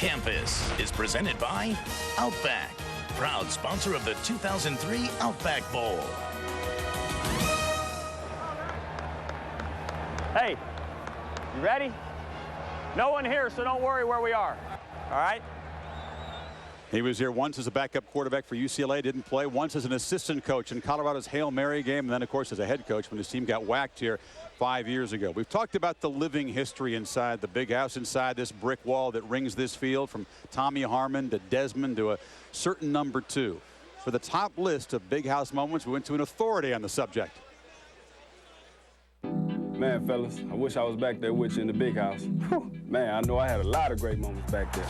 Campus is presented by Outback, proud sponsor of the 2003 Outback Bowl. Hey, you ready? No one here, so don't worry where we are. All right? He was here once as a backup quarterback for UCLA, didn't play, once as an assistant coach in Colorado's Hail Mary game, and then, of course, as a head coach when his team got whacked here 5 years ago. We've talked about the living history inside the big house, inside this brick wall that rings this field, from Tommy Harmon to Desmond to a certain number 2. For the top list of big house moments, we went to an authority on the subject. Man, fellas, I wish I was back there with you in the big house. Whew. Man, I know I had a lot of great moments back there.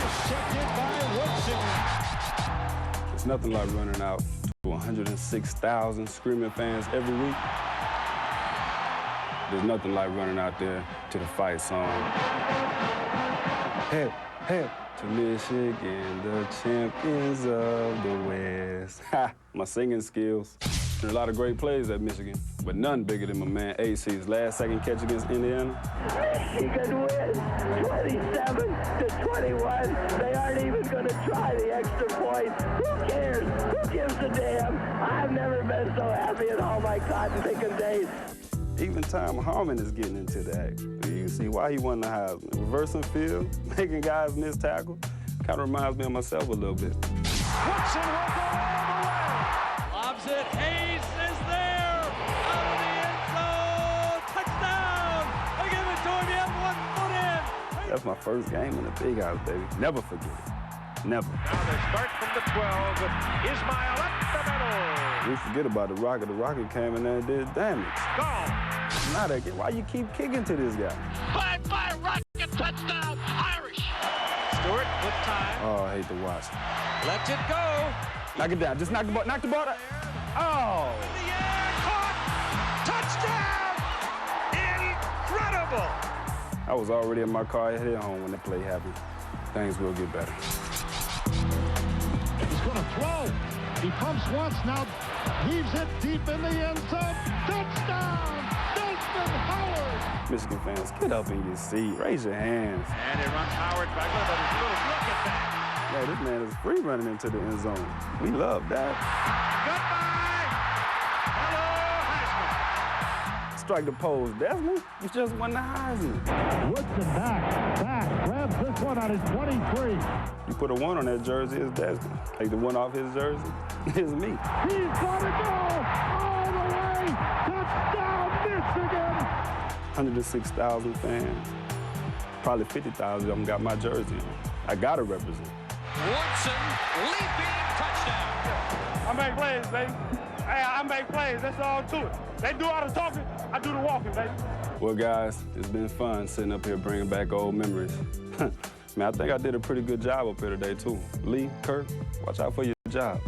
Intercepted by Woodson. It's nothing like running out to 106,000 screaming fans every week. There's nothing like running out there to the fight song. Hey, hey, to Michigan, the champions of the West. Ha, my singing skills. A lot of great plays at Michigan, but none bigger than my man AC's last-second catch against Indiana. Michigan wins 27-21. They aren't even going to try the extra point. Who cares? Who gives a damn? I've never been so happy in all my cotton-picking days. Even Tom Harmon is getting into the act. You see why he won the Heisman. Reversing field, making guys miss tackle. Kind of reminds me of myself a little bit. Woodson will go all the way. Lobs it. Hayes is there. Out of the end zone. Touchdown. They give it to him. He has 1 foot in. That's my first game in the big house, baby. Never forget it. Never. Now they start from the 12 with Ismail up the middle. We forget about the Rocket. The Rocket came in there and did damage. Gone. Now they get, why you keep kicking to this guy? Bye-bye, Rocket. Touchdown. Irish. Stewart with time. Oh, I hate to watch. Lets it go. Knock it down. Just knock the ball. Knock the ball down. Oh. In the air. Caught. Touchdown. Incredible. I was already in my car headed home when the play happened. Things will get better. He's going to throw. He pumps once, now heaves it deep in the end zone. Touchdown! Desmond Howard! Michigan fans, get up in your seat. Raise your hands. And it runs Howard back. Look at that. Yeah, this man is free running into the end zone. We love that. Goodbye. Hello, Heisman. Strike the pose, Desmond. You just won the Heisman. Woodson back, grabs this one on his 23. You put a 1 on that jersey, it's Desmond. Take the 1 off his jersey, it's me. He's gonna go all the way. Touchdown, Michigan! 106,000 fans. Probably 50,000 of them got my jersey on. I gotta represent. Woodson, leaping touchdown. I make plays, baby. Hey, I make plays. That's all to it. They do all the talking. I do the walking, baby. Well, guys, it's been fun sitting up here bringing back old memories. Man, I think I did a pretty good job up here today, too. Lee, Kirk, watch out for your job.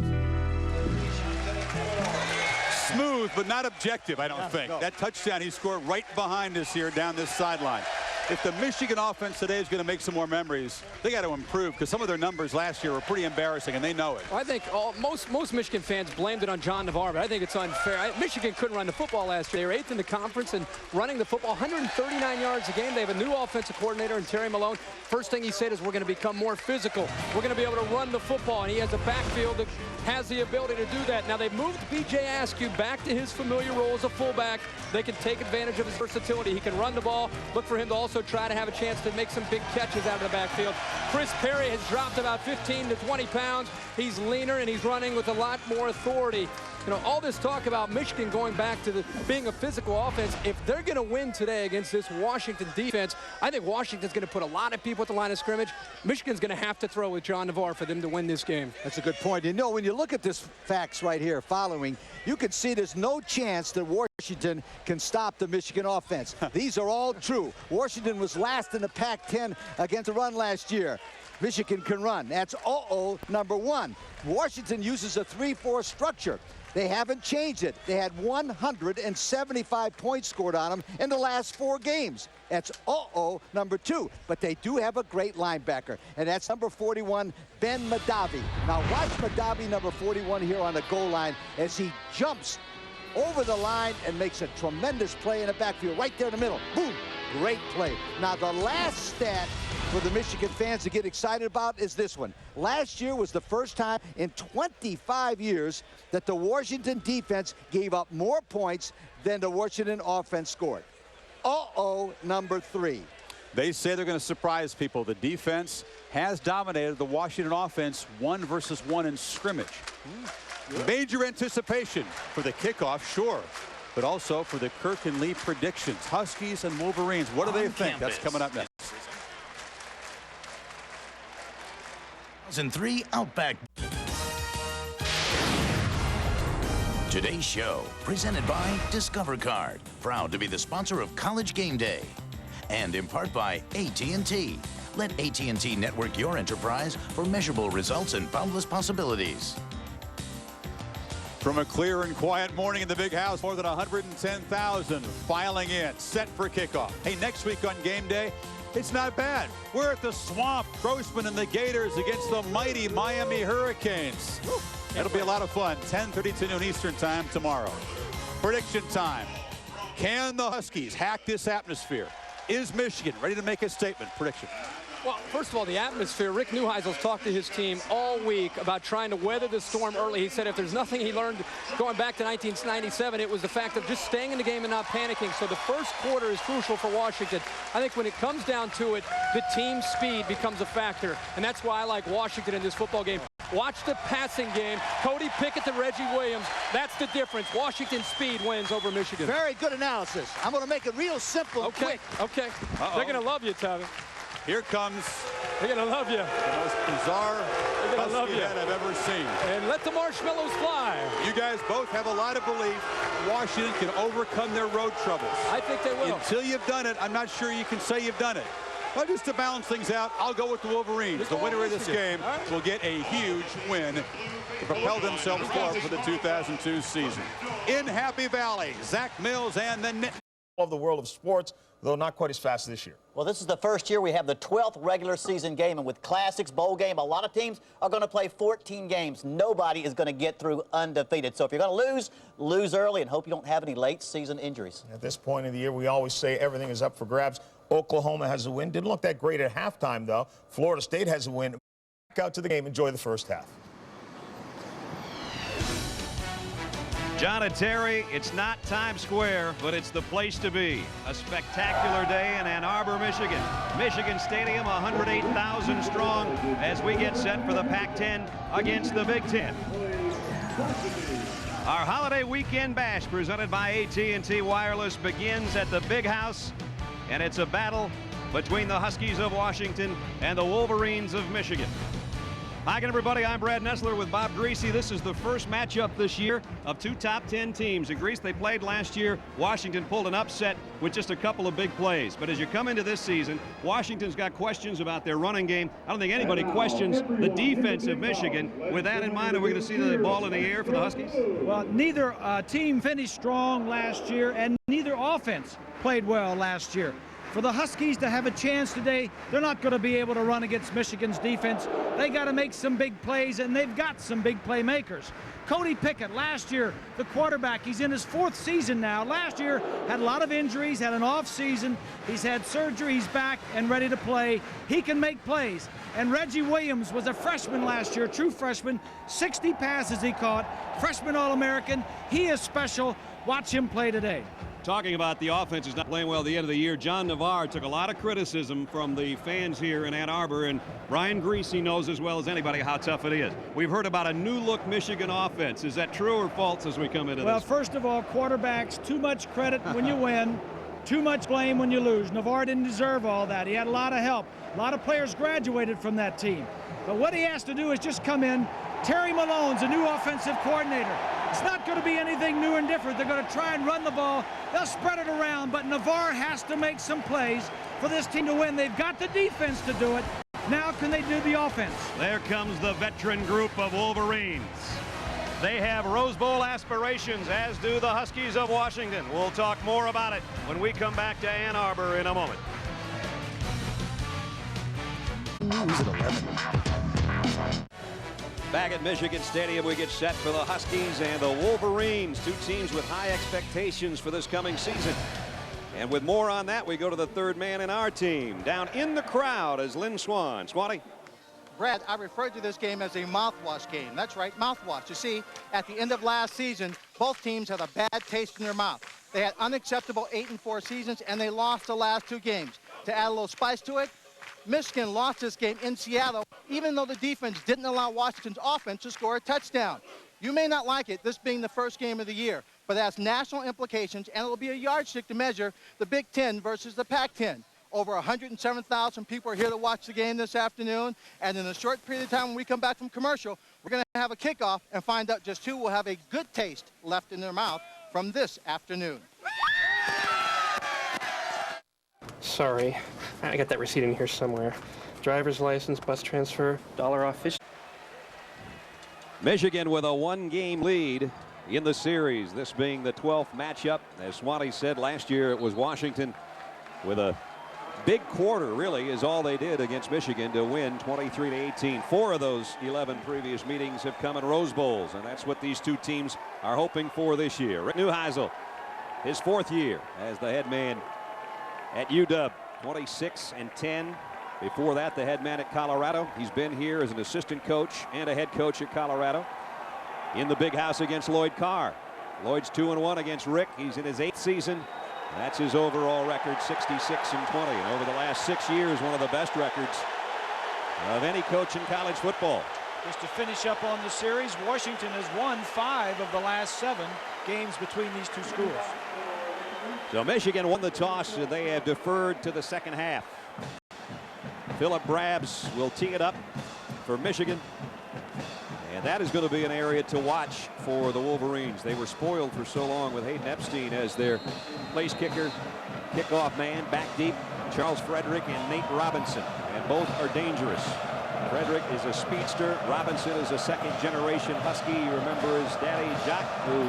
Smooth, but not objective, I don't think. No. That touchdown he scored right behind us here down this sideline. If the Michigan offense today is going to make some more memories, they got to improve, because some of their numbers last year were pretty embarrassing, and they know it. I think most Michigan fans blamed it on John Navarre, but I think it's unfair. Michigan couldn't run the football last year. They were 8th in the conference and running the football, 139 yards a game. They have a new offensive coordinator in Terry Malone. First thing he said is, we're going to become more physical. We're going to be able to run the football, and he has a backfield that has the ability to do that. Now, they've moved B.J. Askew back to his familiar role as a fullback. They can take advantage of his versatility. He can run the ball. Look for him to also try to have a chance to make some big catches out of the backfield. Chris Perry has dropped about 15 to 20 pounds. He's leaner, and he's running with a lot more authority. You know, all this talk about Michigan going back to being a physical offense, if they're going to win today against this Washington defense, I think Washington's going to put a lot of people at the line of scrimmage. Michigan's going to have to throw with John Navarre for them to win this game. That's a good point. You know, when you look at this facts right here following, you can see there's no chance that Washington can stop the Michigan offense. These are all true. Washington was last in the Pac-10 against the run last year. Michigan can run. That's number 1. Washington uses a 3-4 structure. They haven't changed it. They had 175 points scored on them in the last 4 games. That's number 2. But they do have a great linebacker, and that's number 41, Ben Madavi. Now watch Madavi, number 41, here on the goal line as he jumps over the line and makes a tremendous play in the backfield right there in the middle. Boom! great play. Now, the last stat for the Michigan fans to get excited about is this one. Last year was the first time in 25 years that the Washington defense gave up more points than the Washington offense scored. Number 3. They say they're going to surprise people. The defense has dominated the Washington offense 1-versus-1 in scrimmage. Major anticipation for the kickoff, sure, but also for the Kirk and Lee predictions. Huskies and Wolverines, what do they think? That's coming up next. 2003 Outback. Today's show, presented by Discover Card, proud to be the sponsor of College Game Day. And in part by AT&T. Let AT&T network your enterprise for measurable results and boundless possibilities. From a clear and quiet morning in the big house, more than 110,000 filing in, set for kickoff. Hey, next week on game day, it's not bad. We're at the Swamp, Grossman and the Gators against the mighty Miami Hurricanes. It'll be a lot of fun. 10:30 to noon Eastern time tomorrow. Prediction time. Can the Huskies hack this atmosphere? Is Michigan ready to make a statement? Prediction. Well, first of all, the atmosphere. Rick Neuheisel's talked to his team all week about trying to weather the storm early. He said if there's nothing he learned going back to 1997, it was the fact of just staying in the game and not panicking. So the first quarter is crucial for Washington. I think when it comes down to it, the team speed becomes a factor. And that's why I like Washington in this football game. Watch the passing game. Cody Pickett to Reggie Williams. That's the difference. Washington speed wins over Michigan. Very good analysis. I'm going to make it real simple and quick. Okay. They're going to love you, Tommy. Here comes They're going to love you. the most bizarre Husky head I've ever seen. And let the marshmallows fly. You guys both have a lot of belief Washington can overcome their road troubles. I think they will. Until you've done it, I'm not sure you can say you've done it. But just to balance things out, I'll go with the Wolverines. The winner of this game will get a huge win to propel themselves forward for the 2002 season. In Happy Valley, Zach Mills and the Knit. Of the world of sports, though not quite as fast this year. Well, this is the first year we have the 12th regular season game, and with Classics, Bowl game, a lot of teams are going to play 14 games. Nobody is going to get through undefeated. So if you're going to lose, lose early and hope you don't have any late season injuries. At this point of the year, we always say everything is up for grabs. Oklahoma has a win. Didn't look that great at halftime, though. Florida State has a win. Back out to the game. Enjoy the first half. John and Terry, it's not Times Square, but it's the place to be. A spectacular day in Ann Arbor, Michigan. Michigan Stadium, 108,000 strong as we get set for the Pac-10 against the Big Ten. Our holiday weekend bash presented by AT&T Wireless begins at the Big House, and it's a battle between the Huskies of Washington and the Wolverines of Michigan. Hi again, everybody. I'm Brad Nessler with Bob Greasy. This is the first matchup this year of two top 10 teams. In Greece, they played last year. Washington pulled an upset with just a couple of big plays. But as you come into this season, Washington's got questions about their running game. I don't think anybody questions the defense of Michigan. With that in mind, are we going to see the ball in the air for the Huskies? Well, neither team finished strong last year, and neither offense played well last year. For the Huskies to have a chance today, they're not going to be able to run against Michigan's defense. They got to make some big plays, and they've got some big playmakers. Cody Pickett, last year, the quarterback, he's in his 4th season now. Last year, had a lot of injuries, had an off season. He's had surgery, he's back and ready to play. He can make plays. And Reggie Williams was a freshman last year, true freshman, 60 passes he caught, freshman All-American. He is special. Watch him play today. Talking about the offense is not playing well at the end of the year, John Navarre took a lot of criticism from the fans here in Ann Arbor, and Brian Greasy knows as well as anybody how tough it is. We've heard about a new-look Michigan offense. Is that true or false as we come into this? Well, first of all, quarterbacks, too much credit when you win, too much blame when you lose. Navarre didn't deserve all that. He had a lot of help. A lot of players graduated from that team. But what he has to do is just come in. Terry Malone's a new offensive coordinator. It's not going to be anything new and different. They're going to try and run the ball. They'll spread it around, but Navarre has to make some plays for this team to win. They've got the defense to do it. Now can they do the offense? There comes the veteran group of Wolverines. They have Rose Bowl aspirations, as do the Huskies of Washington. We'll talk more about it when we come back to Ann Arbor in a moment. Back at Michigan Stadium, we get set for the Huskies and the Wolverines, two teams with high expectations for this coming season. And with more on that, we go to the third man in our team. Down in the crowd is Lynn Swan. Swanee? Brad, I referred to this game as a mouthwash game. That's right, mouthwash. You see, at the end of last season, both teams had a bad taste in their mouth. They had unacceptable 8-4 seasons, and they lost the last 2 games. To add a little spice to it, Michigan lost this game in Seattle, even though the defense didn't allow Washington's offense to score a touchdown. You may not like it, this being the first game of the year, but it has national implications, and it'll be a yardstick to measure the Big Ten versus the Pac-10. Over 107,000 people are here to watch the game this afternoon, and in a short period of time when we come back from commercial, we're going to have a kickoff and find out just who will have a good taste left in their mouth from this afternoon. Sorry, I got that receipt in here somewhere. Driver's license, bus transfer, $1 off fish. Michigan with a 1-game lead in the series, this being the 12th matchup. As Swanee said, last year it was Washington with a big quarter, really, is all they did against Michigan to win 23-18. 4 of those 11 previous meetings have come in Rose Bowls, and that's what these two teams are hoping for this year. Rick Neuheisel, his 4th year as the head man at UW, 26-10. Before that, the head man at Colorado. He's been here as an assistant coach and a head coach at Colorado. In the big house against Lloyd Carr. Lloyd's 2-1 against Rick. He's in his 8th season. That's his overall record, 66-20. And over the last 6 years, one of the best records of any coach in college football. Just to finish up on the series, Washington has won 5 of the last 7 games between these two schools. So Michigan won the toss, and they have deferred to the second half. Philip Brabs will tee it up for Michigan. And that is going to be an area to watch for the Wolverines. They were spoiled for so long with Hayden Epstein as their place kicker, kickoff man, back deep, Charles Frederick and Nate Robinson. And both are dangerous. Frederick is a speedster. Robinson is a second-generation Husky. You remember his daddy, Jock, who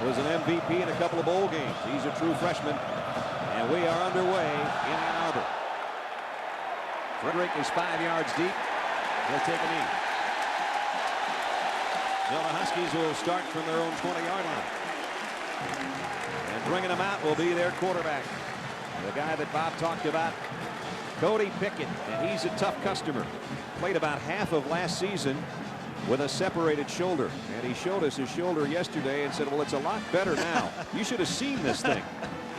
was an MVP in a couple of bowl games. He's a true freshman. And we are underway in Ann Arbor. Frederick is 5 yards deep. He'll take a knee. So the Huskies will start from their own 20-yard line. And bringing them out will be their quarterback. The guy that Bob talked about, Cody Pickett. And he's a tough customer. Played about half of last season with a separated shoulder. And he showed us his shoulder yesterday and said, well, it's a lot better now. You should have seen this thing.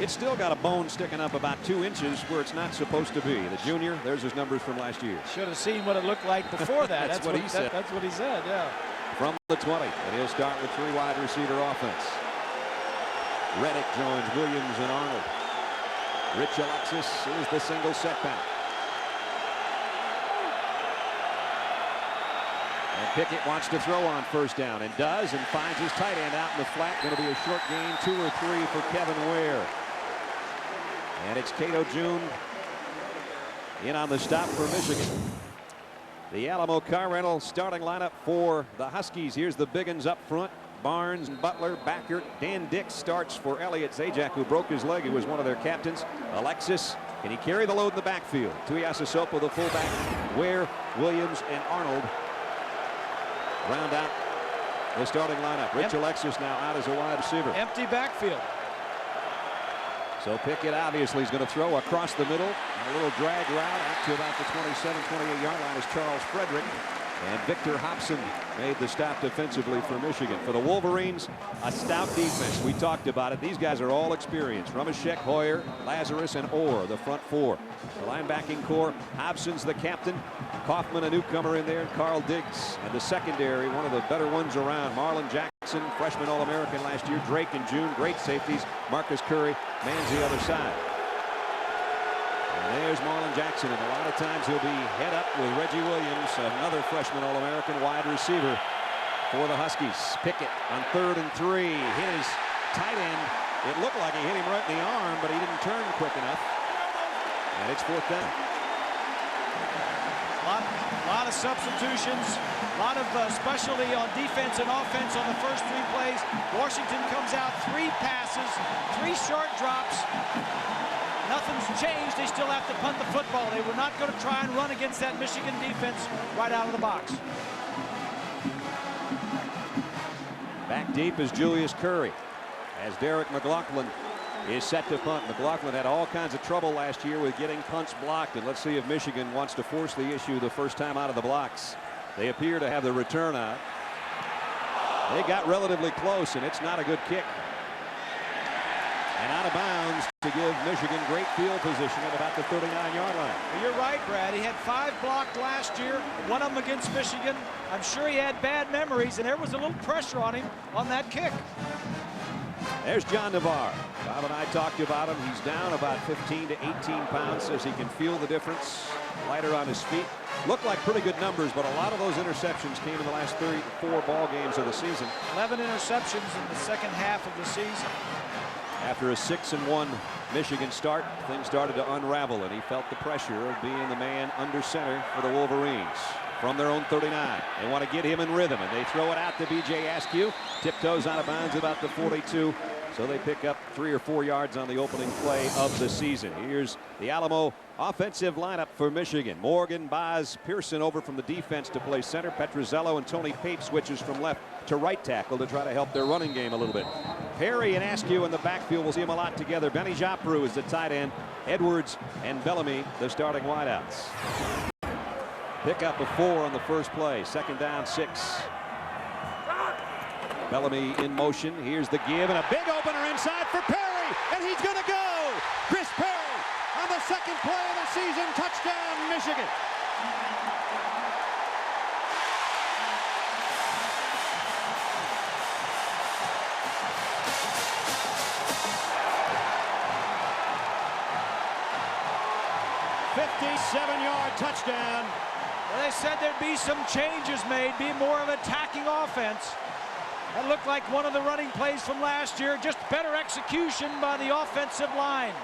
It's still got a bone sticking up about 2 inches where it's not supposed to be. The junior, there's his numbers from last year. Should have seen what it looked like before that. That's what he said. That's what he said, yeah. From the 20, and he'll start with 3 wide receiver offense. Reddick joins Williams and Arnold. Rich Alexis is the single setback. And Pickett wants to throw on first down and does, and finds his tight end out in the flat. Going to be a short gain, 2 or 3 for Kevin Ware. And it's Cato June in on the stop for Michigan. The Alamo Car Rental starting lineup for the Huskies. Here's the big uns up front. Barnes, Butler, Backert. Dan Dix starts for Elliott Zajac, who broke his leg. He was one of their captains. Alexis, can he carry the load in the backfield? Tuiasosopo, the fullback. Ware, Williams, and Arnold round out the starting lineup. Rich Alexis now out as a wide receiver. Empty backfield. So Pickett obviously is going to throw across the middle. A little drag route out to about the 27, 28-yard line is Charles Frederick. And Victor Hobson made the stop defensively for Michigan. For the Wolverines, a stout defense. We talked about it. These guys are all experienced. Rumashek, Hoyer, Lazarus, and Orr, the front 4. The linebacking core, Hobson's the captain. Kaufman, a newcomer in there, and Carl Diggs. And the secondary, one of the better ones around. Marlon Jackson, freshman All-American last year. Drake and June, great safeties. Marcus Curry mans the other side. And there's Marlon Jackson, and a lot of times he'll be head up with Reggie Williams, another freshman All-American wide receiver for the Huskies. Pickett on 3rd and 3, hit his tight end. It looked like he hit him right in the arm, but he didn't turn quick enough. And it's 4th down. A lot of substitutions, a lot of specialty on defense and offense on the first 3 plays. Washington comes out, 3 passes, 3 short drops. Nothing's changed. They still have to punt the football. They were not going to try and run against that Michigan defense right out of the box. Back deep is Julius Curry as Derek McLaughlin is set to punt. McLaughlin had all kinds of trouble last year with getting punts blocked, and let's see if Michigan wants to force the issue the first time out of the blocks. They appear to have the return out. They got relatively close, and it's not a good kick. And out of bounds to give Michigan great field position at about the 39-yard line. You're right, Brad. He had 5 blocked last year, one of them against Michigan. I'm sure he had bad memories, and there was a little pressure on him on that kick. There's John Navarre. Bob and I talked about him. He's down about 15 to 18 pounds. Says he can feel the difference. Lighter on his feet. Looked like pretty good numbers, but a lot of those interceptions came in the last 34 ball games of the season. 11 interceptions in the second half of the season. After a 6-1 Michigan start, things started to unravel, and he felt the pressure of being the man under center for the Wolverines. From their own 39. They want to get him in rhythm, and they throw it out to B.J. Askew. Tiptoes out of bounds about the 42. So they pick up 3 or 4 yards on the opening play of the season. Here's the Alamo offensive lineup for Michigan. Morgan, Boz, Pearson over from the defense to play center. Petruzzello and Tony Pape switches from left to right tackle to try to help their running game a little bit. Perry and Askew in the backfield. We'll see them a lot together. Benny Japrou is the tight end. Edwards and Bellamy the starting wideouts. Pick up a 4 on the first play. Second down, 6. Bellamy in motion. Here's the give and a big opener inside for Perry, and he's going to go. Chris Perry on the second play of the season. Touchdown, Michigan. '57-yard touchdown. Well, they said there'd be some changes made, be more of an attacking offense. That looked like one of the running plays from last year. Just better execution by the offensive line.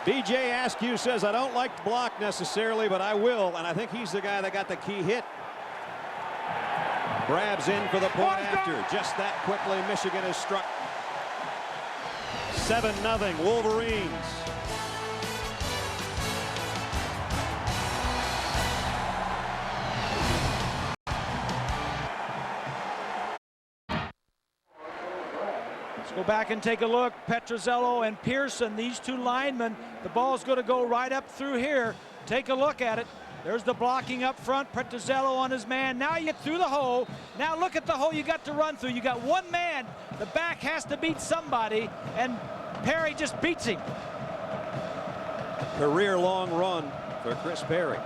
B.J. Askew says, I don't like to block necessarily, but I will. And I think he's the guy that got the key hit. Grabs in for the point after. Just that quickly, Michigan has struck. 7-0 Wolverines. Go back and take a look. Petruzzello and Pearson, these two linemen, the ball's going to go right up through here. Take a look at it. There's the blocking up front. Petruzzello on his man. Now you get through the hole. Now look at the hole you got to run through. You got one man. The back has to beat somebody, and Perry just beats him. Career long run for Chris Perry.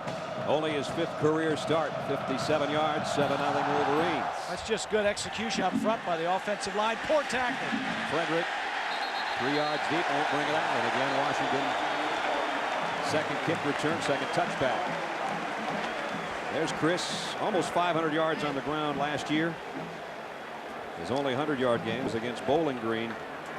Only his 5th career start. 57 yards, 7-0 Wolverines. That's just good execution up front by the offensive line. Poor tackle. Frederick, 3 yards deep, won't bring it out. And again, Washington, second kick return, second touchback. There's Chris, almost 500 yards on the ground last year. His only 100-yard game was against Bowling Green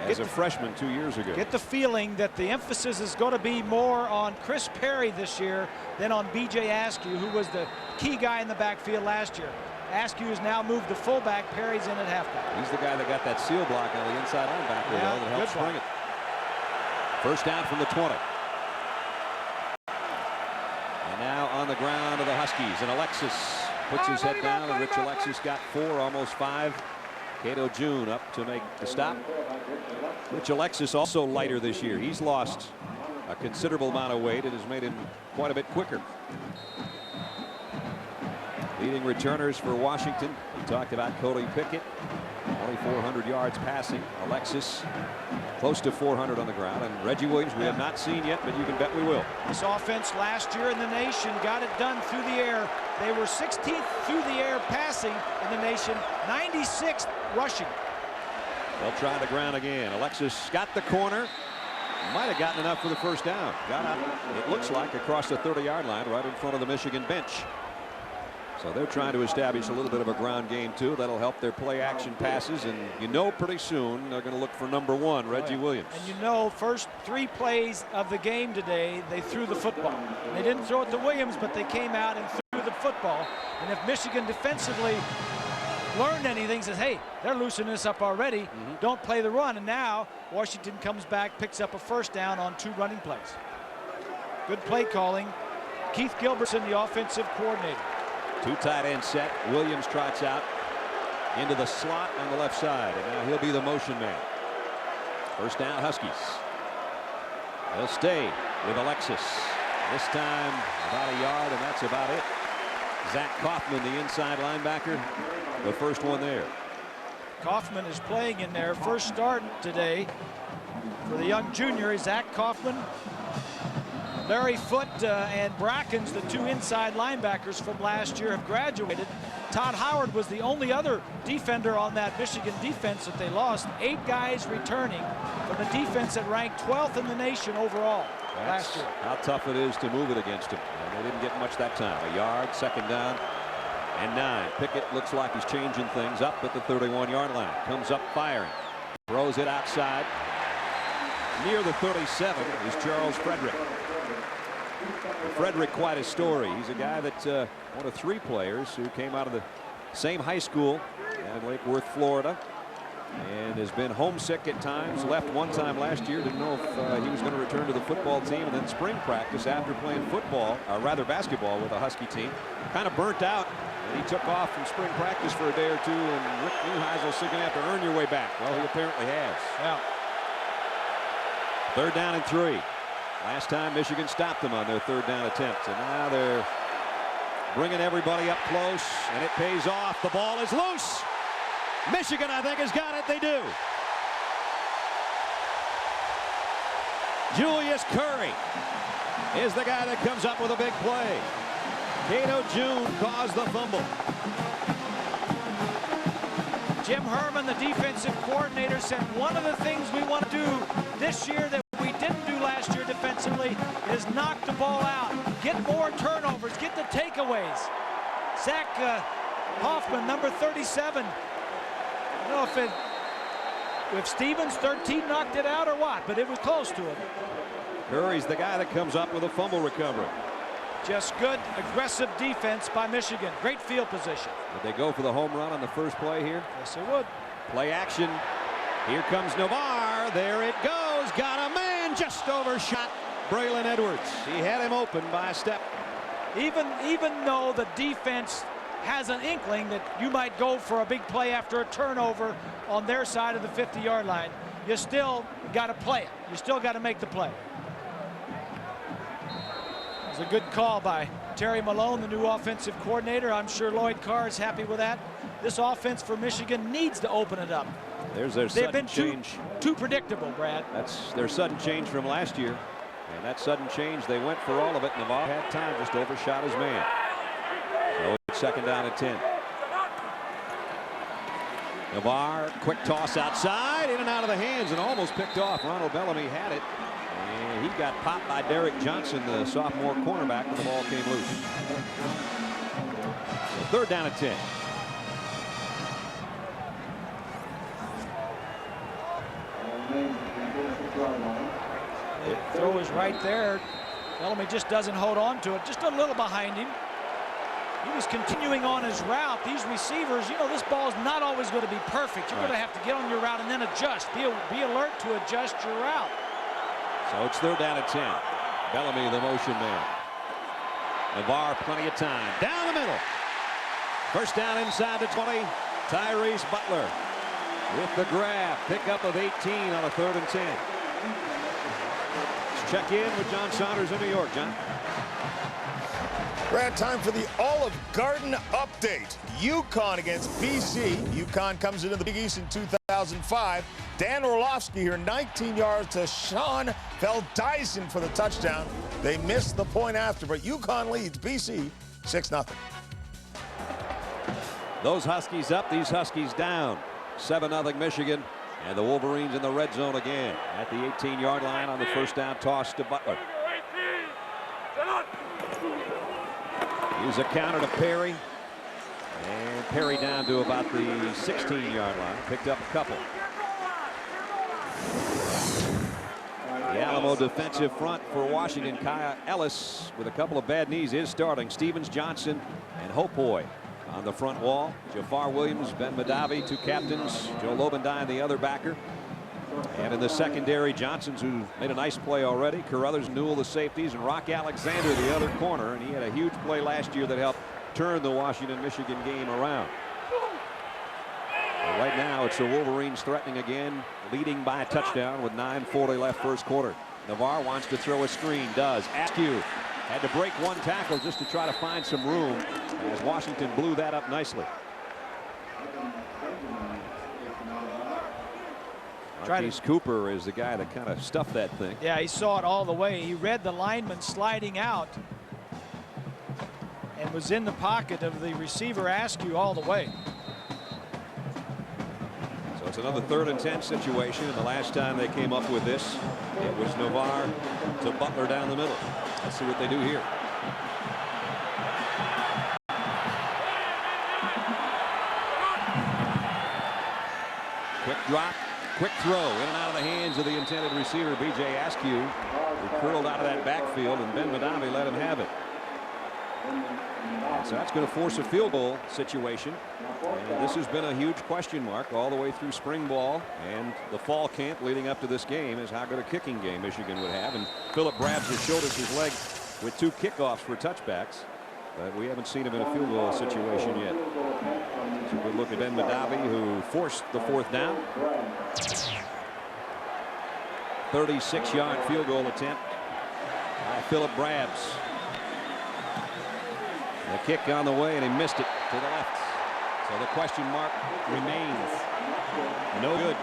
as a freshman 2 years ago. Get the feeling that the emphasis is going to be more on Chris Perry this year than on B.J. Askew, who was the key guy in the backfield last year. Askew has now moved to fullback. Perry's in at halfback. He's the guy that got that seal block on the inside linebacker that helped spring it. First down from the 20. And now on the ground of the Huskies, and Alexis puts his head down, and Rich Alexis got 4, almost 5. Cato June up to make the stop. Rich Alexis also lighter this year. He's lost a considerable amount of weight and has made him quite a bit quicker. Leading returners for Washington. We talked about Cody Pickett. Only 400 yards passing. Alexis close to 400 on the ground. And Reggie Williams we have not seen yet, but you can bet we will. This offense last year in the nation got it done through the air. They were 16th through the air passing in the nation, 96th rushing. They'll try the ground again. Alexis got the corner. Might have gotten enough for the first down. Got out, it looks like, across the 30-yard line right in front of the Michigan bench. So they're trying to establish a little bit of a ground game, too. That'll help their play-action passes. And you know pretty soon they're going to look for number 1, Reggie Williams. And you know, first 3 plays of the game today, they threw the football. They didn't throw it to Williams, but they came out and threw the football. And if Michigan defensively learned anything, says, hey, they're loosening this up already. Don't play the run. And now Washington comes back, picks up a first down on 2 running plays. Good play calling. Keith Gilbertson, the offensive coordinator. 2 tight end set. Williams trots out into the slot on the left side, and now he'll be the motion man. First down, Huskies. They'll stay with Alexis. This time about a yard, and that's about it. Zach Kaufman, the inside linebacker, the first one there. Kaufman is playing in there. First start today for the young junior, Zach Kaufman. Larry Foote and Brackens, the two inside linebackers from last year, have graduated. Todd Howard was the only other defender on that Michigan defense that they lost. 8 guys returning from the defense that ranked 12th in the nation overall last year. How tough it is to move it against him. And they didn't get much that time. A yard, second down, and 9. Pickett looks like he's changing things up at the 31-yard line. Comes up firing. Throws it outside. Near the 37 is Charles Frederick. Frederick, quite a story. He's a guy that one of 3 players who came out of the same high school in Lake Worth, Florida, and has been homesick at times. Left one time last year. Didn't know if he was going to return to the football team. And then spring practice after playing football, or rather basketball, with a Husky team, kind of burnt out. And he took off from spring practice for a day or two. And Rick Neuheisel said, "You're going to have to earn your way back." Well, he apparently has. Yeah. Third down and 3. Last time Michigan stopped them on their third down attempt, and now they're bringing everybody up close, and it pays off. The ball is loose. Michigan, I think, has got it. They do. Julius Curry is the guy that comes up with a big play. Cato June caused the fumble. Jim Herman, the defensive coordinator, said one of the things we want to do this year that we didn't do last year defensively is knock the ball out, get more turnovers, get the takeaways. Zach Hoffman, number 37. I don't know if Stevens, 13, knocked it out or what, but it was close to it. Curry's the guy that comes up with a fumble recovery. Just good, aggressive defense by Michigan. Great field position. Did they go for the home run on the first play here? Yes, they would. Play action. Here comes Navarre. There it goes. Got a man just overshot Braylon Edwards. He had him open by a step. Even though the defense has an inkling that you might go for a big play after a turnover on their side of the 50-yard line, you still got to play it. You still got to make the play. It was a good call by Terry Malone, the new offensive coordinator. I'm sure Lloyd Carr is happy with that. This offense for Michigan needs to open it up. There's their They've sudden been change. Too predictable, Brad. That's their sudden change from last year. And that sudden change, they went for all of it. Navarre had time, just overshot his man. So it's second down and 10. Navarre, quick toss outside, in and out of the hands, and almost picked off. Ronald Bellamy had it. And he got popped by Derek Johnson, the sophomore cornerback, when the ball came loose. So third down and 10. The throw is right there. Bellamy just doesn't hold on to it. Just a little behind him. He was continuing on his route. These receivers, you know, this ball is not always going to be perfect. You're going to have to get on your route and then adjust. Be alert to adjust your route. So it's third down and 10. Bellamy, the motion man. Navarre, plenty of time. Down the middle. First down inside the 20. Tyrese Butler with the grab. Pickup of 18 on a third and 10. Let's check in with John Saunders in New York. John. Brad, time for the Olive Garden update. UConn against BC. UConn comes into the Big East in 2005. Dan Orlovsky here, 19 yards to Sean Felddyson for the touchdown. They missed the point after, but UConn leads BC 6-0. Those Huskies up, these Huskies down. 7-0 Michigan, and the Wolverines in the red zone again at the 18-yard line on the first down toss to Butler. Use a counter to Perry, and Perry down to about the 16-yard line. Picked up a couple. The Alamo defensive front for Washington. Kaya Ellis with a couple of bad knees is starting. Stevens, Johnson, and Hopoy on the front wall. Jafar Williams, Ben Madavi, two captains. Joe Lobendine, the other backer. And in the secondary, Johnson's, who made a nice play already. Carruthers, Newell, the safeties, and Rock Alexander, the other corner. And he had a huge play last year that helped turn the Washington-Michigan game around. But right now, it's the Wolverines threatening again, leading by a touchdown with 9:40 left first quarter. Navarre wants to throw a screen, does. Askew had to break one tackle just to try to find some room, as Washington blew that up nicely. Marquise Cooper is the guy that kind of stuffed that thing. Yeah, he saw it all the way. He read the lineman sliding out and was in the pocket of the receiver Askew all the way. So it's another 3rd and 10 situation, and the last time they came up with this, it was Navarre to Butler down the middle. Let's see what they do here. Quick drop, quick throw, in and out of the hands of the intended receiver, B.J. Askew, who curled out of that backfield, and Ben Madavi let him have it. So that's going to force a field goal situation. And this has been a huge question mark all the way through spring ball and the fall camp leading up to this game, is how good a kicking game Michigan would have. And Philip Brabs has showed us his leg with 2 kickoffs for touchbacks, but we haven't seen him in a field goal situation yet. So a good look at Ben Madavi, who forced the 4th down. 36-yard field goal attempt by Philip Brabs. The kick on the way, and he missed it to the left. So the question mark remains. No good.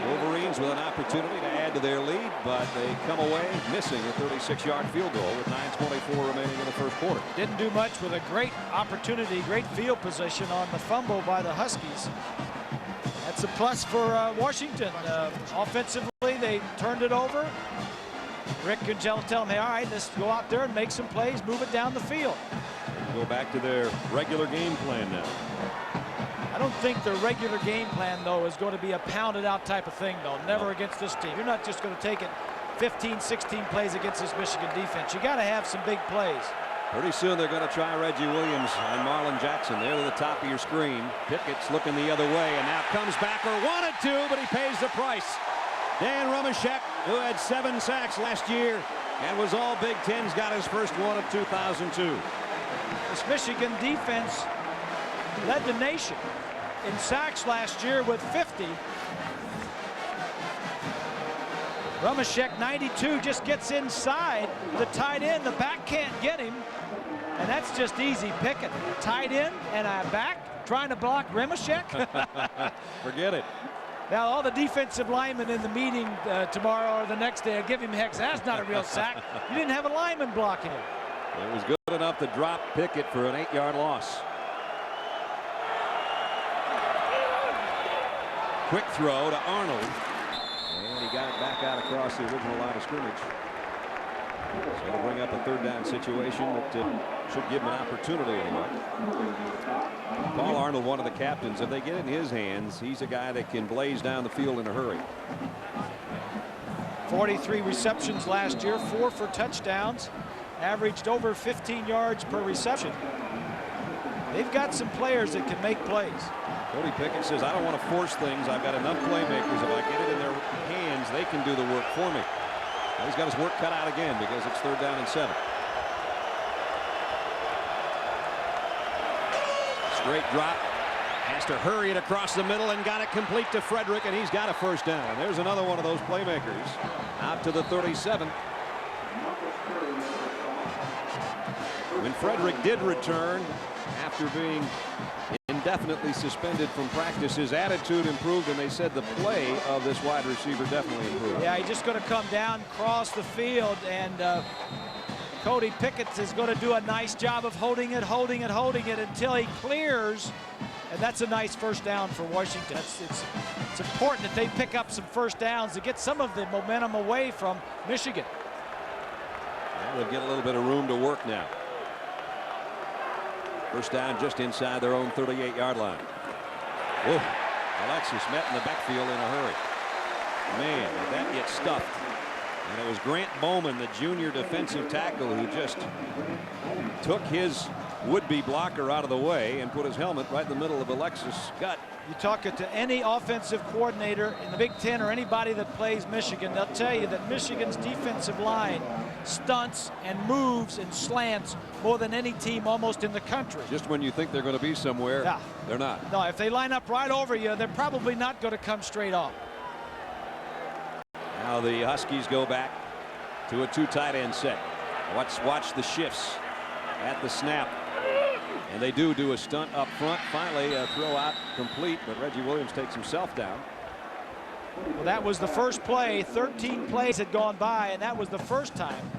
Wolverines with an opportunity to add to their lead, but they come away missing a 36-yard field goal with 9:24 remaining in the first quarter. Didn't do much with a great opportunity, great field position on the fumble by the Huskies. That's a plus for Washington. Offensively, they turned it over. Rick and tell them, hey, all right, let's go out there and make some plays, move it down the field. Go back to their regular game plan now. I don't think their regular game plan, though, is going to be a pounded out type of thing, though. Never against this team. You're not just going to take it 15, 16 plays against this Michigan defense. You got to have some big plays. Pretty soon they're going to try Reggie Williams and Marlon Jackson. They're to the top of your screen. Pickett's looking the other way, and now comes back, or wanted to, but he pays the price. Dan Rumashek, who had 7 sacks last year and was all Big Ten's, got his first one of 2002. This Michigan defense led the nation in sacks last year with 50. Rumashek, 92, just gets inside the tight end. The back can't get him, and that's just easy picking. Tight end and a back trying to block Rumashek. Forget it. Now, all the defensive linemen in the meeting tomorrow or the next day will give him heck. That's not a real sack. You didn't have a lineman blocking him. It was good enough to drop Pickett for an 8-yard loss. Quick throw to Arnold. And he got it back out across the original line of scrimmage. So it'll bring up a 3rd down situation that should give him an opportunity anyway. Paul Arnold, one of the captains, if they get it in his hands, he's a guy that can blaze down the field in a hurry. 43 receptions last year, 4 for touchdowns, averaged over 15 yards per reception. They've got some players that can make plays. Cody Pickett says, I don't want to force things. I've got enough playmakers. If I get it in their hands, they can do the work for me. Well, he's got his work cut out again because it's 3rd down and 7. Straight drop. Has to hurry it across the middle and got it complete to Frederick, and he's got a 1st down. There's another one of those playmakers out to the 37. When Frederick did return after being indefinitely suspended from practice, his attitude improved, and they said the play of this wide receiver definitely improved. Yeah, he's just going to come down, cross the field, and Cody Pickett is going to do a nice job of holding it until he clears, and that's a nice 1st down for Washington. It's important that they pick up some 1st downs to get some of the momentum away from Michigan. Well, they'll get a little bit of room to work now. 1st down just inside their own 38-yard line. Whoa. Alexis met in the backfield in a hurry. Man, did that get stuffed. And it was Grant Bowman, the junior defensive tackle, who just took his would-be blocker out of the way and put his helmet right in the middle of Alexis' gut. You talk to any offensive coordinator in the Big Ten or anybody that plays Michigan, they'll tell you that Michigan's defensive line stunts and moves and slants more than any team almost in the country. Just when you think they're going to be somewhere, yeah, they're not. No, if they line up right over you, they're probably not going to come straight off. Now the Huskies go back to a 2 tight end set. Watch the shifts at the snap. And they do a stunt up front. Finally, a throw out complete, but Reggie Williams takes himself down. Well, that was the first play. 13 plays had gone by, and that was the first time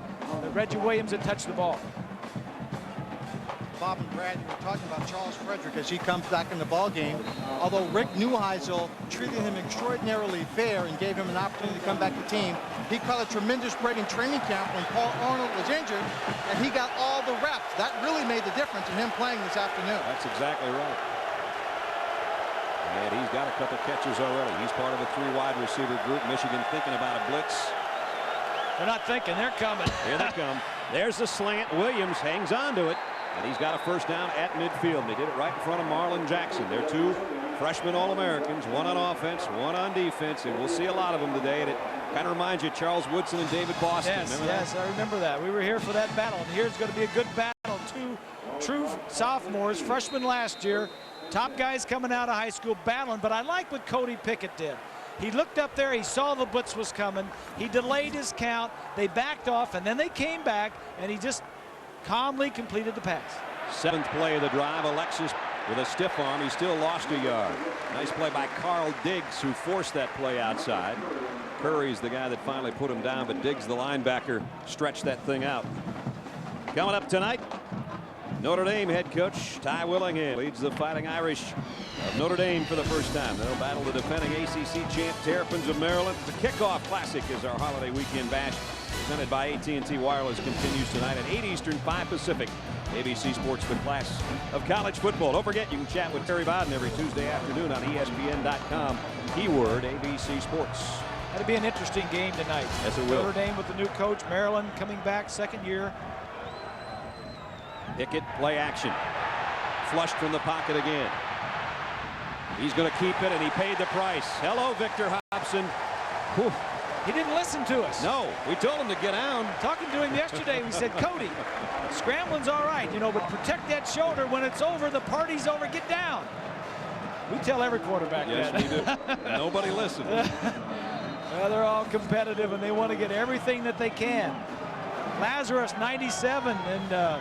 that Reggie Williams had touched the ball. Bob and Brad, you were talking about Charles Frederick as he comes back in the ball game. Although Rick Neuheisel treated him extraordinarily fair and gave him an opportunity to come back to the team, he caught a tremendous break in training camp when Paul Arnold was injured, and he got all the reps. That really made the difference in him playing this afternoon. That's exactly right. And he's got a couple catches already. He's part of a 3 wide receiver group. Michigan thinking about a blitz. They're not thinking, they're coming. Here they come. There's the slant. Williams hangs on to it. And he's got a first down at midfield. They did it right in front of Marlon Jackson. They're 2 freshman All-Americans, 1 on offense, 1 on defense, and we'll see a lot of them today. And it kind of reminds you of Charles Woodson and David Boston. Yes, I remember that. We were here for that battle, and here's going to be a good battle. 2 true sophomores, freshmen last year, top guys coming out of high school battling. But I like what Cody Pickett did. He looked up there, he saw the blitz was coming, he delayed his count, they backed off, and then they came back, and he just calmly completed the pass. 7th play of the drive. Alexis with a stiff arm. He still lost a yard. Nice play by Carl Diggs, who forced that play outside. Curry's the guy that finally put him down, but Diggs, the linebacker, stretched that thing out. Coming up tonight, Notre Dame head coach Ty Willingham leads the Fighting Irish of Notre Dame for the first time. They'll battle the defending ACC champ Terrapins of Maryland. The Kickoff Classic is our holiday weekend bash, presented by AT&T Wireless, continues tonight at 8 Eastern, 5 Pacific. ABC Sports, the class of college football. Don't forget, you can chat with Terry Bowden every Tuesday afternoon on ESPN.com. Keyword ABC Sports. That'll be an interesting game tonight. Yes, it will. Notre Dame with the new coach, Maryland coming back, 2nd year. Pickett, play action. Flushed from the pocket again. He's going to keep it, and he paid the price. Hello, Victor Hobson. Whew. He didn't listen to us. No, we told him to get down. Talking to him yesterday, we said, Cody, scrambling's all right, you know, but protect that shoulder. When it's over, the party's over. Get down. We tell every quarterback that. Yes, we do. Nobody listens. Well, they're all competitive, and they want to get everything that they can. Lazarus, 97, and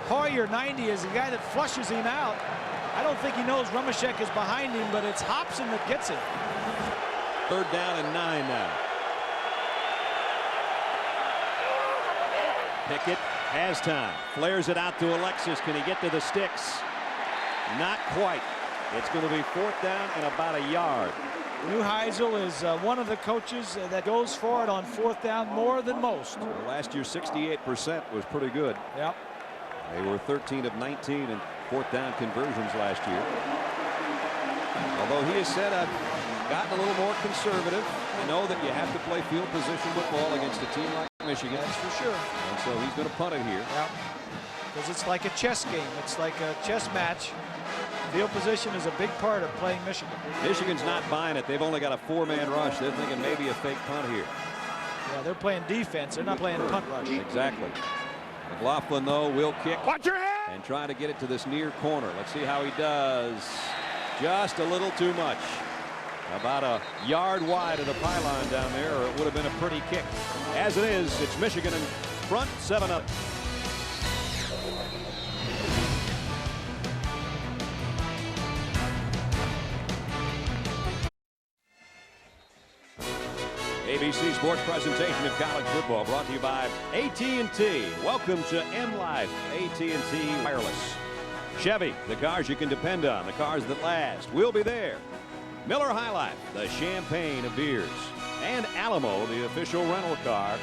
Hoyer, 90, is the guy that flushes him out. I don't think he knows Rumashek is behind him, but it's Hobson that gets it. 3rd down and 9 now. Pickett has time. Flares it out to Alexis. Can he get to the sticks? Not quite. It's going to be 4th down and about a yard. Neuheisel is one of the coaches that goes for it on 4th down more than most. Well, last year, 68% was pretty good. Yep. They were 13 of 19 in 4th down conversions last year. Although he has said, I've gotten a little more conservative. I know that you have to play field position football against a team like Michigan. That's for sure. And so he's going to punt it here. Yep. Because it's like a chess game. It's like a chess match. Field position is a big part of playing Michigan. Michigan's not buying it. They've only got a 4-man rush. They're thinking maybe a fake punt here. Yeah, they're playing defense. They're not playing punt rush. Exactly. McLaughlin, though, will kick. Watch your hand! And try to get it to this near corner. Let's see how he does. Just a little too much. About a yard wide of the pylon down there, or it would have been a pretty kick. As it is, it's Michigan in front, 7-0. ABC Sports presentation of college football brought to you by AT&T. Welcome to M-Life, AT&T Wireless. Chevy, the cars you can depend on, the cars that last. We'll be there. Miller High Life, the champagne of beers. And Alamo, the official rental car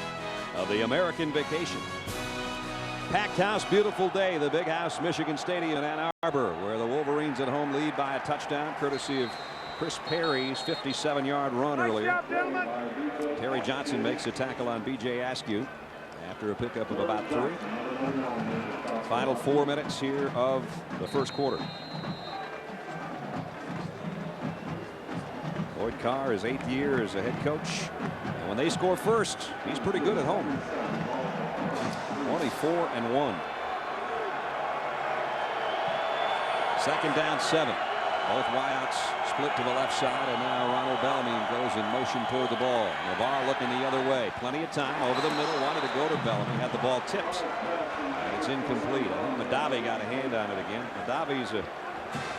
of the American Vacation. Packed house, beautiful day. The Big House, Michigan Stadium in Ann Arbor, where the Wolverines at home lead by a touchdown, courtesy of Chris Perry's 57-yard run earlier. Terry Johnson makes a tackle on B.J. Askew. after a pickup of about 3. Final 4 minutes here of the first quarter. Lloyd Carr is 8th year as a head coach. And when they score first, he's pretty good at home. 24-1. Second down 7. Both wideouts split to the left side, and now Ronald Bellamy goes in motion toward the ball. Navarre looking the other way. Plenty of time over the middle. Wanted to go to Bellamy. Had the ball tipped. And it's incomplete. I think Madavi got a hand on it again. Madavi's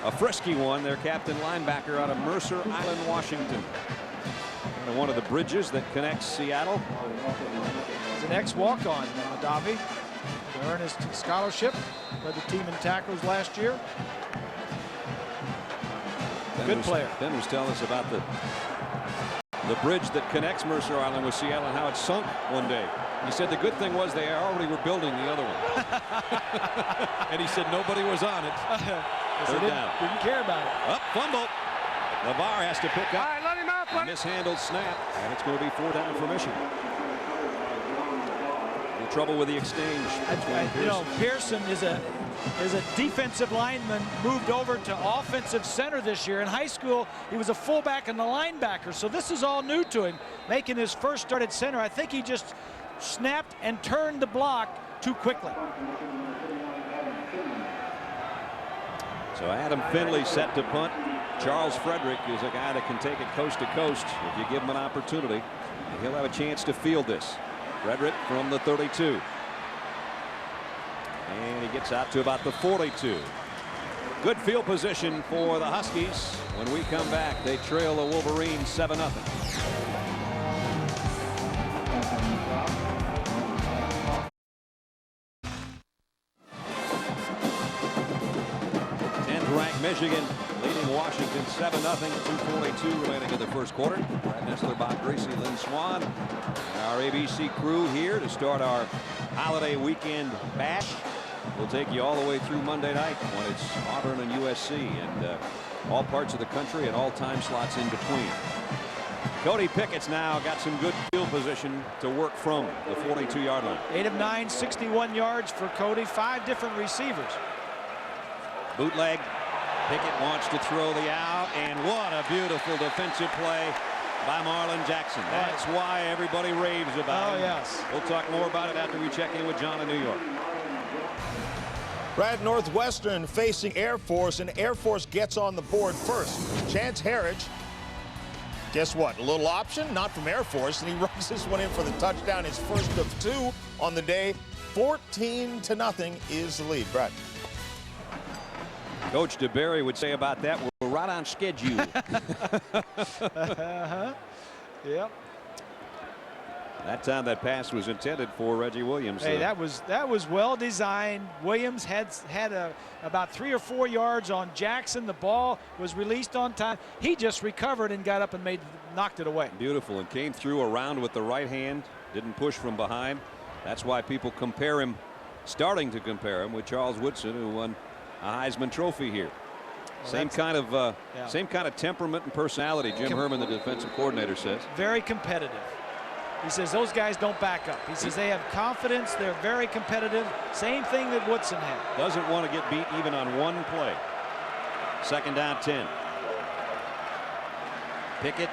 a frisky one. Their captain linebacker out of Mercer Island, Washington. And one of the bridges that connects Seattle. He's an ex-walk-on, Madavi. Earned his scholarship. Led the team in tackles last year. Good player. Ben was telling us about the bridge that connects Mercer Island with Seattle and how it sunk one day. He said the good thing was they already were building the other one. And he said nobody was on it. They didn't care about it. Up, fumble. Navarre has to pick up. All right, let him out, buddy. Mishandled snap, and it's going to be 4th down for Michigan. In trouble with the exchange. You know, Pearson is a defensive lineman, moved over to offensive center this year. In high school, he was a fullback and a linebacker, so this is all new to him. Making his first start at center, I think he just snapped and turned the block too quickly. So Adam Finley set to punt. Charles Frederick is a guy that can take it coast to coast if you give him an opportunity. And he'll have a chance to field this. Frederick from the 32. And he gets out to about the 42. Good field position for the Huskies. When we come back, they trail the Wolverines 7-0. 10th ranked Michigan leading Washington 7-0. 2:42 remaining in the first quarter. Brad Nessler, Bob Gracie, Lynn Swan, and our ABC crew here to start our holiday weekend bash. We'll take you all the way through Monday night when it's Auburn and USC, and all parts of the country and all time slots in between. Cody Pickett's now got some good field position to work from the 42-yard line. 8 of 9, 61 yards for Cody. 5 different receivers. Bootleg. Pickett wants to throw the out, and what a beautiful defensive play by Marlon Jackson. That's why everybody raves about it. Yes. We'll talk more about it after we check in with John in New York. Brad, Northwestern facing Air Force, and Air Force gets on the board first. Chance Harridge, guess what? A little option, not from Air Force, and he runs this one in for the touchdown. His first of 2 on the day. 14-0 is the lead. Brad. Coach DeBerry would say about that, we're right on schedule. Yep. That time that pass was intended for Reggie Williams. Hey, that was well designed. Williams had about 3 or 4 yards on Jackson. The ball was released on time. He just recovered and got up and knocked it away. Beautiful, and came through around with the right hand. Didn't push from behind. That's why people compare him, starting to compare him with Charles Woodson, who won a Heisman Trophy here. Well, same kind of temperament and personality. Jim Herman, the defensive coordinator, says. Very competitive. He says those guys don't back up. He says they have confidence. They're very competitive. Same thing that Woodson had. Doesn't want to get beat even on one play. Second down 10. Pickett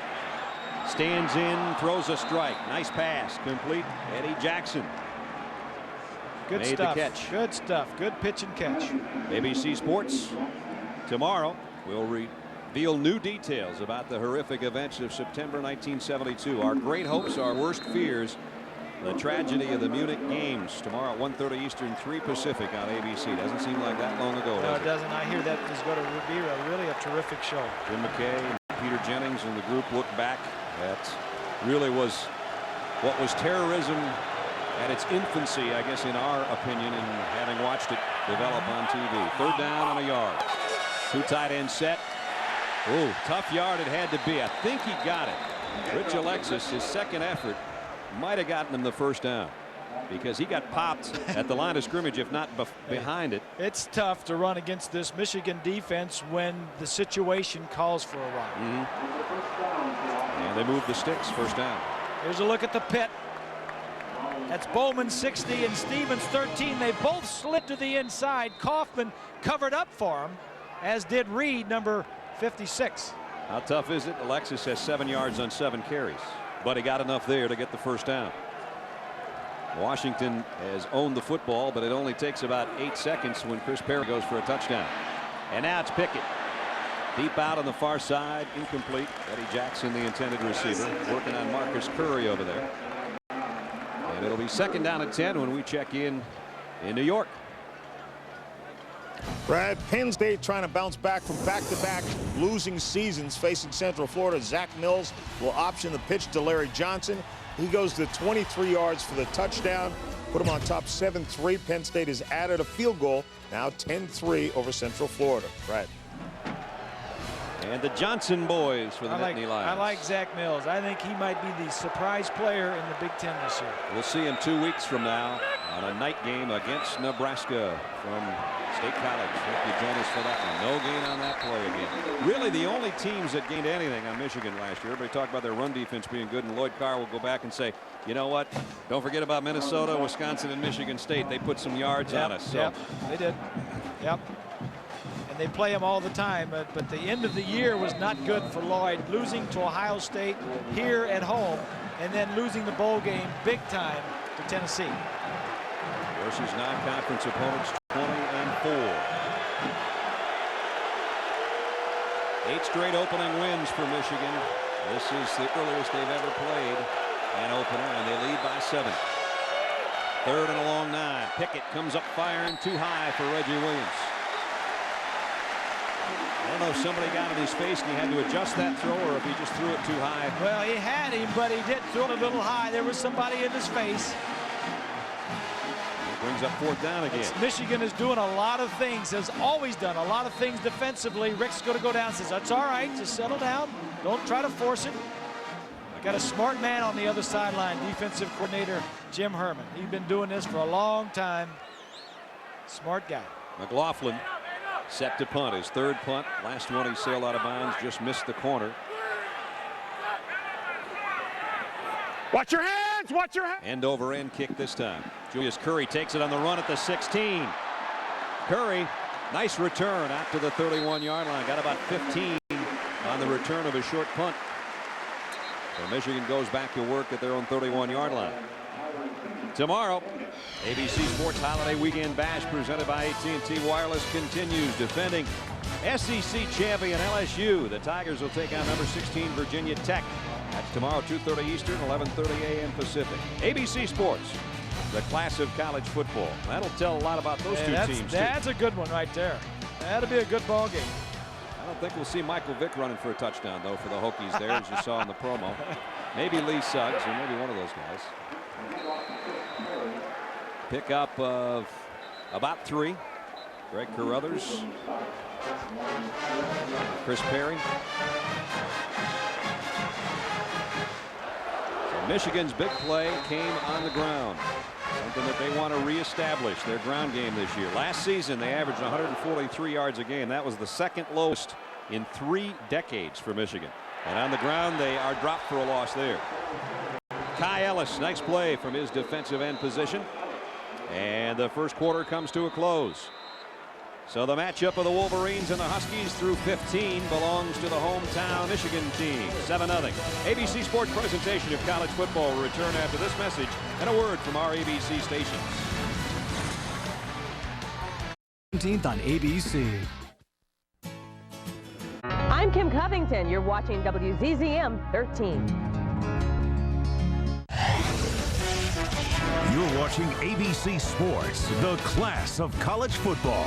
stands in, throws a strike. Nice pass, complete. Eddie Jackson. Good made stuff. The catch. Good stuff. Good pitch and catch. ABC Sports tomorrow will reveal new details about the horrific events of September 1972. Our great hopes, our worst fears. The tragedy of the Munich games tomorrow at 1:30 Eastern, 3 Pacific on ABC. Doesn't seem like that long ago. No, it doesn't. I hear that is going to be really a terrific show. Jim McKay, and Peter Jennings, and the group look back at really was what was terrorism at its infancy, I guess, in our opinion, and having watched it develop on TV. 3rd down and a yard. 2 tight end set. Oh, tough yard it had to be. I think he got it. Rich Alexis, his second effort, might have gotten him the 1st down because he got popped at the line of scrimmage, if not behind it. It's tough to run against this Michigan defense when the situation calls for a run. And they moved the sticks. 1st down. Here's a look at the pit. That's Bowman 60 and Stevens 13. They both slid to the inside. Kaufman covered up for him, as did Reed, number 56. How tough is it? Alexis has 7 yards on 7 carries, but he got enough there to get the first down. Washington has owned the football, but it only takes about 8 seconds when Chris Perry goes for a touchdown. And now it's Pickett. Deep out on the far side, incomplete. Eddie Jackson, the intended receiver, working on Marcus Curry over there. And it'll be 2nd down and 10 when we check in New York. Brad, Penn State trying to bounce back from back-to-back losing seasons facing Central Florida. Zach Mills will option the pitch to Larry Johnson. He goes to 23 yards for the touchdown. Put him on top 7-3. Penn State has added a field goal. Now 10-3 over Central Florida. Brad. And the Johnson boys for the Nittany Lions. I like Zach Mills. I think he might be the surprise player in the Big Ten this year. We'll see him 2 weeks from now on a night game against Nebraska from State College. Hope you join us for that one. No gain on that play again. Really the only teams that gained anything on Michigan last year. Everybody talked about their run defense being good, and Lloyd Carr will go back and say, you know what? Don't forget about Minnesota, Wisconsin, and Michigan State. They put some yards on us. So. Yep, they did. Yep. And they play them all the time, but the end of the year was not good for Lloyd, losing to Ohio State here at home and then losing the bowl game big time to Tennessee. Versus non-conference opponents, 20-4. 8 straight opening wins for Michigan. This is the earliest they've ever played an opener, and they lead by 7. 3rd and a long 9. Pickett comes up firing too high for Reggie Williams. I don't know if somebody got in his face and he had to adjust that throw, or if he just threw it too high. Well, he had him, but he did throw it a little high. There was somebody in his face. It brings up 4th down again. Michigan is doing a lot of things, has always done a lot of things defensively. Rick's going to go down and says, that's all right, just settle down. Don't try to force it. I got a smart man on the other sideline, defensive coordinator Jim Herman. He's been doing this for a long time. Smart guy. McLaughlin set to punt, his 3rd punt. Last one he sailed out of bounds, just missed the corner. Watch your hands, watch your hands. End over end kick this time. Julius Curry takes it on the run at the 16. Curry, nice return out to the 31-yard line. Got about 15 on the return of a short punt. So Michigan goes back to work at their own 31-yard line. Tomorrow, ABC Sports Holiday Weekend Bash presented by AT&T Wireless continues. Defending SEC champion LSU. The Tigers will take on number 16 Virginia Tech. That's tomorrow, 2:30 Eastern, 11:30 a.m. Pacific. ABC Sports, the class of college football. That'll tell a lot about those two teams. That's a good one right there. That'll be a good ball game. I don't think we'll see Michael Vick running for a touchdown, though, for the Hokies there, as you saw in the promo. Maybe Lee Suggs, or maybe one of those guys. Pickup of about 3. Greg Carruthers. Chris Perry. So Michigan's big play came on the ground. Something that they want to reestablish their ground game this year. Last season they averaged 143 yards a game. That was the 2nd lowest in 3 decades for Michigan. And on the ground they are dropped for a loss there. Kai Ellis, nice play from his defensive end position. And the first quarter comes to a close. So the matchup of the Wolverines and the Huskies through 15 belongs to the hometown Michigan team. 7-0. ABC Sports presentation of college football will return after this message and a word from our ABC stations. 17th on ABC. I'm Kim Covington. You're watching WZZM 13. You're watching ABC Sports, the class of college football.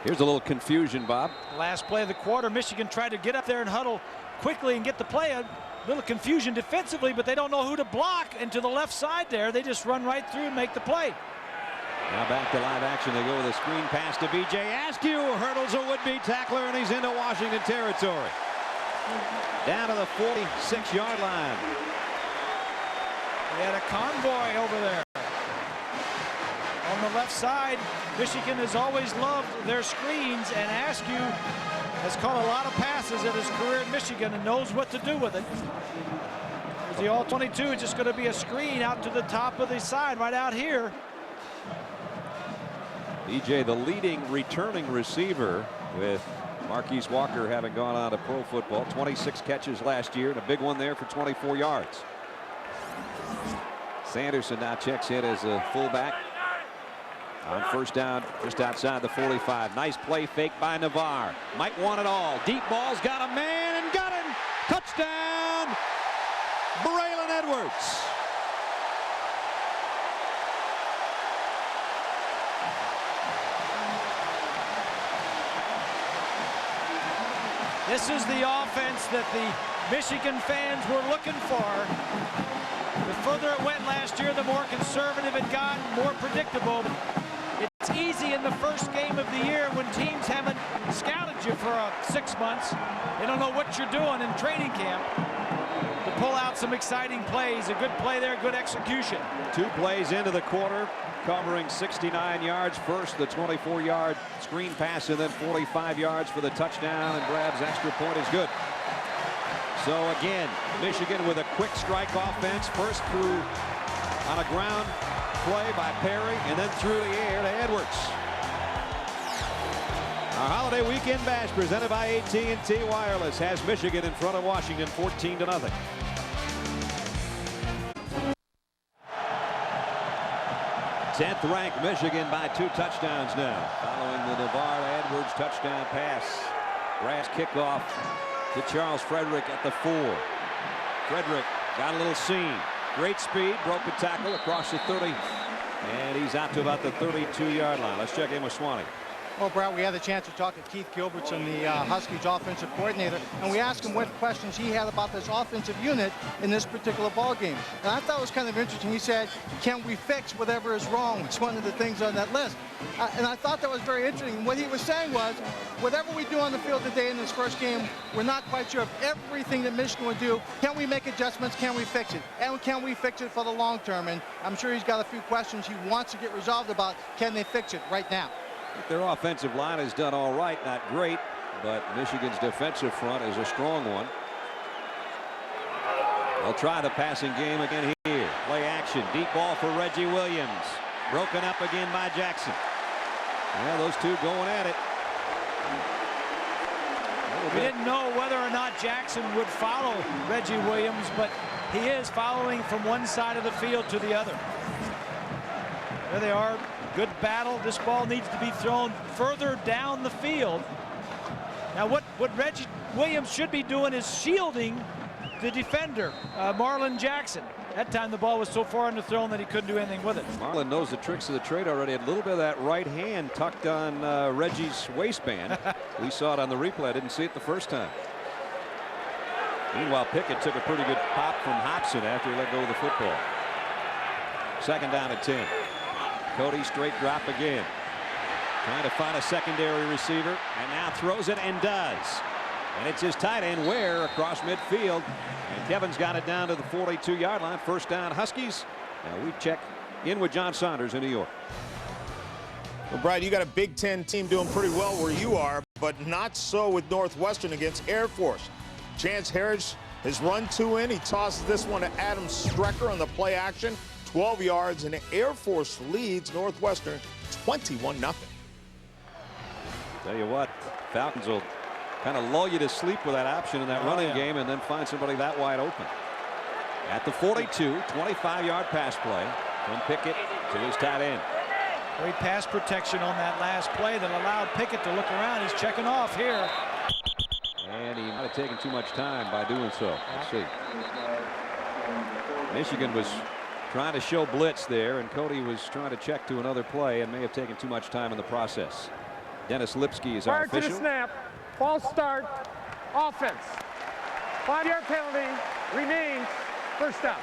Here's a little confusion, Bob. Last play of the quarter, Michigan tried to get up there and huddle quickly and get the play. A little confusion defensively, but they don't know who to block. And to the left side there, they just run right through and make the play. Now back to live action. They go with a screen pass to B.J. Askew. Hurdles a would-be tackler, and he's into Washington territory. Down to the 46-yard line. They had a convoy over there. On the left side, Michigan has always loved their screens, and Askew has caught a lot of passes in his career in Michigan and knows what to do with it. The all-22 is just going to be a screen out to the top of the side right out here. DJ, the leading returning receiver, with Marquise Walker having gone on to pro football. 26 catches last year and a big one there for 24 yards. Sanderson now checks in as a fullback on first down just outside the 45. Nice play fake by Navarre. Might want it all. Deep ball's got a man and got him. Touchdown, Braylon Edwards. This is the offense that the Michigan fans were looking for. The further it went last year, the more conservative it got, more predictable. It's easy in the first game of the year when teams haven't scouted you for 6 months. They don't know what you're doing in training camp, to pull out some exciting plays. A good play there, good execution. 2 plays into the quarter, covering 69 yards. First, the 24-yard screen pass, and then 45 yards for the touchdown, and Brad's extra point is good. So again, Michigan with a quick strike offense. First through on a ground play by Perry, and then through the air to Edwards. Our holiday weekend bash presented by AT&T Wireless has Michigan in front of Washington 14-0. Tenth-ranked Michigan by 2 touchdowns now, following the Navarre-Edwards touchdown pass. Brass kickoff to Charles Frederick at the 4. Frederick got a little seam. Great speed, broke the tackle across the 30, and he's out to about the 32-yard line. Let's check in with Swanee. Well, Brad, we had a chance to talk to Keith Gilbertson, the Huskies offensive coordinator, and we asked him what questions he had about this offensive unit in this particular ball game. And I thought it was kind of interesting. He said, can we fix whatever is wrong? It's one of the things on that list. And I thought that was very interesting. What he was saying was, whatever we do on the field today in this first game, we're not quite sure of everything that Michigan would do. Can we make adjustments? Can we fix it? And can we fix it for the long term? And I'm sure he's got a few questions he wants to get resolved about. Can they fix it right now? Their offensive line has done all right, not great, but Michigan's defensive front is a strong one. They'll try the passing game again here. Play action, deep ball for Reggie Williams. Broken up again by Jackson. Yeah, those two going at it. We didn't know whether or not Jackson would follow Reggie Williams, but he is following from one side of the field to the other. There they are. Good battle. This ball needs to be thrown further down the field. Now what Reggie Williams should be doing is shielding the defender, Marlon Jackson. That time the ball was so far underthrown that he couldn't do anything with it. Marlon knows the tricks of the trade already. A little bit of that right hand tucked on Reggie's waistband. We saw it on the replay. I didn't see it the first time. Meanwhile, Pickett took a pretty good pop from Hobson after he let go of the football. Second down at 10. Cody straight drop again. Trying to find a secondary receiver, and now throws it and does. And it's his tight end Ware across midfield. And Kevin's got it down to the 42-yard line. First down Huskies. Now we check in with John Saunders in New York. Well, Brad, you got a Big Ten team doing pretty well where you are, but not so with Northwestern against Air Force. Chance Harris has run 2 in. He tosses this one to Adam Strecker on the play action. 12 yards, and Air Force leads Northwestern 21-0. Tell you what, Falcons will kind of lull you to sleep with that option in that running game and then find somebody that wide open. At the 42, 25-yard pass play from Pickett to his tight end. Great pass protection on that last play that allowed Pickett to look around. He's checking off here. And he might have taken too much time by doing so. Let's see. Michigan was trying to show blitz there, and Cody was trying to check to another play and may have taken too much time in the process. Dennis Lipsky is our official. Prior to the snap, false start, offense. 5-yard penalty, remains first down.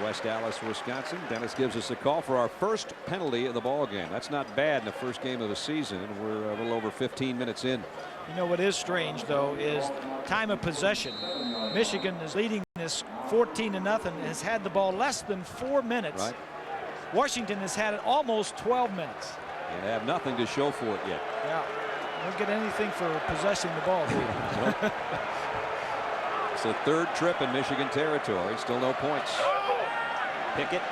West Allis, Wisconsin. Dennis gives us a call for our first penalty of the ball game. That's not bad in the first game of the season. We're a little over 15 minutes in. You know what is strange, though, is time of possession. Michigan is leading this 14-0 and has had the ball less than 4 minutes. Right. Washington has had it almost 12 minutes. And have nothing to show for it yet. Yeah. Don't get anything for possessing the ball, do you? It's the third trip in Michigan territory. Still no points. Pickett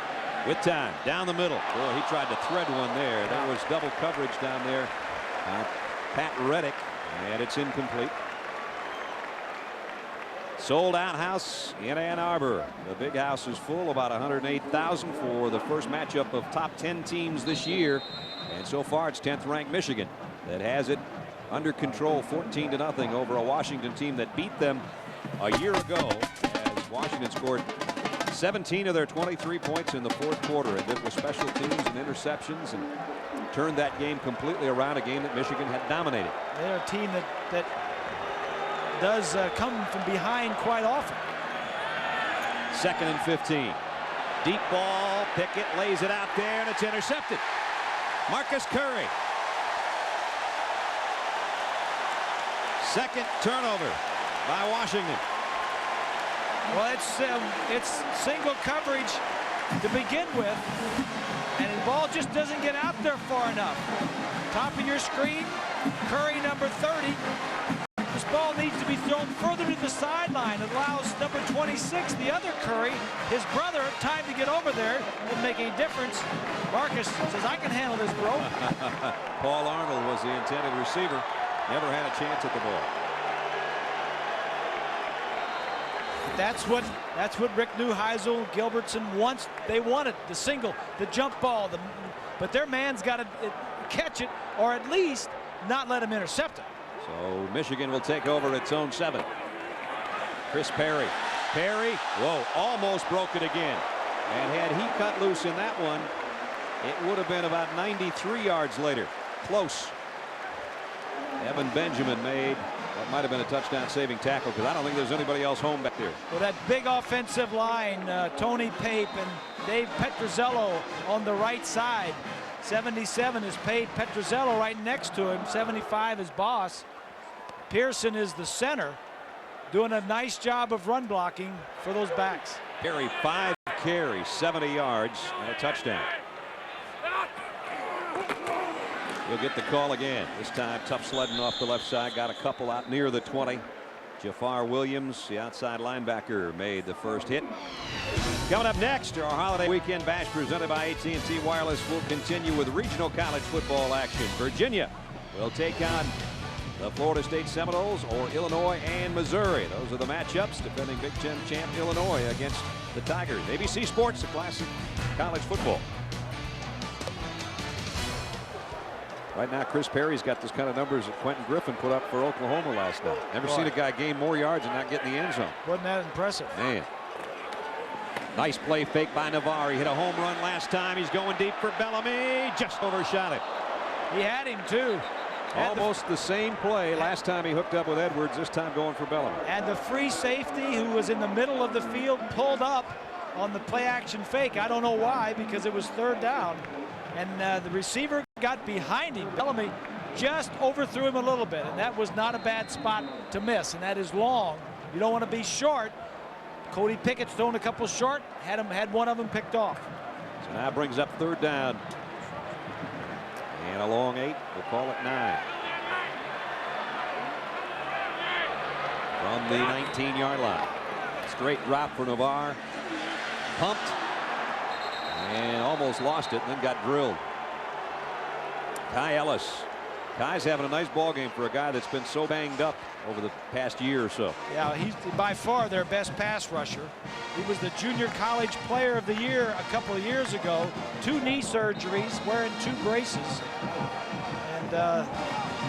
with time down the middle. Boy, he tried to thread one there. There was double coverage down there. Pat Reddick, and it's incomplete. Sold out house in Ann Arbor. The big house is full, about 108,000 for the first matchup of top 10 teams this year. And so far it's 10th ranked Michigan that has it under control, 14-0 over a Washington team that beat them a year ago, as Washington scored 17 of their 23 points in the fourth quarter, and did with special teams and interceptions and turned that game completely around, a game that Michigan had dominated. They're a team that does come from behind quite often. 2nd and 15. Deep ball. Pickett lays it out there, and it's intercepted. Marcus Curry. Second turnover by Washington. Well, it's single coverage to begin with, and the ball just doesn't get out there far enough. Top of your screen, Curry, number 30. This ball needs to be thrown further to the sideline. It allows number 26, the other Curry, his brother, time to get over there and make a difference. Marcus says, I can handle this, bro. Paul Arnold was the intended receiver. Never had a chance at the ball. That's what Rick Neuheisel, Gilbertson wants. They want it, the single, the jump ball. But their man's got to catch it, or at least not let him intercept it. So Michigan will take over its own 7. Chris Perry. Perry, whoa, almost broke it again. And had he cut loose in that one, it would have been about 93 yards later. Close. Evan Benjamin made what might have been a touchdown-saving tackle, because I don't think there's anybody else home back there. Well, that big offensive line, Tony Pape and Dave Petrozello on the right side. 77 is Pape, Petrozello right next to him. 75 is Boss. Pearson is the center, doing a nice job of run blocking for those backs. Perry, 5 carries, 70 yards, and a touchdown. He'll get the call again. This time tough sledding off the left side. Got a couple out near the 20. Jafar Williams, the outside linebacker, made the first hit. Coming up next, our holiday weekend bash presented by AT&T Wireless will continue with regional college football action. Virginia will take on the Florida State Seminoles, or Illinois and Missouri. Those are the matchups. Defending Big Ten champ Illinois against the Tigers. ABC Sports, the classic college football. Right now, Chris Perry's got those kind of numbers that Quentin Griffin put up for Oklahoma last night. Never seen a guy gain more yards and not get in the end zone. Wasn't that impressive? Man. Nice play fake by Navarre. He hit a home run last time. He's going deep for Bellamy. Just overshot it. He had him, too. Almost the same play last time he hooked up with Edwards, this time going for Bellamy. And the free safety, who was in the middle of the field, pulled up on the play action fake. I don't know why, because it was third down. And the receiver got behind him. Bellamy just overthrew him a little bit, and that was not a bad spot to miss, and that is long. You don't want to be short. Cody Pickett's thrown a couple short, had one of them picked off. So now brings up third down. And a long 8, we'll call it 9. From the 19-yard line. Straight drop for Navarre. Pumped. And almost lost it, and then got drilled. Kai Ellis. Kai's having a nice ball game for a guy that's been so banged up over the past year or so. Yeah, he's by far their best pass rusher. He was the junior college player of the year a couple of years ago. 2 knee surgeries, wearing 2 braces. And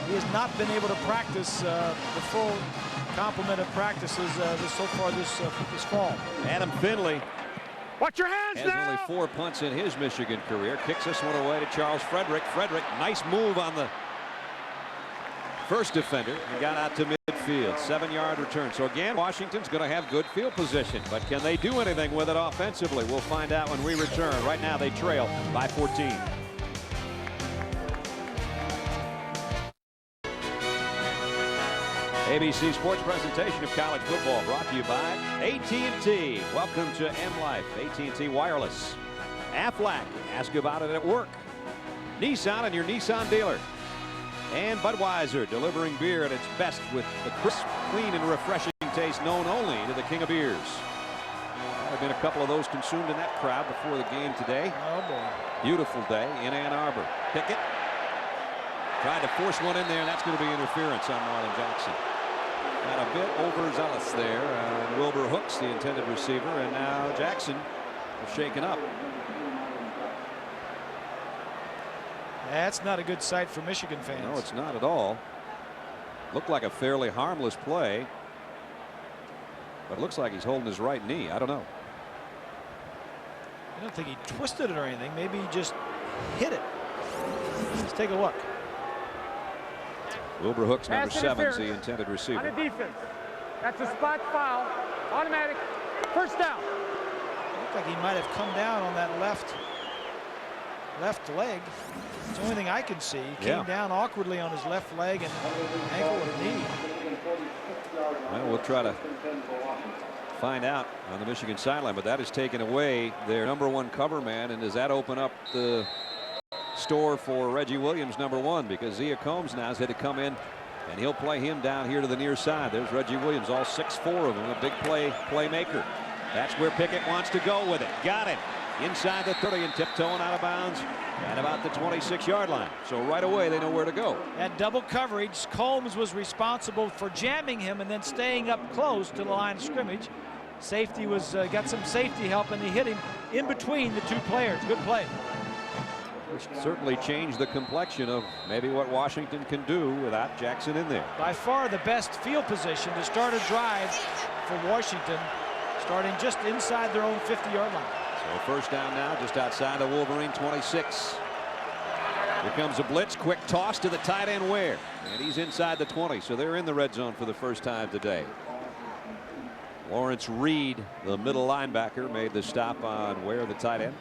he has not been able to practice the full complement of practices so far this fall. Adam Finley. Watch your hands has now. only 4 punts in his Michigan career. Kicks this one away to Charles Frederick. Frederick, nice move on the first defender and got out to midfield. 7-yard return. So again, Washington's going to have good field position, but can they do anything with it offensively? We'll find out when we return. Right now they trail by 14. ABC Sports presentation of college football brought to you by AT&T. Welcome to M Life, AT&T Wireless. Aflac, ask about it at work. Nissan and your Nissan dealer. And Budweiser, delivering beer at its best with the crisp, clean, and refreshing taste known only to the king of beers. There have been a couple of those consumed in that crowd before the game today. Oh, boy. Beautiful day in Ann Arbor. Pickett tried to force one in there, and that's going to be interference on Marlon Jackson. Got a bit overzealous there. Wilbur Hooks, the intended receiver, and now Jackson is shaken up. That's not a good sight for Michigan fans. No, it's not at all. Looked like a fairly harmless play, but it looks like he's holding his right knee. I don't know. I don't think he twisted it or anything. Maybe he just hit it. Let's take a look. Wilbur Hooks, number Pass 7, is the interference intended on receiver. the defense. That's a spot foul. Automatic. First down. Looked like he might have come down on that left leg. It's the only thing I can see. He came down awkwardly on his left leg and ankle and knee. Well, we'll try to find out on the Michigan sideline, but that has taken away their #1 cover man. And does that open up the store for Reggie Williams, #1? Because Zia Combs now has had to come in, and he'll play him down here to the near side. There's Reggie Williams, all 6'4" of him, a big playmaker. That's where Pickett wants to go with it. Got it. Inside the 30 and tiptoeing out of bounds at about the 26-yard line. So right away they know where to go. At double coverage, Combs was responsible for jamming him and then staying up close to the line of scrimmage. Safety was got some safety help, and he hit him in between the two players. Good play. Which certainly changed the complexion of maybe what Washington can do without Jackson in there. By far the best field position to start a drive for Washington, starting just inside their own 50-yard line. So first down now, just outside the Wolverine 26. Here comes a blitz, quick toss to the tight end Ware, and he's inside the 20, so they're in the red zone for the first time today. Lawrence Reed, the middle linebacker, made the stop on Ware, the tight end.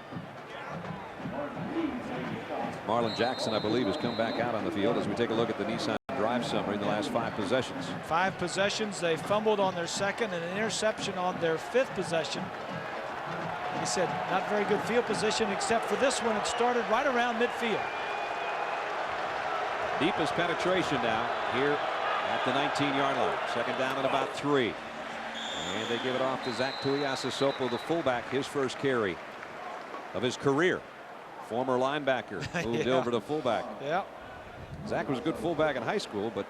Marlon Jackson, I believe, has come back out on the field as we take a look at the Nissan drive summary in the last 5 possessions. 5 possessions. They fumbled on their second and an interception on their 5th possession. He said not very good field position, except for this one. It started right around midfield. Deepest penetration now here at the 19-yard line. Second down and about 3. And they give it off to Zach Tuiasosopo, the fullback, his first carry of his career. Former linebacker moved over to fullback. Yeah. Zach was a good fullback in high school, but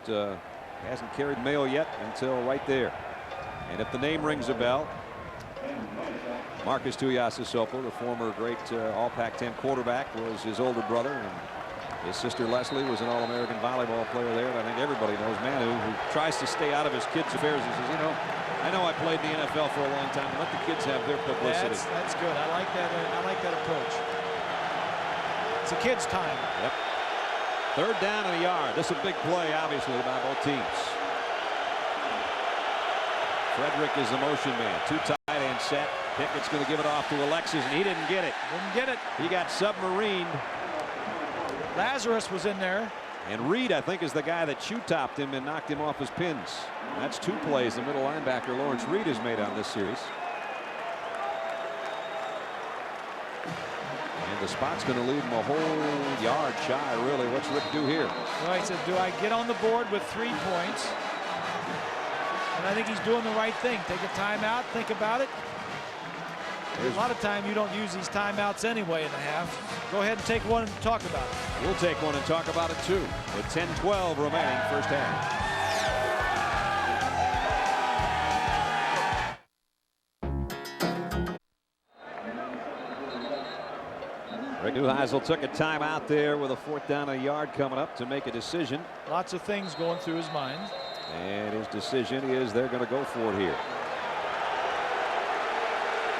hasn't carried mail yet until right there. And if the name rings a bell, Marcus Tuiasosopo, the former great All Pac-10 quarterback, was his older brother, and his sister Leslie was an All-American volleyball player there. And I think everybody knows Manu, who tries to stay out of his kids' affairs. He says, you know, I know I played in the NFL for a long time. Let the kids have their publicity. That's good. I like that. I like that approach. It's a kid's time. Yep. Third down and a yard. This is a big play, obviously, by both teams. Frederick is the motion man. 2 tight end set. Pickett's going to give it off to Alexis, and he didn't get it. Didn't get it. He got submarined. Lazarus was in there. And Reed, I think, is the guy that shoe-topped him and knocked him off his pins. That's 2 plays the middle linebacker Lawrence Reed has made on this series. And the spot's going to leave him a whole yard shy, really. What's Rick do here? Well, he said, do I get on the board with 3 points? And I think he's doing the right thing. Take a timeout, think about it. A lot of time you don't use these timeouts anyway in the half. Go ahead and take one and talk about it. We'll take one and talk about it too. With 10-12 remaining first half. Rick Neuheisel took a timeout there with a 4th down and a yard coming up to make a decision. Lots of things going through his mind. And his decision is they're going to go for it here.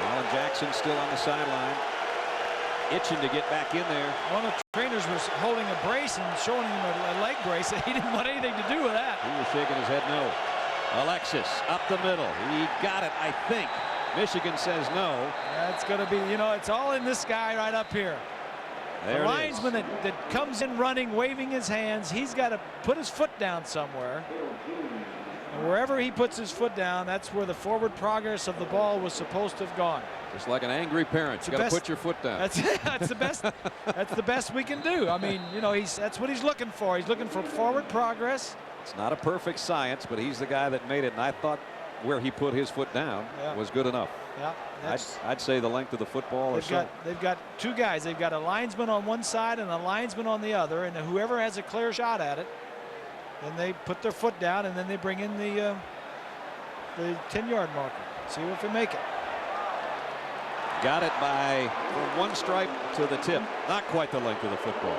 Marlon Jackson still on the sideline, itching to get back in there. One of the trainers was holding a brace and showing him a leg brace, and he didn't want anything to do with that. He was shaking his head no. Alexis up the middle. He got it, I think. Michigan says no. That's going to be, you know, it's all in this guy right up here. There the linesman that comes in running, waving his hands, he's got to put his foot down somewhere. Wherever he puts his foot down, that's where the forward progress of the ball was supposed to have gone. Just like an angry parent, you got to put your foot down. That's the best. That's the best we can do. I mean, you know, that's what he's looking for. He's looking for forward progress. It's not a perfect science, but he's the guy that made it, and I thought where he put his foot down was good enough. Yeah, I'd say the length of the football or so. They've got two guys. They've got a linesman on one side and a linesman on the other, and whoever has a clear shot at it, then they put their foot down, and then they bring in the 10-yard marker. See if they make it. Got it from one stripe to the tip. Not quite the length of the football.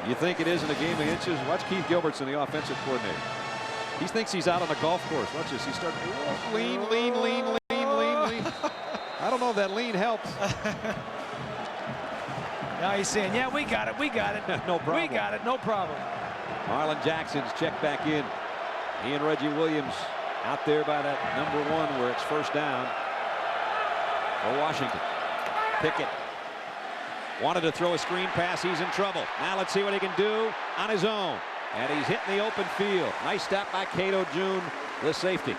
You think it isn't a game of inches? Watch Keith Gilbertson, the offensive coordinator. He thinks he's out on the golf course. Watch this. He starts lean. I don't know if that lean helps. Now he's saying, yeah, we got it. No problem. We got it. No problem. Marlon Jackson's checked back in. He and Reggie Williams out there by that number 1 where it's first down for Washington. Pickett wanted to throw a screen pass. He's in trouble. Now let's see what he can do on his own. And he's hitting the open field. Nice stop by Cato June, the safety.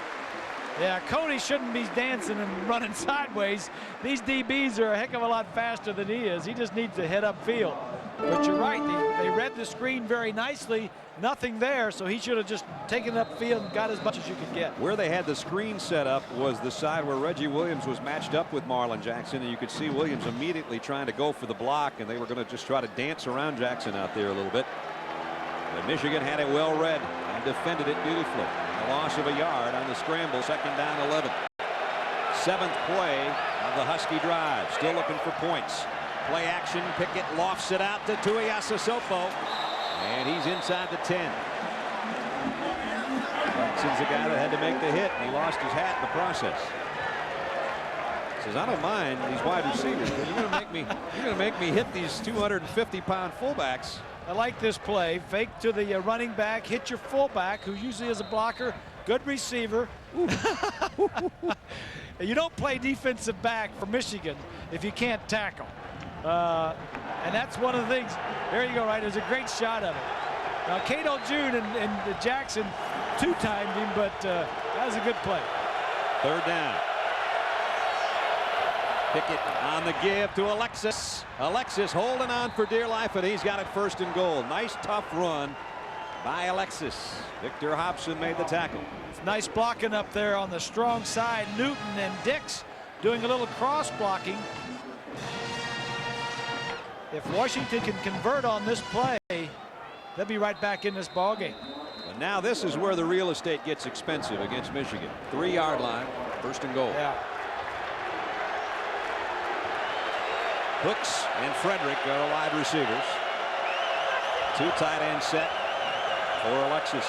Yeah, Cody shouldn't be dancing and running sideways. These DBs are a heck of a lot faster than he is. He just needs to hit upfield. But you're right, they read the screen very nicely. Nothing there, so he should have just taken it upfield and got as much as you could get. Where they had the screen set up was the side where Reggie Williams was matched up with Marlon Jackson, and you could see Williams immediately trying to go for the block, and they were going to just try to dance around Jackson out there a little bit. But Michigan had it well read and defended it beautifully. A loss of a yard on the scramble, second down 11. 7th play of the Husky drive. Still looking for points. Play action. Pickett lofts it out to Tuiasosopo. And he's inside the 10. Jackson's the guy that had to make the hit, and he lost his hat in the process. Says, I don't mind these wide receivers, but you're going to make me hit these 250-pound fullbacks. I like this play. Fake to the running back, hit your fullback, who usually is a blocker, good receiver. You don't play defensive back for Michigan if you can't tackle. And that's one of the things. There you go, right? There's a great shot of it. Now, Cato June and Jackson two-timed him, but that was a good play. Third down. Pickett on the give to Alexis. Alexis holding on for dear life, and he's got it first and goal. Nice tough run by Alexis. Victor Hobson made the tackle. It's nice blocking up there on the strong side. Newton and Dix doing a little cross blocking. If Washington can convert on this play, they'll be right back in this ball game. And now this is where the real estate gets expensive against Michigan. 3-yard line, first and goal. Yeah. Hooks and Frederick are the wide receivers. 2 tight end set for Alexis.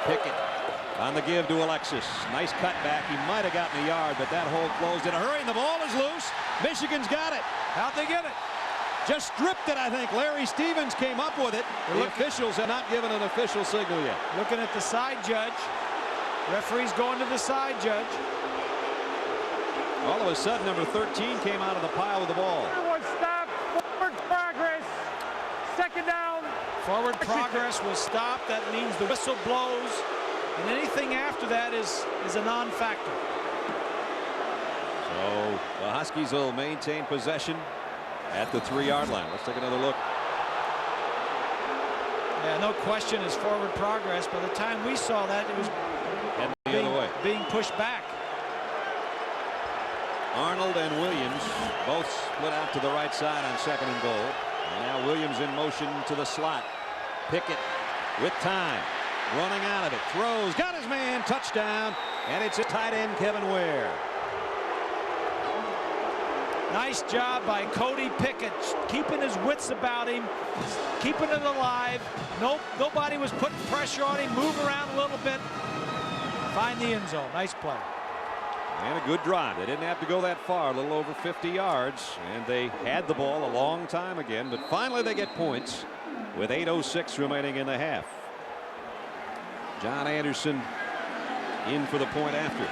Pickett on the give to Alexis. Nice cutback. He might have gotten a yard, but that hole closed in a hurry, and the ball is loose. Michigan's got it. How'd they get it? Just stripped it, I think. Larry Stevens came up with it. The officials have not given an official signal yet. Looking at the side judge. Referee's going to the side judge. All of a sudden, number 13 came out of the pile with the ball. Everyone stop. Forward progress. Second down. Forward progress was stopped. That means the whistle blows. And anything after that is a non-factor. So the Huskies will maintain possession at the 3-yard line. Let's take another look. Yeah, no question is forward progress. By the time we saw that, it was the other way. Being pushed back. Arnold and Williams both split out to the right side on second and goal. And now Williams in motion to the slot. Pickett with time. Running out of it. Throws. Got his man. Touchdown. And it's a tight end, Kevin Ware. Nice job by Cody Pickett, keeping his wits about him, keeping it alive. Nobody was putting pressure on him. Move around a little bit. Find the end zone. Nice play. And a good drive. They didn't have to go that far, a little over 50 yards. And they had the ball a long time again. But finally they get points with 8:06 remaining in the half. John Anderson in for the point after.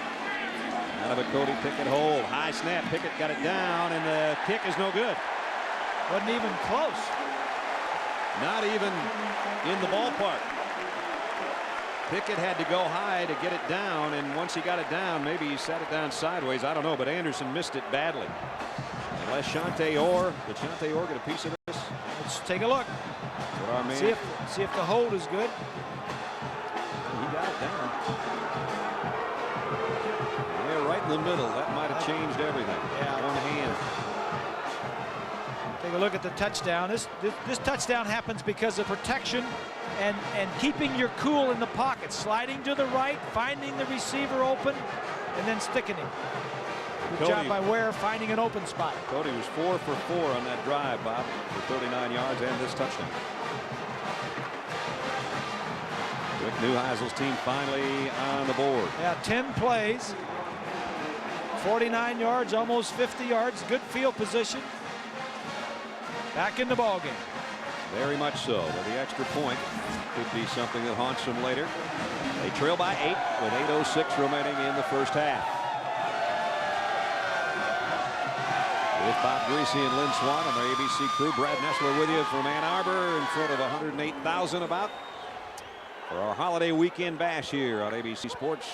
Out of a Cody Pickett hold. High snap. Pickett got it down, and the kick is no good. Wasn't even close. Not even in the ballpark. Pickett had to go high to get it down, and once he got it down, maybe he set it down sideways. I don't know, but Anderson missed it badly. Unless Shante Orr, did Shante Orr get a piece of this? Let's take a look. What our man, see if the hold is good. He got it down. Yeah, right in the middle. That might have changed everything. Yeah. One hand. Take a look at the touchdown. This touchdown happens because of protection and keeping your cool in the pocket, sliding to the right, finding the receiver open, and then sticking him. Good job by Ware finding an open spot. Cody was 4 for 4 on that drive, Bob, for 39 yards and this touchdown. Rick Neuheisel's team finally on the board. Yeah, 10 plays, 49 yards, almost 50 yards, good field position. Back in the ball game. Very much so. But the extra point could be something that haunts them later. They trail by 8 with 8:06 remaining in the first half. With Bob Greasy and Lynn Swan and their ABC crew, Brad Nessler with you from Ann Arbor in front of 108,000 about for our holiday weekend bash here on ABC Sports.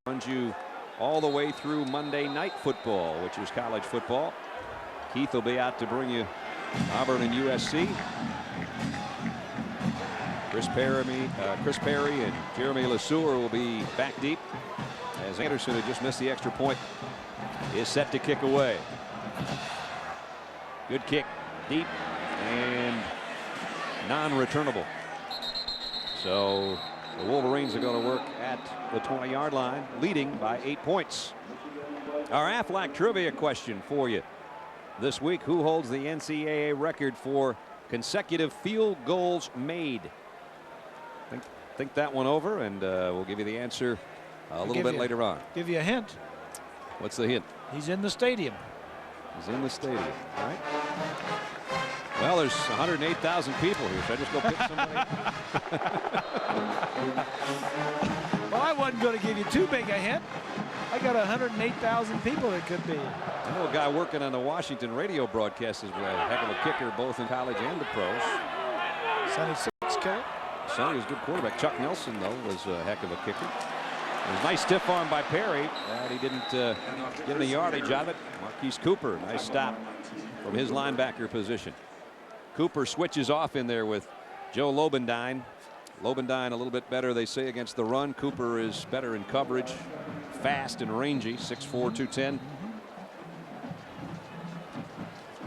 Runs you all the way through Monday Night Football, which is college football. Keith will be out to bring you Auburn and USC. Chris Perry and Jeremy LeSueur will be back deep as Anderson, who just missed the extra point, is set to kick away. Good kick, deep and non-returnable. So the Wolverines are going to work at the 20-yard line, leading by 8 points. Our Aflac trivia question for you this week: who holds the NCAA record for consecutive field goals made? Think that one over, and we'll give you the answer a little bit later on. Give you a hint. What's the hint? He's in the stadium. He's in the stadium. All right. Well, there's 108,000 people here. Should I just go pick somebody? Well, I wasn't going to give you too big a hint. I got 108,000 people it could be. I know a guy working on the Washington radio broadcast is a heck of a kicker, both in college and the pros. Sonny Six killer. Sonny was a good quarterback. Chuck Nelson, though, was a heck of a kicker. It was a nice stiff arm by Perry. He didn't get any yardage of it. Marquise Cooper, nice stop from his linebacker position. Cooper switches off in there with Joe Lobendine. Lobendine a little bit better, they say, against the run. Cooper is better in coverage, fast and rangy, 6'4", 210.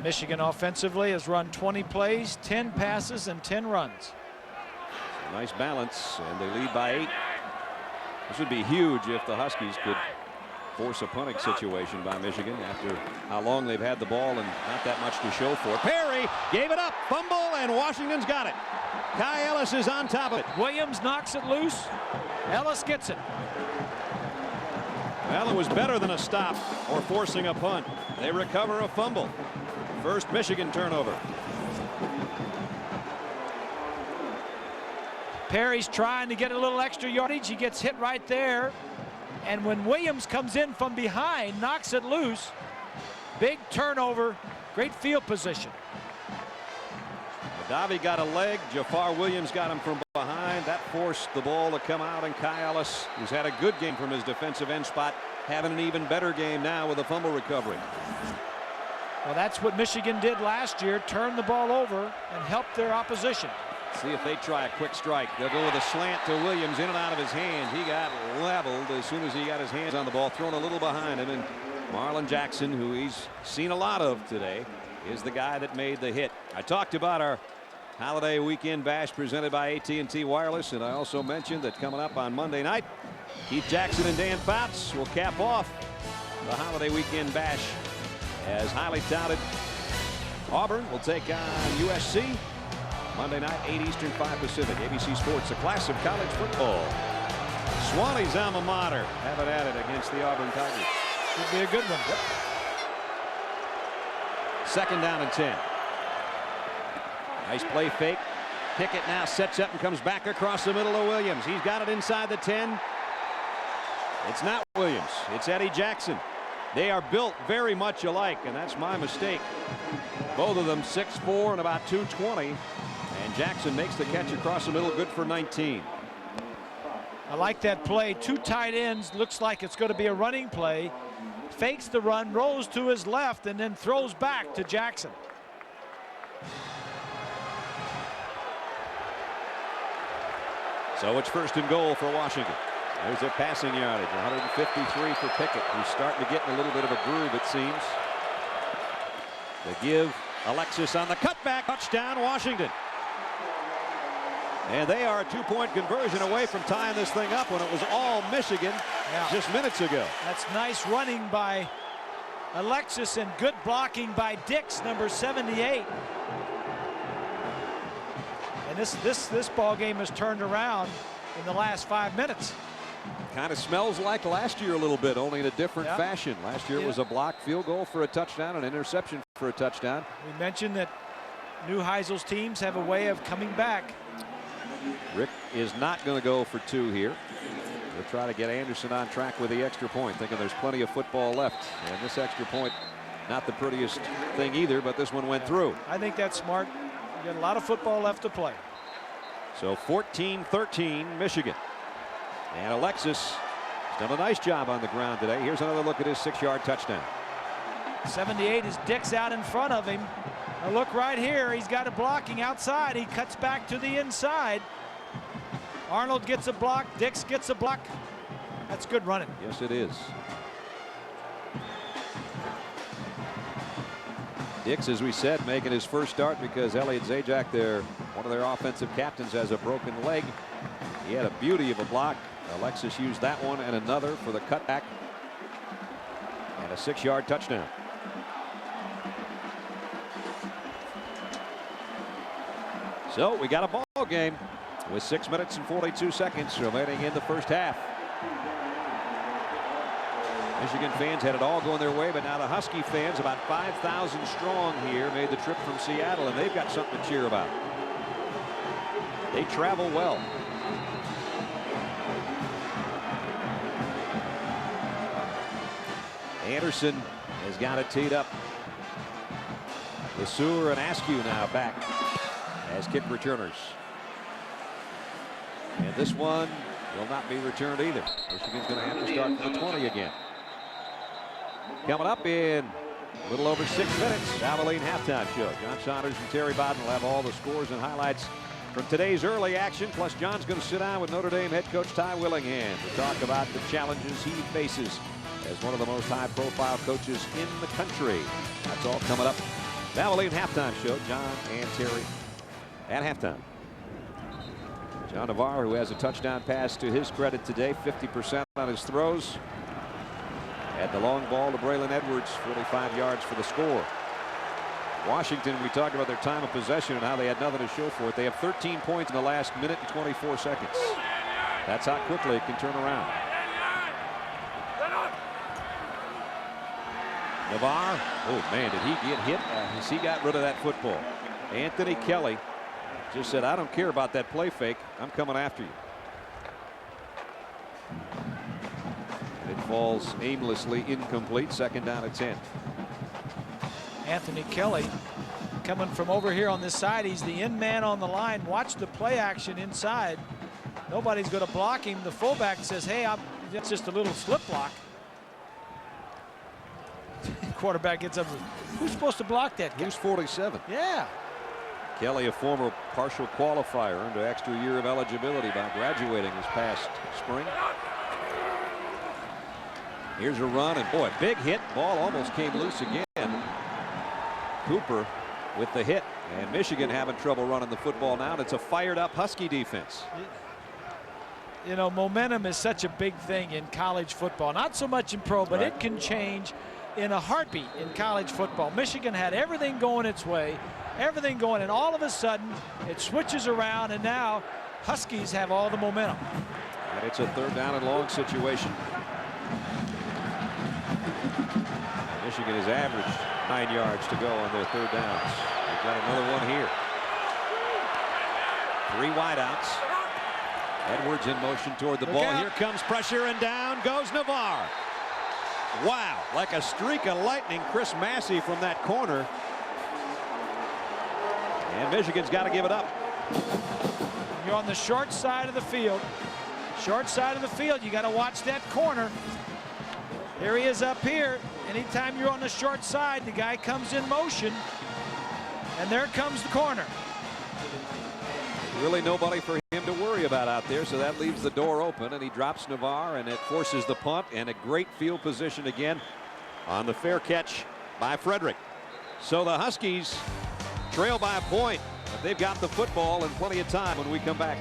Michigan offensively has run 20 plays, 10 passes, and 10 runs. Nice balance, and they lead by 8. This would be huge if the Huskies could force a punting situation by Michigan after how long they've had the ball and not that much to show for. Perry gave it up, fumble, and Washington's got it. Kai Ellis is on top of it. Williams knocks it loose. Ellis gets it. Well, it was better than a stop or forcing a punt. They recover a fumble. First Michigan turnover. Perry's trying to get a little extra yardage. He gets hit right there. And when Williams comes in from behind, knocks it loose. Big turnover, great field position. Davi got a leg. Jafar Williams got him from behind. That forced the ball to come out, and Kai Ellis, who's had a good game from his defensive end spot, having an even better game now with a fumble recovery. Well, that's what Michigan did last year, turn the ball over and help their opposition. See if they try a quick strike. They'll go with a slant to Williams, in and out of his hands. He got leveled as soon as he got his hands on the ball, thrown a little behind him. And Marlon Jackson, who he's seen a lot of today, is the guy that made the hit. I talked about our holiday weekend bash presented by AT&T Wireless, and I also mentioned that coming up on Monday night, Keith Jackson and Dan Fouts will cap off the holiday weekend bash as highly touted Auburn will take on USC. Monday night, 8 Eastern, 5 Pacific. ABC Sports, a class of college football. Swanee's alma mater having at it against the Auburn Tigers. Should be a good one. Yep. Second down and 10. Nice play fake. Pickett now sets up and comes back across the middle of Williams. He's got it inside the 10. It's not Williams. It's Eddie Jackson. They are built very much alike, and that's my mistake. Both of them 6'4" and about 220. And and Jackson makes the catch across the middle, good for 19. I like that play. Two tight ends. Looks like it's going to be a running play. Fakes the run, rolls to his left, and then throws back to Jackson. So it's 1st and goal for Washington. There's a passing yardage, 153 for Pickett, who's starting to get in a little bit of a groove, it seems. They give Alexis on the cutback. Touchdown, Washington. And they are a 2-point conversion away from tying this thing up when it was all Michigan just minutes ago. That's nice running by Alexis and good blocking by Dix, number 78. And this ball game has turned around in the last 5 minutes. Kind of smells like last year a little bit, only in a different fashion. Last year it was a blocked field goal for a touchdown, an interception for a touchdown. We mentioned that New Heisel's teams have a way of coming back. Rick is not going to go for 2 here. They'll try to get Anderson on track with the extra point, thinking there's plenty of football left. And this extra point, not the prettiest thing either, but this one went through. I think that's smart. You got a lot of football left to play. So 14-13 Michigan. And Alexis has done a nice job on the ground today. Here's another look at his 6-yard touchdown. 78 is Dix out in front of him. Now look right here. He's got it blocking outside. He cuts back to the inside. Arnold gets a block. Dix gets a block. That's good running. Yes, it is. Dix, as we said, making his first start because Elliot Zajac, one of their offensive captains, has a broken leg. He had a beauty of a block. Alexis used that one and another for the cutback. And a 6-yard touchdown. So we got a ball game with 6 minutes and 42 seconds remaining in the first half. Michigan fans had it all going their way, but now the Husky fans, about 5,000 strong here, made the trip from Seattle, and they've got something to cheer about. They travel well. Anderson has got it teed up. LeSueur and Askew now back as kick returners. And this one will not be returned either. Michigan's going to have to start from the 20 again. Coming up in a little over 6 minutes, Valvoline halftime show. John Saunders and Terry Bodden will have all the scores and highlights from today's early action. Plus, John's going to sit down with Notre Dame head coach Ty Willingham to talk about the challenges he faces as one of the most high-profile coaches in the country. That's all coming up. Valvoline halftime show. John and Terry at halftime. John Navarre, who has a touchdown pass to his credit today, 50% on his throws. At the long ball to Braylon Edwards, 45 yards for the score. Washington, we talked about their time of possession and how they had nothing to show for it. They have 13 points in the last minute and 24 seconds. That's how quickly it can turn around. Navarre, oh man, did he get hit? He got rid of that football. Anthony Kelly just said, I don't care about that play fake. I'm coming after you. It falls aimlessly incomplete. 2nd down at 10. Anthony Kelly coming from over here on this side. He's the in man on the line. Watch the play action inside. Nobody's going to block him. The fullback says, hey, it's just a little slip block. Quarterback gets up. Who's supposed to block that guy? Who's 47? Yeah. Kelly, a former partial qualifier, earned an extra year of eligibility by graduating this past spring. Here's a run, and boy, big hit. Ball almost came loose again. Cooper with the hit, and Michigan having trouble running the football now. And it's a fired up Husky defense. You know, momentum is such a big thing in college football. Not so much in pro, but it can change in a heartbeat in college football. Michigan had everything going its way, everything going, and all of a sudden it switches around, and now Huskies have all the momentum. And it's a 3rd down and long situation. Michigan has averaged 9 yards to go on their 3rd downs. They've got another one here. 3 wideouts. Edwards in motion toward the ball. Here comes pressure, and down goes Navarre. Wow, like a streak of lightning, Chris Massey from that corner. And Michigan's got to give it up. You're on the short side of the field. Short side of the field, you got to watch that corner. Here he is up here. Anytime you're on the short side, the guy comes in motion, and there comes the corner. Really nobody for him to worry about out there, so that leaves the door open, and he drops Navarre, and it forces the punt, and a great field position again on the fair catch by Frederick. So the Huskies trail by a point, but they've got the football and plenty of time when we come back.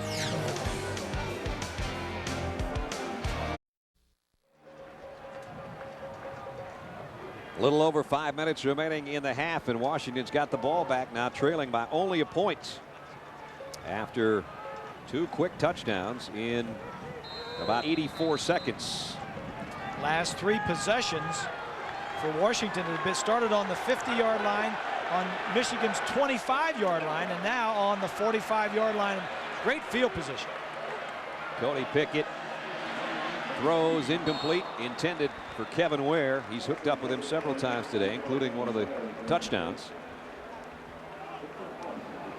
A little over 5 minutes remaining in the half, and Washington's got the ball back now, trailing by only a point after 2 quick touchdowns in about 84 seconds. Last 3 possessions for Washington have been started on the 50-yard line, on Michigan's 25-yard line, and now on the 45-yard line. Great field position. Cody Pickett throws incomplete, intended for Kevin Ware. He's hooked up with him several times today, including one of the touchdowns.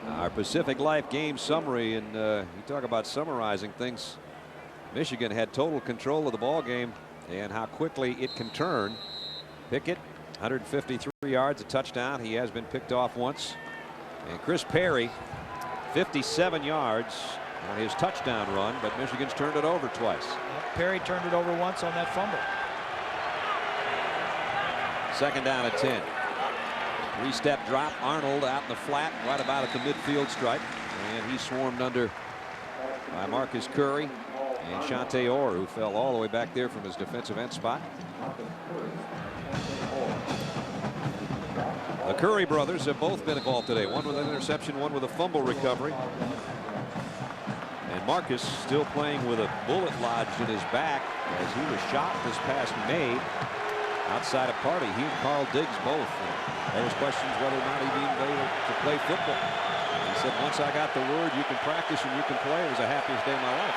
Our Pacific Life game summary, and you talk about summarizing things. Michigan had total control of the ball game and how quickly it can turn. Pickett, 153 yards, a touchdown. He has been picked off once. And Chris Perry, 57 yards on his touchdown run, but Michigan's turned it over twice. Perry turned it over once on that fumble. 2nd down and 10. 3-step drop. Arnold out in the flat, right about at the midfield stripe. And he's swarmed under by Marcus Curry and Shante Orr, who fell all the way back there from his defensive end spot. The Curry brothers have both been involved today. One with an interception, one with a fumble recovery. And Marcus still playing with a bullet lodged in his back as he was shot this past May outside a party. He and Carl Diggs both. There was questions whether or not he'd be able to play football. He said, once I got the word you can practice and you can play, it was the happiest day of my life.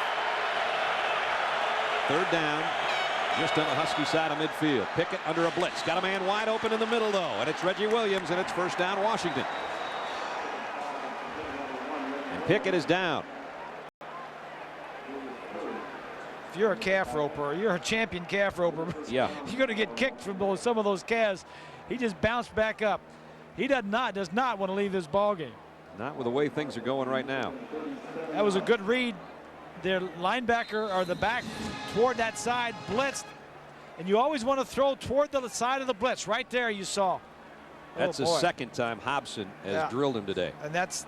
3rd down, just on the Husky side of midfield. Pickett under a blitz. Got a man wide open in the middle, though, and it's Reggie Williams, and it's 1st down Washington. And Pickett is down. If you're a calf roper, or you're a champion calf roper, yeah, you're going to get kicked from some of those calves. He just bounced back up. He does not want to leave this ball game. Not with the way things are going right now. That was a good read. Their linebacker or the back toward that side blitzed, and you always want to throw toward the side of the blitz. Right there, you saw. That's the 2nd time Hobson has drilled him today. And that's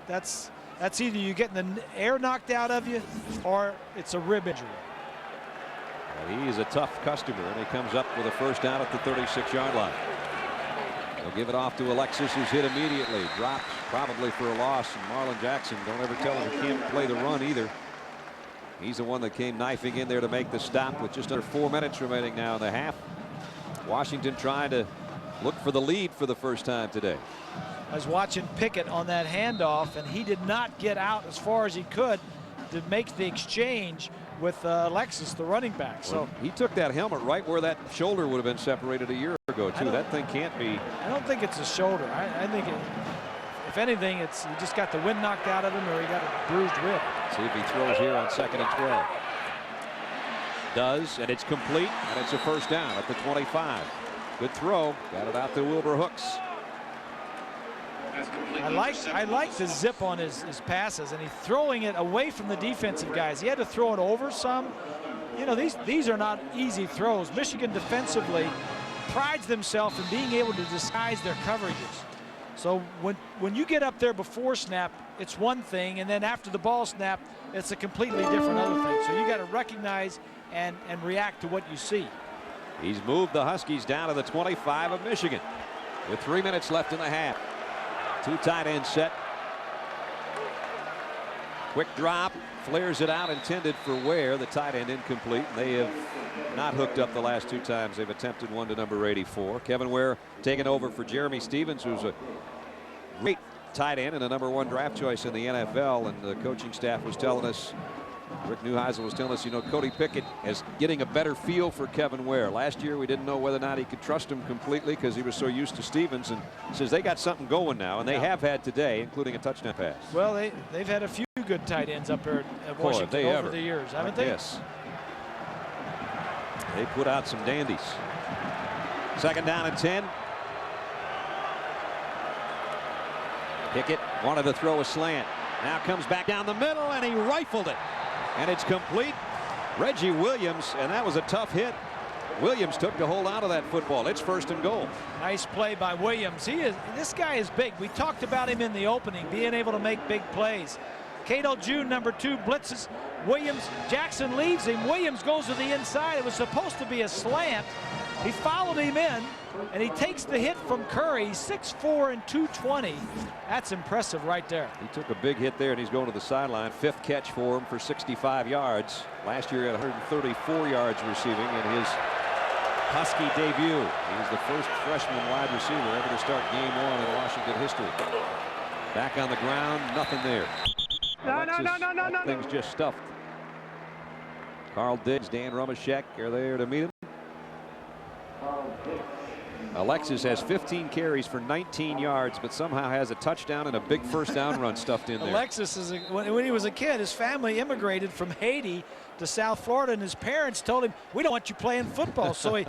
either you getting the air knocked out of you, or it's a rib injury. He is a tough customer, and he comes up with a 1st down at the 36-yard line. They'll give it off to Alexis, who's hit immediately. Drops probably for a loss. And Marlon Jackson, don't ever tell him he can't play the run either. He's the one that came knifing in there to make the stop with just under 4 minutes remaining now in the half. Washington trying to look for the lead for the first time today. I was watching Pickett on that handoff, and he did not get out as far as he could to make the exchange with Alexis, the running back. So well, he took that helmet right where that shoulder would have been separated a year ago, too. That thing can't be. I don't think it's a shoulder. I think if anything, it's he just got the wind knocked out of him, or he got a bruised rib. See if he throws here on 2nd and 12. Does, and it's complete, and it's a 1st down at the 25. Good throw. Got it out to Wilbur Hooks. I like the zip on his passes, and he's throwing it away from the defensive guys. He had to throw it over some. You know, these are not easy throws. Michigan defensively prides themselves in being able to disguise their coverages. So when you get up there before snap, it's one thing, and then after the ball snap, it's a completely different other thing. So you got to recognize and react to what you see. He's moved the Huskies down to the 25 of Michigan with 3 minutes left in the half. 2 tight end set. Quick drop, flares it out, intended for Ware, the tight end, incomplete. They have not hooked up the last 2 times they've attempted one to number 84. Kevin Ware taking over for Jeremy Stevens, who's a great tight end and a #1 draft choice in the NFL. And the coaching staff was telling us, Rick Neuheisel was telling us, you know, Cody Pickett is getting a better feel for Kevin Ware. Last year we didn't know whether or not he could trust him completely because he was so used to Stevens, and says they got something going now, and they have had today, including a touchdown pass. Well, they've had a few good tight ends up there at Boy, Washington over the years, haven't they? Yes. They put out some dandies. 2nd down and 10. Pickett wanted to throw a slant. Now comes back down the middle, and he rifled it. And it's complete. Reggie Williams, and that was a tough hit. Williams took to hold on to that football. It's 1st and goal. Nice play by Williams. This guy is big. We talked about him in the opening, being able to make big plays. Cato June, number 2, blitzes. Williams, Jackson leaves him. Williams goes to the inside. It was supposed to be a slant. He followed him in, and he takes the hit from Curry. 6'4" and 220. That's impressive right there. He took a big hit there, and he's going to the sideline. 5th catch for him for 65 yards. Last year he had 134 yards receiving in his Husky debut. He was the first freshman wide receiver ever to start game 1 in Washington history. Back on the ground, nothing there. No. Things just stuffed. Carl Diggs, Dan Rumashek are there to meet him. Alexis has 15 carries for 19 yards, but somehow has a touchdown and a big 1st down run stuffed in there. Alexis, when he was a kid, his family immigrated from Haiti to South Florida, and his parents told him, "We don't want you playing football." So we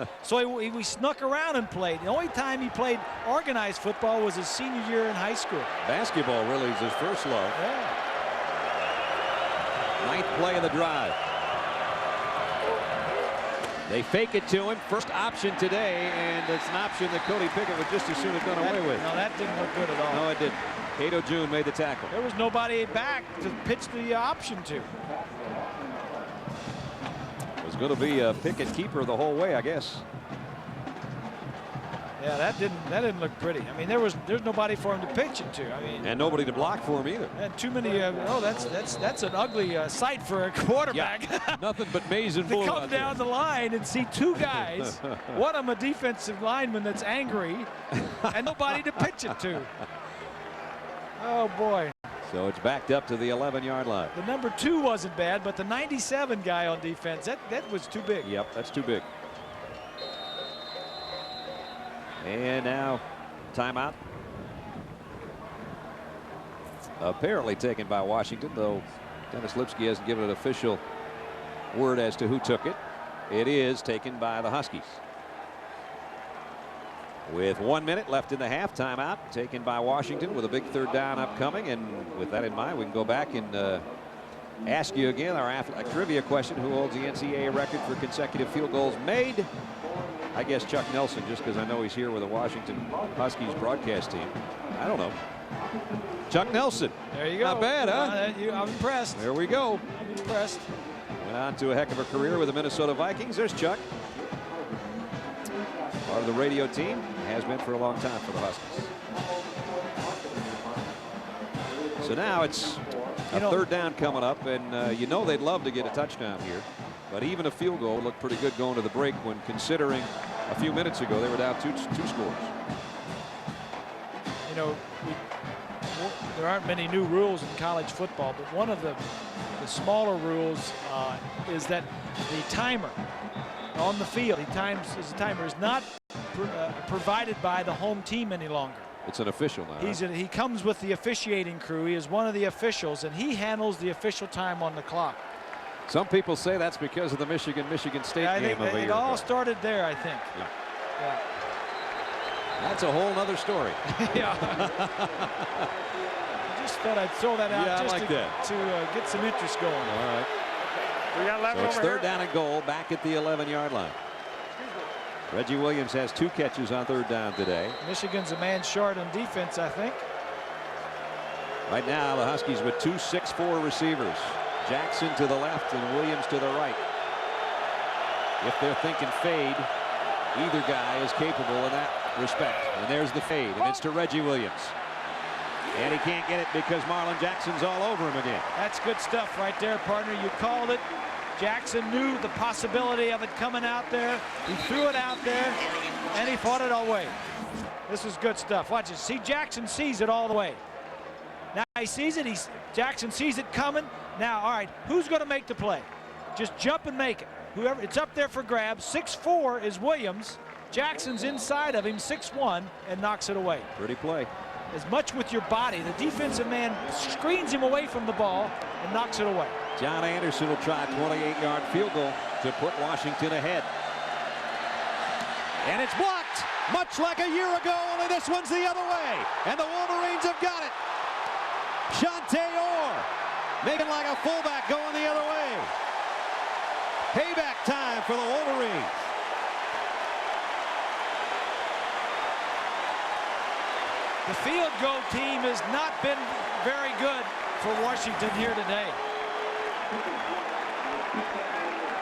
snuck around and played. The only time he played organized football was his senior year in high school. Basketball really is his first love. Yeah. 9th play of the drive. They fake it to him. First option today, and it's an option that Cody Pickett would just as soon have done away with. No, that didn't look good at all. No, it didn't. Cato June made the tackle. There was nobody back to pitch the option to. It was going to be a Pickett keeper the whole way, I guess. Yeah, that didn't look pretty. I mean, there's nobody for him to pitch it to. I mean, and nobody to block for him either. And too many. That's an ugly sight for a quarterback. Yeah, nothing but maize and bull. To come down the line and see 2 guys, one of them a defensive lineman that's angry, and nobody to pitch it to. Oh boy. So it's backed up to the 11-yard line. The number 2 wasn't bad, but the 97 guy on defense, that was too big. Yep, that's too big. And now timeout. Apparently taken by Washington, though Dennis Lipsky hasn't given an official word as to who took it. It is taken by the Huskies. With 1 minute left in the half, timeout taken by Washington with a big 3rd down upcoming. And with that in mind, we can go back and ask you again our trivia question: who holds the NCAA record for consecutive field goals made? I guess Chuck Nelson, just because I know he's here with the Washington Huskies broadcast team. I don't know. Chuck Nelson. There you go. Not bad, huh? I'm impressed. There we go. I'm impressed. Went on to a heck of a career with the Minnesota Vikings. There's Chuck. Part of the radio team. Has been for a long time for the Huskies. So now it's a 3rd down coming up, and you know they'd love to get a touchdown here. But even a field goal looked pretty good going to the break, when considering a few minutes ago they were down two scores. You know, there aren't many new rules in college football, but one of the smaller rules is that the timer on the field, the timer is not provided by the home team any longer. It's an official now. He comes with the officiating crew. He is one of the officials, and he handles the official time on the clock. Some people say that's because of the Michigan State game of a year it all started there, I think. Yeah. That's a whole nother story. Yeah. I just thought I'd throw that out just to get some interest going. All right. We got 11 so it's over 3rd down and goal back at the 11-yard line. Reggie Williams has 2 catches on 3rd down today. Michigan's a man short on defense, I think. Right now, the Huskies with 2 6'4" receivers. Jackson to the left and Williams to the right. If they're thinking fade, either guy is capable in that respect. And there's the fade, and it's to Reggie Williams. And he can't get it because Marlon Jackson's all over him again. That's good stuff right there, partner. You called it. Jackson knew the possibility of it coming out there. He threw it out there, and he fought it all the way. This is good stuff. Watch it. See, Jackson sees it all the way. Now he sees it. Jackson sees it coming. Now, all right, who's going to make the play? Just jump and make it. Whoever, it's up there for grabs. 6'4" is Williams. Jackson's inside of him, 6'1", and knocks it away. Pretty play. As much with your body. The defensive man screens him away from the ball, and knocks it away. John Anderson will try a 28-yard field goal to put Washington ahead. And it's blocked, much like a year ago, only this one's the other way. And the Wolverines have got it. Shante Orr making like a fullback going the other way. Payback time for the Wolverines. The field goal team has not been very good for Washington here today.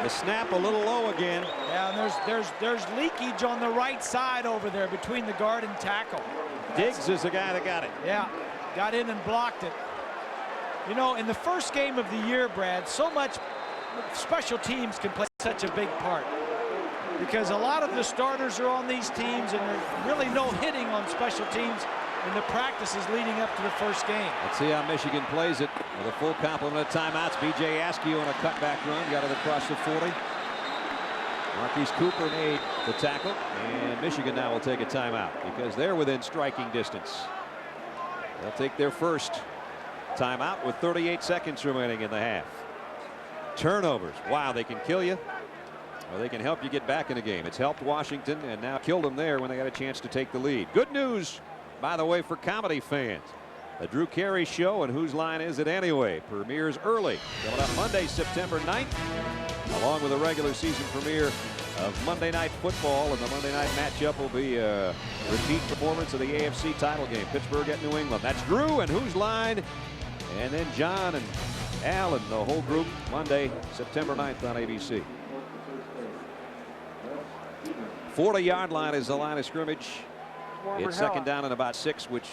The snap a little low again. Yeah, and there's leakage on the right side over there between the guard and tackle. Diggs is the guy that got it. Yeah, got in and blocked it. You know, in the first game of the year, Brad, so much special teams can play such a big part, because a lot of the starters are on these teams, and there's really no hitting on special teams in the practices leading up to the first game. Let's see how Michigan plays it with a full complement of timeouts. B.J. Askew on a cutback run, got it across the 40. Marquise Cooper made the tackle, and Michigan now will take a timeout because they're within striking distance. They'll take their first timeout with 38 seconds remaining in the half. Turnovers, wow, they can kill you, or they can help you get back in the game. It's helped Washington and now killed them there when they got a chance to take the lead. Good news, by the way, for comedy fans. The Drew Carey Show and Whose Line Is It Anyway premieres early. Coming up Monday, September 9th, along with a regular season premiere of Monday Night Football, and the Monday night matchup will be a repeat performance of the AFC title game, Pittsburgh at New England. That's Drew and Whose Line, and then John and Al and the whole group Monday, September 9th on ABC. 40-yard line is the line of scrimmage. It's second down and about 6, which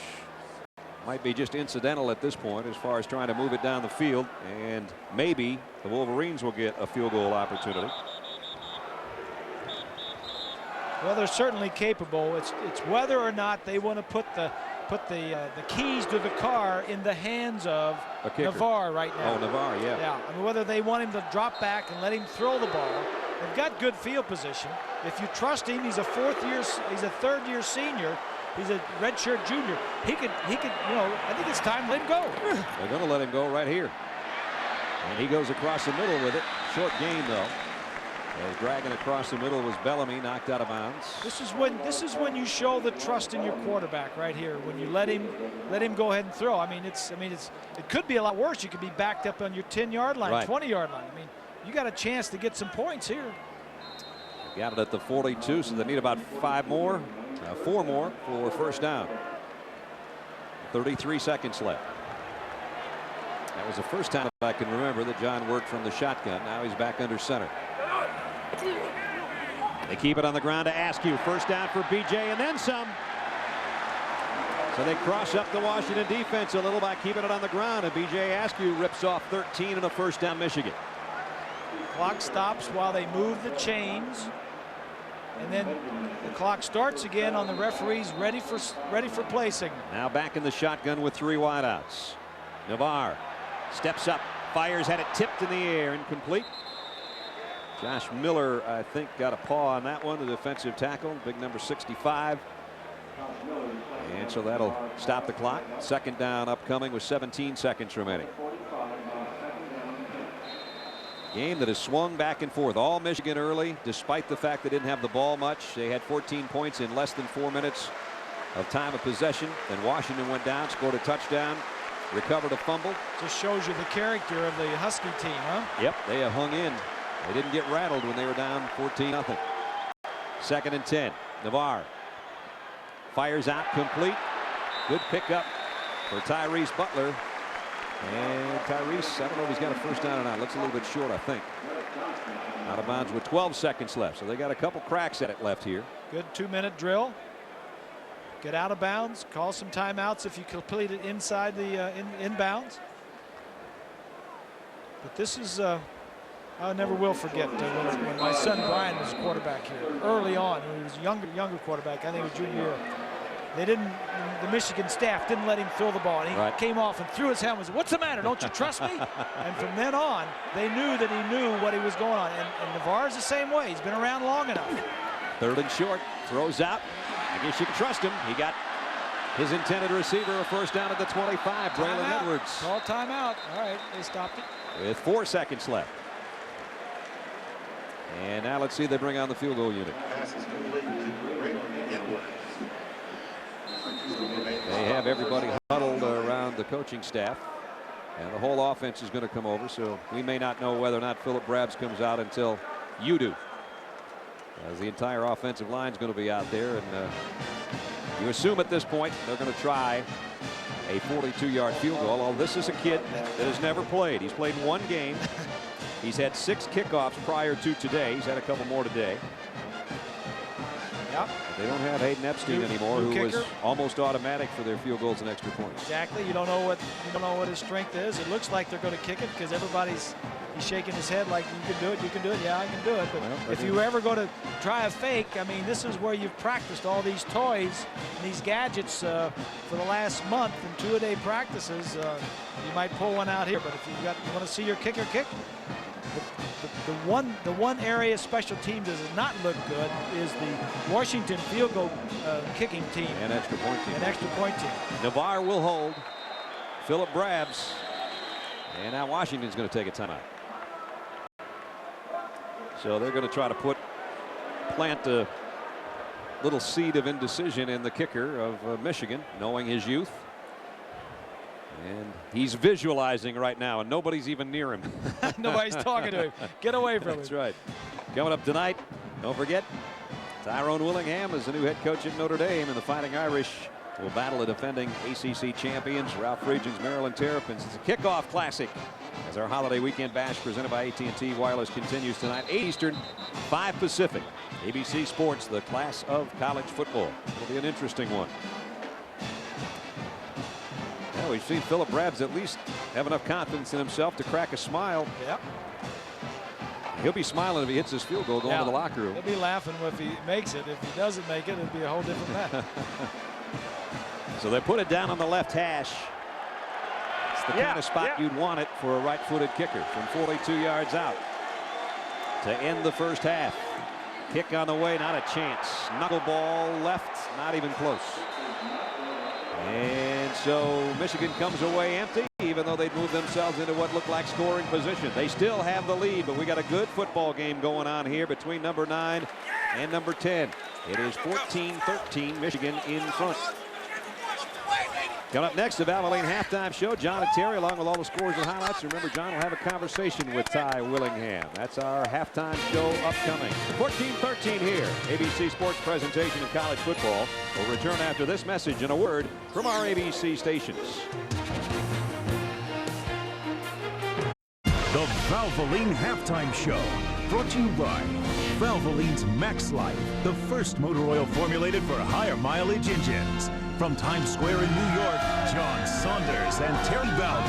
might be just incidental at this point as far as trying to move it down the field, and maybe the Wolverines will get a field goal opportunity. Well, they're certainly capable. It's whether or not they want to put the keys to the car in the hands of Navarre right now. Oh, Navarre, yeah. Yeah, I mean, whether they want him to drop back and let him throw the ball. They've got good field position. If you trust him, he's a third-year senior. He's a redshirt junior. He could, you know, I think it's time to let him go. They're going to let him go right here. And he goes across the middle with it. Short gain, though. As dragging across the middle was Bellamy, knocked out of bounds. This is when you show the trust in your quarterback right here. When you let him go ahead and throw. I mean, it could be a lot worse. You could be backed up on your 10-yard line, right. 20-yard line. I mean, you got a chance to get some points here. Got it at the 42, so they need about 4 more for first down. 33 seconds left. That was the first time I can remember that John worked from the shotgun. Now he's back under center. They keep it on the ground to Askew. First down for BJ and then some. So they cross up the Washington defense a little by keeping it on the ground, and BJ Askew rips off 13 and a first down Michigan. Clock stops while they move the chains, and then the clock starts again on the referees ready for play signal. Now back in the shotgun with 3 wideouts. Navarre steps up, fires, had it tipped in the air, incomplete. Josh Miller, I think, got a paw on that one, the defensive tackle, big number 65. And so that'll stop the clock. Second down upcoming with 17 seconds remaining. Game that has swung back and forth. All Michigan early, despite the fact they didn't have the ball much. They had 14 points in less than 4 minutes of time of possession. Then Washington went down, scored a touchdown, recovered a fumble. Just shows you the character of the Husky team, huh? Yep, they have hung in. They didn't get rattled when they were down 14-0. Second and 10. Navarre fires out, complete. Good pickup for Tyrese Butler. And Tyrese, I don't know if he's got a first down or not. Looks a little bit short, I think. Out of bounds with 12 seconds left. So they got a couple cracks at it left here. Good 2-minute drill. Get out of bounds. Call some timeouts if you complete it inside the inbounds. But this is, I never will forget when my son Brian was quarterback here early on. When he was a younger quarterback. I think it was junior year. The Michigan staff didn't let him throw the ball. And he came off and threw his helmet and said, "What's the matter? Don't you trust me?" And from then on, they knew that he knew what he was going on. And Navarre's the same way. He's been around long enough. Third and short, throws out. I guess you can trust him. He got His intended receiver, a first down at the 25, Braylon Edwards. Call timeout. All right, they stopped it. With 4 seconds left. And now let's see, they bring on the field goal unit. They have everybody huddled around the coaching staff. And the whole offense is going to come over, so we may not know whether or not Philip Brabs comes out until you do. As the entire offensive line is going to be out there, and you assume at this point they're going to try a 42-yard field goal. Although this is a kid that has never played. He's played 1 game. He's had 6 kickoffs prior to today. He's had a couple more today. Yep. They don't have Hayden Epstein anymore, who was almost automatic for their field goals and extra points. Exactly. You don't know what his strength is. It looks like they're going to kick it because he's shaking his head like, you can do it, you can do it. Yeah, I can do it. But if you ever go to try a fake, I mean, this is where you've practiced all these toys and these gadgets for the last month in 2-a-day practices. You might pull one out here, but if you want to see your kicker kick, the one area special team does not look good is the Washington field goal kicking team and extra point team. Navarre will hold. Philip Brabs, and now Washington's going to take a timeout. So they're going to try to plant a little seed of indecision in the kicker of Michigan, knowing his youth. And he's visualizing right now, and nobody's even near him. Nobody's talking to him. Get away from him. That's right. Coming up tonight, don't forget, Tyrone Willingham is the new head coach at Notre Dame, and the Fighting Irish will battle the defending ACC champions, Ralph Region's Maryland Terrapins. It's a kickoff classic as our holiday weekend bash presented by AT&T Wireless continues tonight, 8 Eastern, 5 Pacific. ABC Sports, the class of college football. It'll be an interesting one. Well, we've seen Philip Brabs at least have enough confidence in himself to crack a smile. Yep. He'll be smiling if he hits his field goal going to the locker room. He'll be laughing if he makes it. If he doesn't make it, it'll be a whole different matter. So they put it down on the left hash. It's the kind of spot you'd want it for a right-footed kicker from 42 yards out to end the first half. Kick on the way, not a chance. Knuckleball left, not even close. And so Michigan comes away empty, even though they'd moved themselves into what looked like scoring position. They still have the lead, but we got a good football game going on here between number 9 and number 10. It is 14-13, Michigan in front. Coming up next, the Valvoline halftime show. John and Terry, along with all the scores and highlights. Remember, John will have a conversation with Ty Willingham. That's our halftime show upcoming. 14-13 here. ABC Sports presentation of college football will return after this message and a word from our ABC stations. The Valvoline halftime show, brought to you by Valvoline's Max Life, the first motor oil formulated for higher mileage engines. From Times Square in New York, John Saunders and Terry Bowden.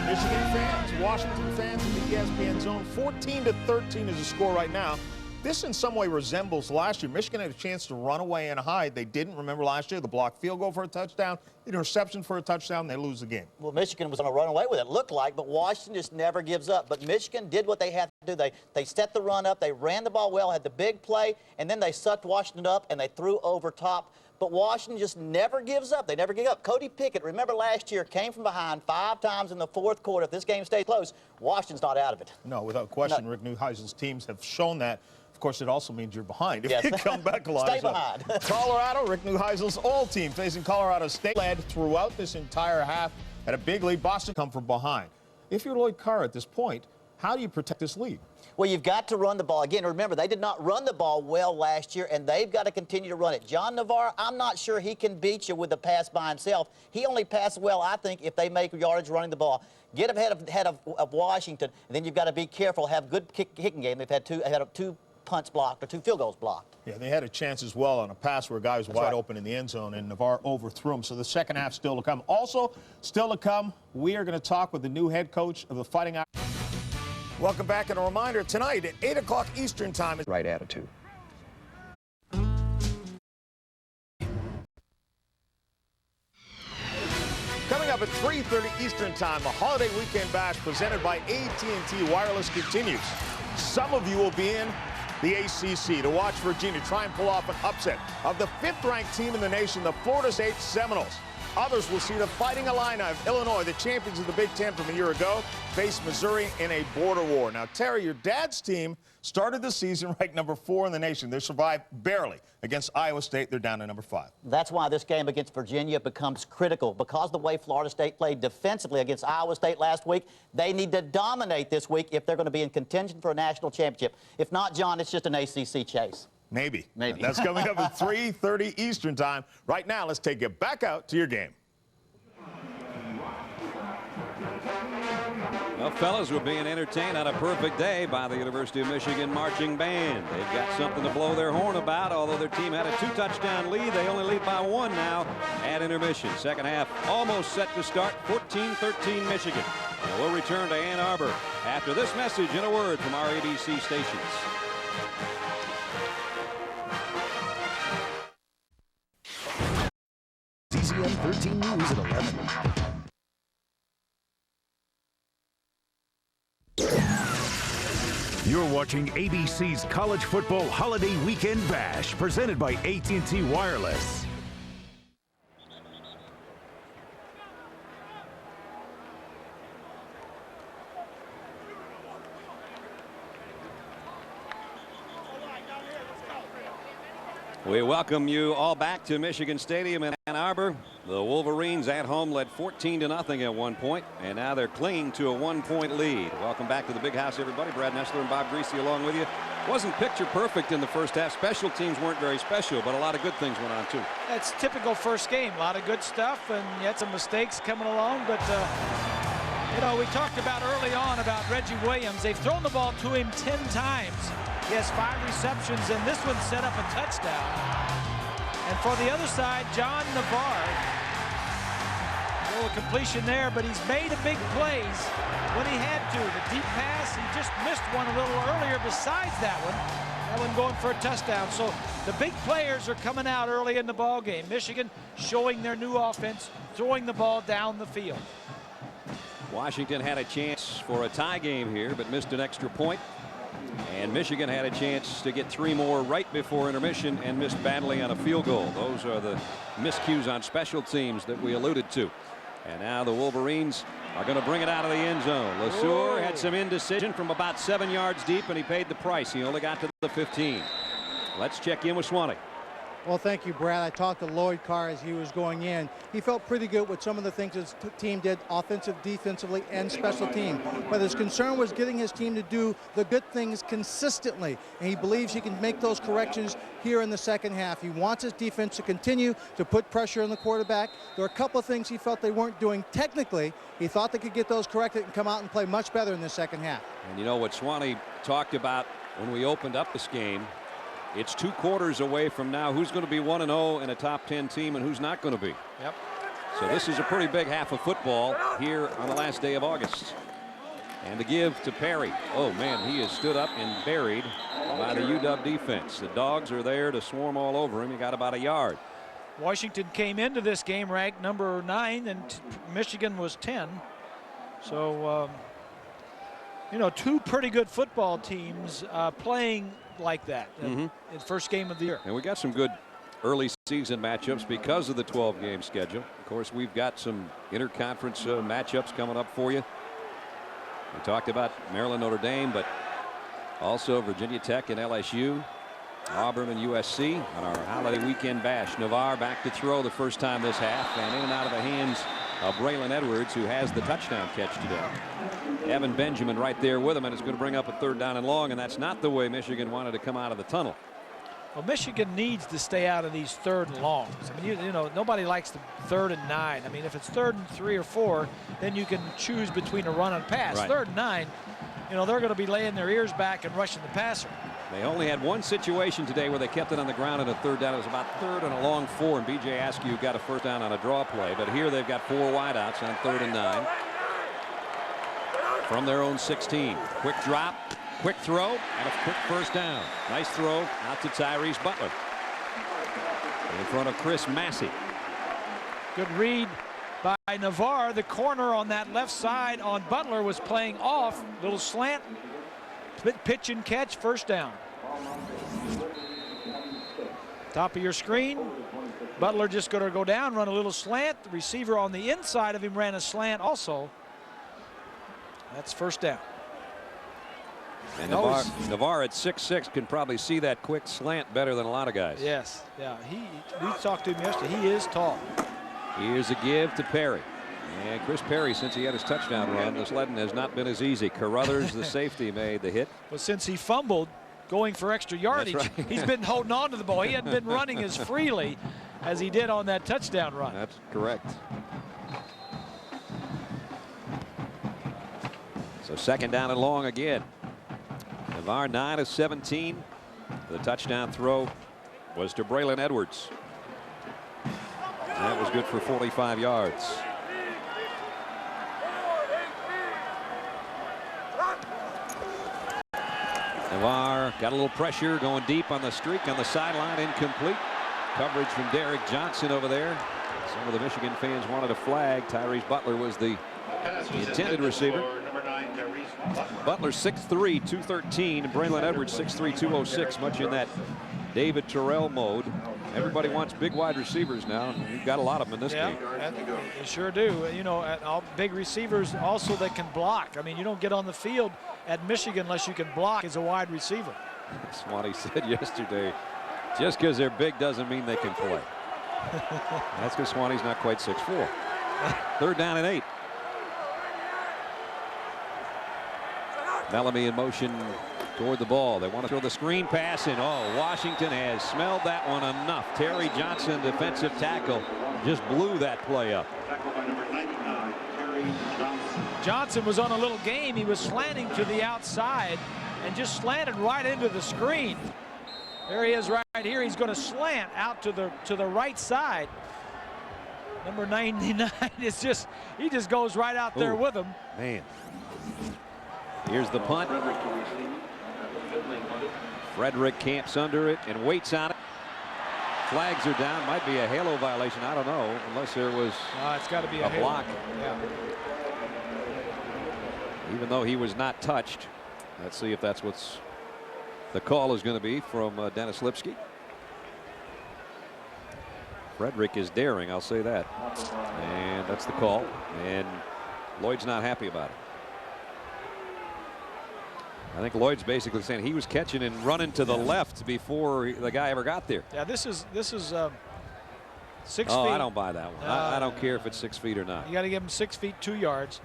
Michigan fans, Washington fans in the ESPN zone, 14-13 is the score right now. This in some way resembles last year. Michigan had a chance to run away and hide. They didn't. Remember last year, the blocked field goal for a touchdown, interception for a touchdown, they lose the game. Well, Michigan was going to run away with it, looked like, but Washington just never gives up. But Michigan did what they had to do. They set the run up, they ran the ball well, had the big play, and then they sucked Washington up and they threw over top. But Washington just never gives up. They never give up. Cody Pickett, remember last year, came from behind 5 times in the fourth quarter. If this game stays close, Washington's not out of it. No, without question. No. Rick Neuheisel's teams have shown that. Of course, it also means you're behind if you come back a lot. Stay behind. Colorado, Rick Neuheisel's all-team facing Colorado State. Led throughout this entire half at a big lead. Boston come from behind. If you're Lloyd Carr at this point, how do you protect this lead? Well, you've got to run the ball. Again, remember, they did not run the ball well last year, and they've got to continue to run it. John Navarre, I'm not sure he can beat you with the pass by himself. He only passes well, I think, if they make yardage running the ball. Get ahead of Washington, and then you've got to be careful, have good kicking game. They've had two punts blocked or 2 field goals blocked. Yeah, they had a chance as well on a pass where a guy was wide open in the end zone, and Navarre overthrew him. So the second half still to come. Also, still to come, we are going to talk with the new head coach of the Fighting Irish. Welcome back, and a reminder, tonight at 8 o'clock Eastern Time. Right attitude. Coming up at 3:30 Eastern Time, a holiday weekend bash presented by AT&T Wireless continues. Some of you will be in the ACC to watch Virginia try and pull off an upset of the 5th-ranked team in the nation, the Florida State Seminoles. Others will see the Fighting Illini of Illinois, the champions of the Big Ten from a year ago, face Missouri in a border war. Now, Terry, your dad's team started the season ranked number 4 in the nation. They survived barely against Iowa State. They're down to number 5. That's why this game against Virginia becomes critical. Because of the way Florida State played defensively against Iowa State last week, they need to dominate this week if they're going to be in contention for a national championship. If not, John, it's just an ACC chase. Maybe. Maybe. That's coming up at 3:30 Eastern time. Right now, let's take it back out to your game. Well, fellas, we're being entertained on a perfect day by the University of Michigan marching band. They've got something to blow their horn about. Although their team had a 2-touchdown lead, they only lead by 1 now at intermission. Second half almost set to start. 14-13 Michigan. And we'll return to Ann Arbor after this message and a word from our ABC stations. CCM 13 News at 11. You're watching ABC's College Football Holiday Weekend Bash, presented by AT&T Wireless. We welcome you all back to Michigan Stadium in Ann Arbor. The Wolverines at home led 14-0 at one point, and now they're clinging to a 1-point lead. Welcome back to the Big House, everybody. Brad Nessler and Bob Greasy along with you. Wasn't picture perfect in the first half. Special teams weren't very special, but a lot of good things went on too. That's typical first game. A lot of good stuff, and yet some mistakes coming along. But you know, we talked about early on about Reggie Williams. They've thrown the ball to him 10 times. He has 5 receptions, and this one set up a touchdown. And for the other side, John Navarre, a little completion there, but he's made a big plays when he had to. The deep pass, he just missed one a little earlier besides that one going for a touchdown. So the big players are coming out early in the ball game. Michigan showing their new offense, throwing the ball down the field. Washington had a chance for a tie game here, but missed an extra point. And Michigan had a chance to get 3 more right before intermission and missed badly on a field goal. Those are the miscues on special teams that we alluded to. And now the Wolverines are going to bring it out of the end zone. LeSueur had some indecision from about 7 yards deep, and he paid the price. He only got to the 15. Let's check in with Swanee. Well, thank you, Brad. I talked to Lloyd Carr as he was going in. He felt pretty good with some of the things his team did offensive, defensively, and special team. But his concern was getting his team to do the good things consistently. And he believes he can make those corrections here in the second half. He wants his defense to continue to put pressure on the quarterback. There are a couple of things he felt they weren't doing technically. He thought they could get those corrected and come out and play much better in the second half. And you know what Swanee talked about when we opened up this game? It's 2 quarters away from now. Who's going to be 1-0 in a top 10 team and who's not going to be? Yep. So this is a pretty big half of football here on the last day of August. And to give to Perry. Oh, man, he is stood up and buried by the UW defense. The dogs are there to swarm all over him. He got about a yard. Washington came into this game ranked number 9, and Michigan was 10. So, you know, 2 pretty good football teams playing like that in the first game of the year. And we got some good early season matchups because of the 12-game schedule. Of course, we've got some interconference matchups coming up for you. We talked about Maryland, Notre Dame, but also Virginia Tech and LSU, Auburn and USC on our holiday weekend bash. Navarre back to throw the first time this half, and in and out of the hands of Braylon Edwards, who has the touchdown catch today. Evan Benjamin right there with him, and it's going to bring up a 3rd down and long, and that's not the way Michigan wanted to come out of the tunnel. Well, Michigan needs to stay out of these 3rd and longs. I mean, you know, nobody likes the 3rd and 9. I mean, if it's 3rd and 3 or 4, then you can choose between a run and pass. Right. 3rd and 9, you know, they're going to be laying their ears back and rushing the passer. They only had one situation today where they kept it on the ground in a 3rd down. It was about 3rd and a long 4, and B.J. Askew got a 1st down on a draw play. But here they've got 4 wideouts on 3rd and 9 from their own 16. Quick drop, quick throw, and a quick 1st down. Nice throw out to Tyrese Butler in front of Chris Massey. Good read by Navarre. The corner on that left side on Butler was playing off. Little slant, pitch and catch, 1st down. Top of your screen. Butler just going to go down, run a little slant. The receiver on the inside of him ran a slant also. That's first down. And Navarre at 6'6" can probably see that quick slant better than a lot of guys. Yes, yeah. We talked to him yesterday. He is tall. Here's a give to Perry. And Chris Perry, since he had his touchdown run, the sledding has not been as easy. Carruthers, the safety, made the hit. But since he fumbled, going for extra yardage, right. he's been holding on to the ball. He hadn't been running as freely as he did on that touchdown run. That's correct. So second down and long again. Navarre 9 of 17. The touchdown throw was to Braylon Edwards. That was good for 45 yards. Navarre got a little pressure, going deep on the streak on the sideline, incomplete. Coverage from Derek Johnson over there. Some of the Michigan fans wanted a flag. Tyrese Butler was the intended receiver. Butler 6'3", 213, and Braylon Edwards 6'3", 206, much in that David Terrell mode. Everybody wants big wide receivers now, and we've got a lot of them in this game. They sure do. You know, all big receivers also that can block. I mean, you don't get on the field at Michigan unless you can block as a wide receiver. Swanee said yesterday, just because they're big doesn't mean they can play. That's because Swanee's not quite 6'4". Third down and 8. Bellamy in motion toward the ball. They want to throw the screen pass in. Oh, Washington has smelled that one enough. Terry Johnson, defensive tackle, just blew that play up. Johnson was on a little game. He was slanting to the outside and just slanted right into the screen. There he is right here. He's going to slant out to the right side. Number 99 is just, he just goes right out there with him. Man. Here's the punt. Frederick camps under it and waits on it. Flags are down. Might be a halo violation. I don't know, unless there was it's got to be a block. Yeah. Even though he was not touched. Let's see if that's what's the call is going to be from Dennis Lipsky. Frederick is daring, I'll say that. And that's the call. And Lloyd's not happy about it. I think Lloyd's basically saying he was catching and running to the left before the guy ever got there. Yeah, this is 6 feet. Oh, I don't buy that one. I don't care if it's 6 feet or not. You got to give him 6 feet 2 yards.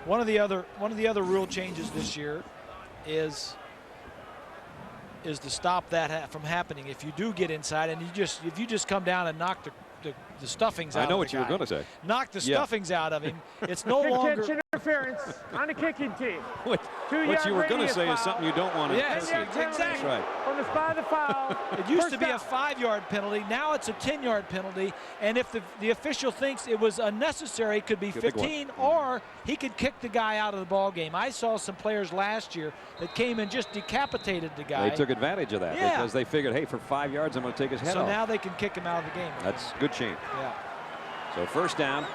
One of the other rule changes this year is to stop that from happening. If you do get inside and if you just come down and knock the stuffings out. I know of what you were going to say. Knock the stuffings out of him. It's no longer interference on the kicking team. What you were going to say is something you don't want to. Yes, exactly. That's right. On the spot of the foul. It used to be a 5-yard penalty. Now it's a 10-yard penalty. And if the official thinks it was unnecessary, it could be 15, or he could kick the guy out of the ball game. I saw some players last year that came and just decapitated the guy. They took advantage of that because they figured, hey, for 5 yards, I'm going to take his head off. So now they can kick him out of the game. That's good change. Yeah. So first down.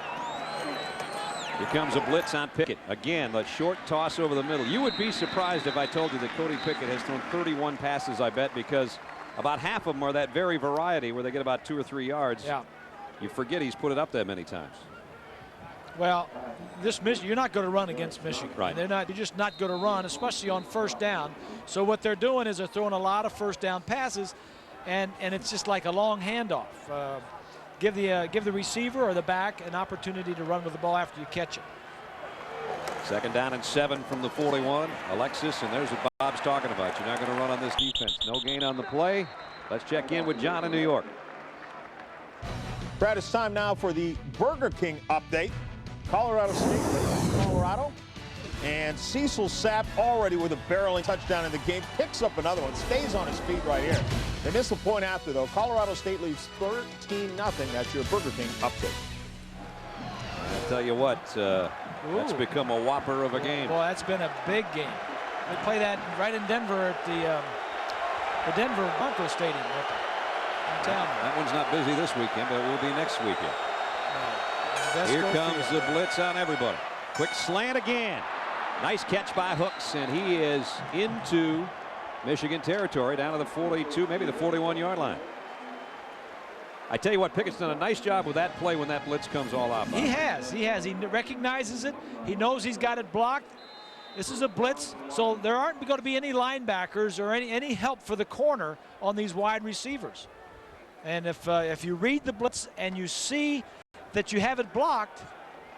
Here comes a blitz on Pickett. Again, the short toss over the middle. You would be surprised if I told you that Cody Pickett has thrown 31 passes, I bet, because about half of them are that very variety where they get about 2 or 3 yards. Yeah. You forget he's put it up that many times. Well, you're not going to run against Michigan. Right. You're just not going to run, especially on first down. So what they're doing is they're throwing a lot of first down passes, and it's just like a long handoff. Give the receiver or the back an opportunity to run with the ball after you catch it. Second down and 7 from the 41. Alexis, and there's what Bob's talking about. You're not going to run on this defense. No gain on the play. Let's check in with John in New York. Brad, it's time now for the Burger King update. Colorado State, Colorado. And Cecil Sapp already with a barreling touchdown in the game. Picks up another one. Stays on his feet right here. They miss a point after, though. Colorado State leads 13-0. That's your Burger King update. I'll tell you what, that's become a whopper of a game. Boy, that's been a big game. They play that right in Denver at the Denver Bronco Stadium. That one's not busy this weekend, but it will be next weekend. Here comes the blitz on everybody. Quick slant again. Nice catch by Hooks, and he is into Michigan territory, down to the 42, maybe the 41-yard line. I tell you what, Pickett's done a nice job with that play when that blitz comes all out. He has. He recognizes it. He knows he's got it blocked. This is a blitz, so there aren't going to be any linebackers or any help for the corner on these wide receivers. And if you read the blitz and you see that you have it blocked,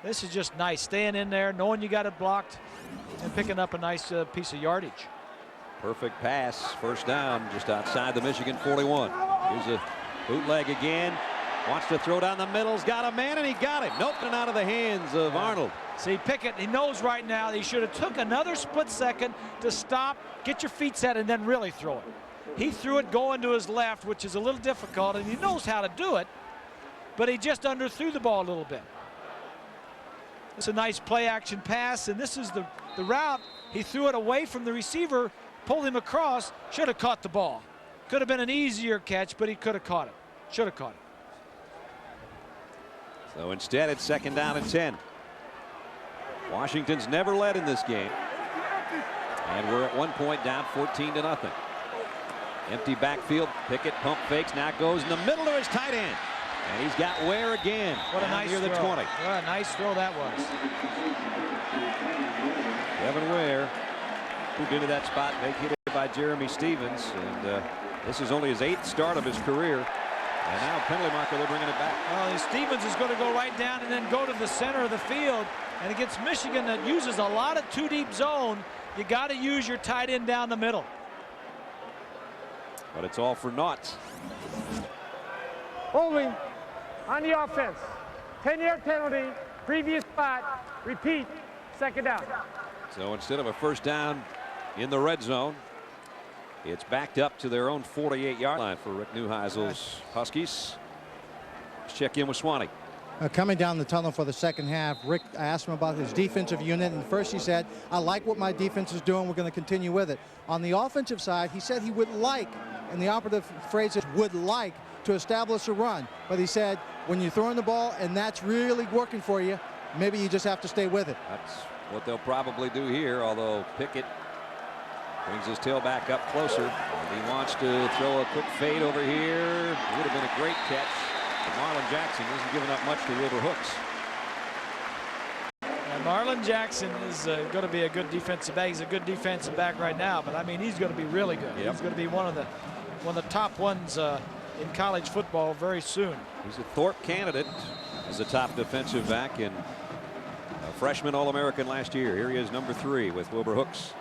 this is just nice. Staying in there, knowing you got it blocked, and picking up a nice piece of yardage. Perfect pass, first down, just outside the Michigan 41. Here's a bootleg again. Wants to throw down the middle. He's got a man, and he got it. Nope, and out of the hands of Arnold. See, Pickett, he knows right now he should have took another split second to stop, get your feet set, and then really throw it. He threw it going to his left, which is a little difficult, and he knows how to do it, but he just underthrew the ball a little bit. It's a nice play-action pass, and this is the route. He threw it away from the receiver, pulled him across, should have caught the ball. Could have been an easier catch, but he could have caught it. Should have caught it. So instead, it's second down and 10. Washington's never led in this game. And we're at one point down 14-0. Empty backfield. Pickett pump fakes. Now goes in the middle to his tight end. And he's got Ware again. What a nice near throw. the 20. What a nice throw that was. Kevin Ware moved into that spot, vacated by Jeremy Stevens. And this is only his 8th start of his career. And now penalty marker, they're bringing it back. Well, Stevens is going to go right down and then go to the center of the field. And against Michigan that uses a lot of two-deep zone, you got to use your tight end down the middle. But it's all for naught. Holding on the offense. 10-yard penalty, previous spot, repeat, second down. So instead of a first down in the red zone, it's backed up to their own 48-yard line for Rick Neuheisel's Huskies. Let's check in with Swanee. Coming down the tunnel for the second half, Rick asked him about his defensive unit, and first he said, I like what my defense is doing. We're going to continue with it. On the offensive side, he said he would like, and the operative phrase is would like, to establish a run. But he said, when you're throwing the ball and that's really working for you, maybe you just have to stay with it. That's what they'll probably do here, although Pickett brings his tail back up closer. And he wants to throw a quick fade over here. It would have been a great catch. But Marlon Jackson isn't giving up much to Wilbur Hooks. And Marlon Jackson is going to be a good defensive back. He's a good defensive back right now, but I mean he's going to be really good. Yep. He's going to be one of the top ones in college football very soon. He's a Thorpe candidate as a top defensive back and a freshman All-American last year. Here he is, number 3 with Wilbur Hooks.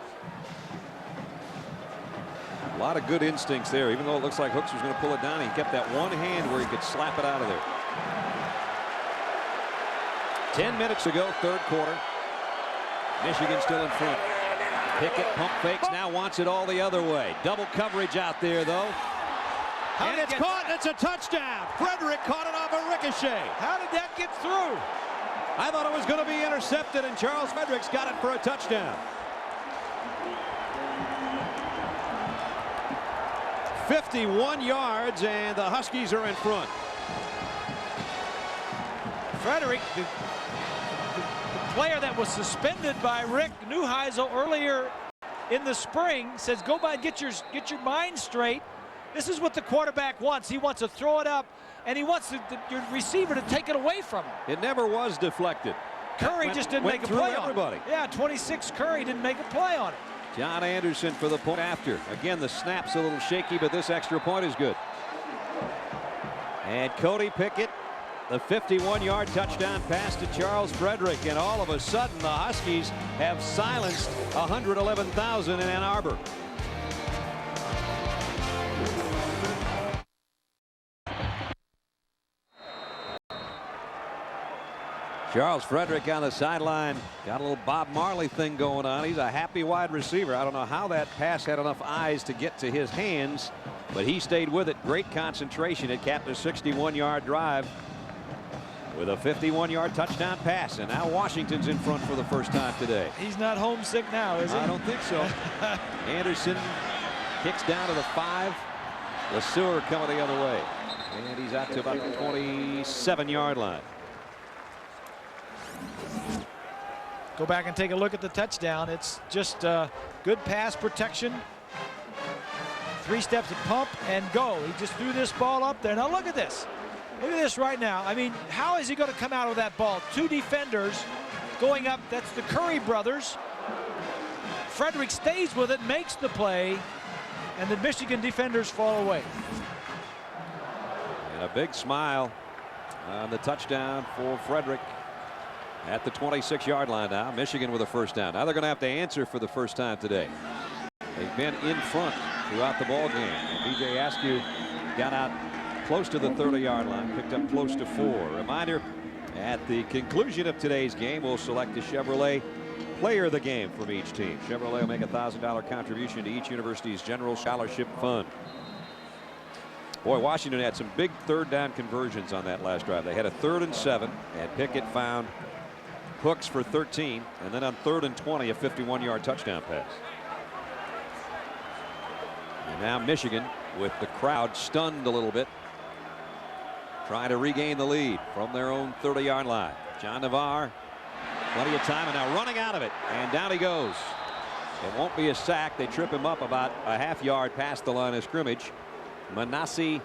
A lot of good instincts there. Even though it looks like Hooks was going to pull it down, he kept that one hand where he could slap it out of there. 10 minutes ago, third quarter. Michigan still in front. Pickett pump fakes, now wants it all the other way. Double coverage out there, though. And it's caught, and it's a touchdown. Frederick caught it off a ricochet. How did that get through? I thought it was going to be intercepted, and Charles Fredericks got it for a touchdown. 51 yards, and the Huskies are in front. Frederick, the player that was suspended by Rick Neuheisel earlier in the spring, says go by, get your mind straight. This is what the quarterback wants. He wants to throw it up, and he wants your receiver to take it away from him. It never was deflected. Curry just didn't make a play on it. Yeah, 26 Curry didn't make a play on it. John Anderson for the point after. Again, the snap's a little shaky, but this extra point is good. And Cody Pickett, the 51-yard touchdown pass to Charles Frederick, and all of a sudden the Huskies have silenced 111,000 in Ann Arbor. Charles Frederick on the sideline. Got a little Bob Marley thing going on. He's a happy wide receiver. I don't know how that pass had enough eyes to get to his hands, but he stayed with it. Great concentration. It capped a 61-yard drive with a 51-yard touchdown pass. And now Washington's in front for the first time today. He's not homesick now, is he? I don't think so. Anderson kicks down to the 5. LeSueur coming the other way. And he's out to about the 27-yard line. Go back and take a look at the touchdown. It's just good pass protection. 3 steps of pump and go. He just threw this ball up there. Now look at this. Look at this right now. I mean, how is he going to come out with that ball? Two defenders going up. That's the Curry brothers. Frederick stays with it, makes the play, and the Michigan defenders fall away. And a big smile on the touchdown for Frederick at the 26-yard line now. Michigan with a first down. Now they're going to have to answer for the first time today. They've been in front throughout the ball game. And B.J. Askew got out close to the 30-yard line, picked up close to 4. Reminder, at the conclusion of today's game, we'll select the Chevrolet player of the game from each team. Chevrolet will make a $1,000 contribution to each university's general scholarship fund. Boy, Washington had some big third down conversions on that last drive. They had a 3rd and 7, and Pickett found Hooks for 13, and then on 3rd and 20, a 51-yard touchdown pass. And now Michigan, with the crowd stunned a little bit, trying to regain the lead from their own 30-yard line. John Navarre, plenty of time, and now running out of it, and down he goes. It won't be a sack. They trip him up about a half-yard past the line of scrimmage. Manasseh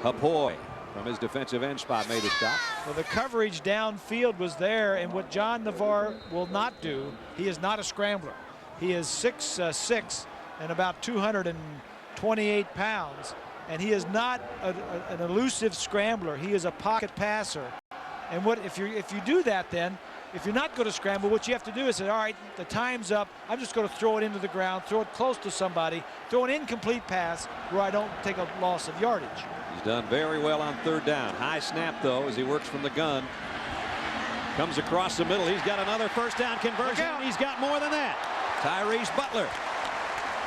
Hapoy from his defensive end spot made a stop. Well, the coverage downfield was there, and what John Navarre will not do, he is not a scrambler. He is 6'6" and about 228 pounds, and he is not an elusive scrambler. He is a pocket passer. And what if you do that, then if you're not going to scramble, what you have to do is say, all right, the time's up. I'm just going to throw it into the ground, throw it close to somebody, throw an incomplete pass where I don't take a loss of yardage. He's done very well on 3rd down. High snap, though, as he works from the gun. Comes across the middle. He's got another first down conversion. He's got more than that. Tyrese Butler.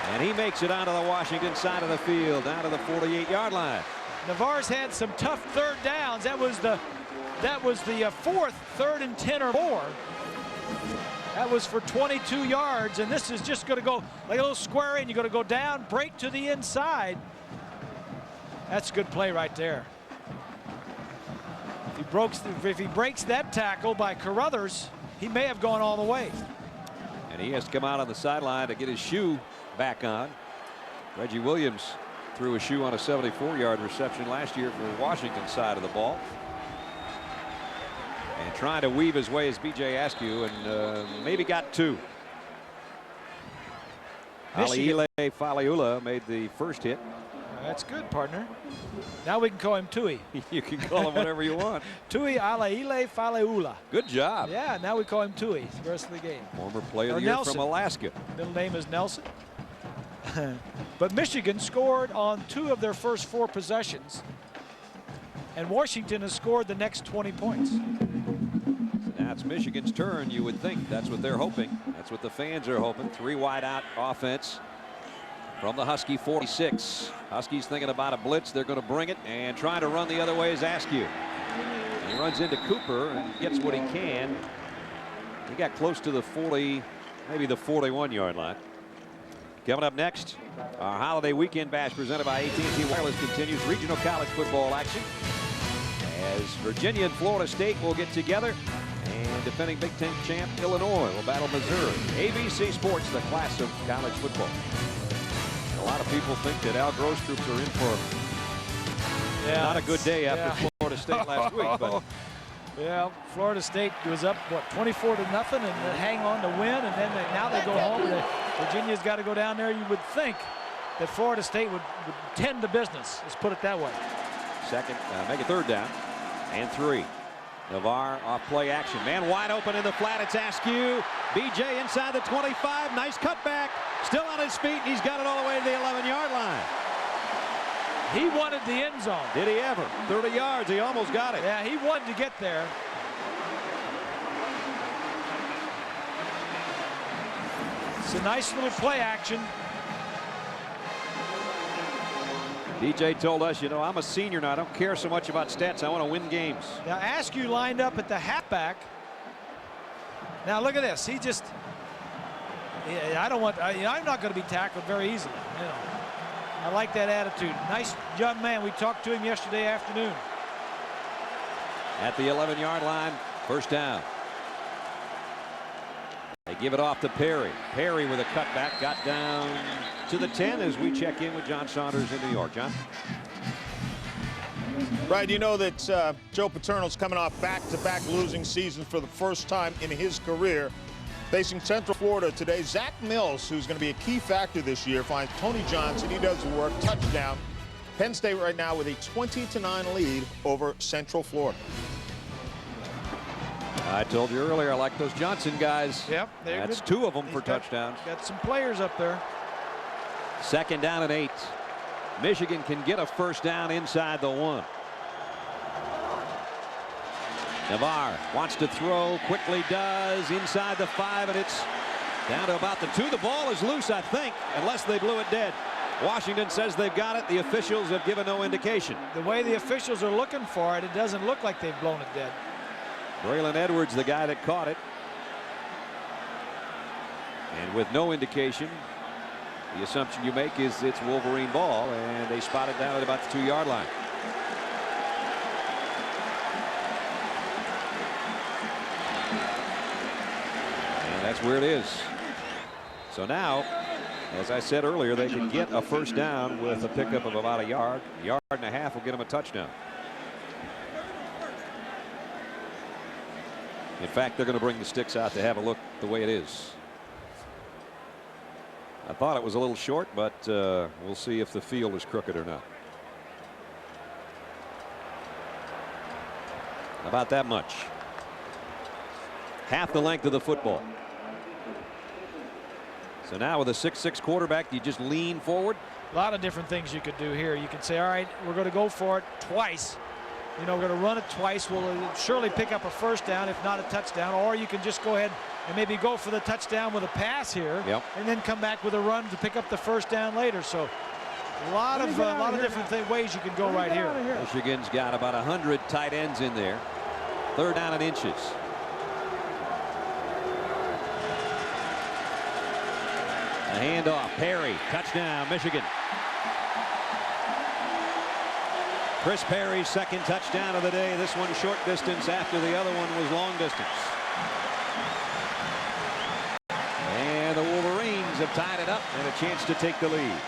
And he makes it onto the Washington side of the field, down to the 48-yard line. Navarre's had some tough 3rd downs. That was the 4th 3rd and 10 or more. That was for 22 yards, and this is just going to go like a little square in. You're going to go down, break to the inside. That's a good play right there. If he breaks that tackle by Carruthers, he may have gone all the way. And he has to come out on the sideline to get his shoe back on. Reggie Williams threw a shoe on a 74-yard reception last year for Washington's side of the ball. And trying to weave his way is B.J. Askew, and maybe got 2. Aliile Faliula made the first hit. That's good, partner. Now we can call him Tui. You can call him whatever you want. Tui Aliile Faliula. Good job. Yeah, now we call him Tui the rest of the game. Former player of the year from Alaska. Middle name is Nelson. But Michigan scored on 2 of their first 4 possessions, and Washington has scored the next 20 points. Now it's Michigan's turn, you would think. That's what they're hoping. That's what the fans are hoping. 3 wide out offense from the Husky 46. Huskies thinking about a blitz. They're going to bring it, and trying to run the other way is Askew. He runs into Cooper and gets what he can. He got close to the 40, maybe the 41-yard line. Coming up next, our holiday weekend bash presented by AT&T Wireless continues. Regional college football action as Virginia and Florida State will get together, and defending Big Ten champ Illinois will battle Missouri. ABC Sports, the class of college football. A lot of people think that Al Gross troops are in for not a good day after Florida State last week. But yeah, Florida State was up, what, 24-0, and then hang on to win, and then now they go home. And Virginia's got to go down there. You would think that Florida State would tend to business. Let's put it that way. Second, make a 3rd down and 3. Navarre off play action. Man wide open in the flat. It's Askew. B.J. inside the 25. Nice cutback. Still on his feet. He's got it all the way to the 11-yard line. He wanted the end zone. Did he ever? 30 yards. He almost got it. Yeah, he wanted to get there. It's a nice little play action. DJ told us, you know, I'm a senior now. I don't care so much about stats. I want to win games. Now Askew lined up at the halfback. Now look at this. He just, I'm not going to be tackled very easily. You know, I like that attitude. Nice young man. We talked to him yesterday afternoon. At the 11-yard line, first down. They give it off to Perry. Perry with a cutback, got down to the 10 as we check in with John Saunders in New York. John? Right, you know that Joe Paterno's coming off back-to-back losing seasons for the first time in his career. Facing Central Florida today, Zach Mills, who's going to be a key factor this year, finds Tony Johnson. He does the work, touchdown. Penn State right now with a 20-9 lead over Central Florida. I told you earlier, I like those Johnson guys. Yep. That's good. 2 of them for touchdowns. Got some players up there. 2nd down and 8. Michigan can get a first down inside the 1. Navarre wants to throw, quickly does, inside the 5, and it's down to about the 2. The ball is loose, I think, unless they blew it dead. Washington says they've got it. The officials have given no indication. The way the officials are looking for it, it doesn't look like they've blown it dead. Braylon Edwards, the guy that caught it. And with no indication, the assumption you make is it's Wolverine ball, and they spot it down at about the 2-yard line. And that's where it is. So now, as I said earlier, they can get a first down with a pickup of about a yard. A yard and a half will get them a touchdown. In fact, they're going to bring the sticks out to have a look the way it is. I thought it was a little short, but we'll see if the field is crooked or not. About that much. Half the length of the football. So now with a 6'6" quarterback, you just lean forward. A lot of different things you could do here. You could say, all right, we're going to go for it twice. You know, we're going to run it twice. We'll surely pick up a first down, if not a touchdown. Or you can just go ahead and maybe go for the touchdown with a pass here, and then come back with a run to pick up the first down later. So a lot of different ways you can go right here. Michigan's got about 100 tight ends in there. 3rd down and inches. A handoff. Perry, touchdown, Michigan. Chris Perry's 2nd touchdown of the day. This one short distance after the other one was long distance. And the Wolverines have tied it up and a chance to take the lead.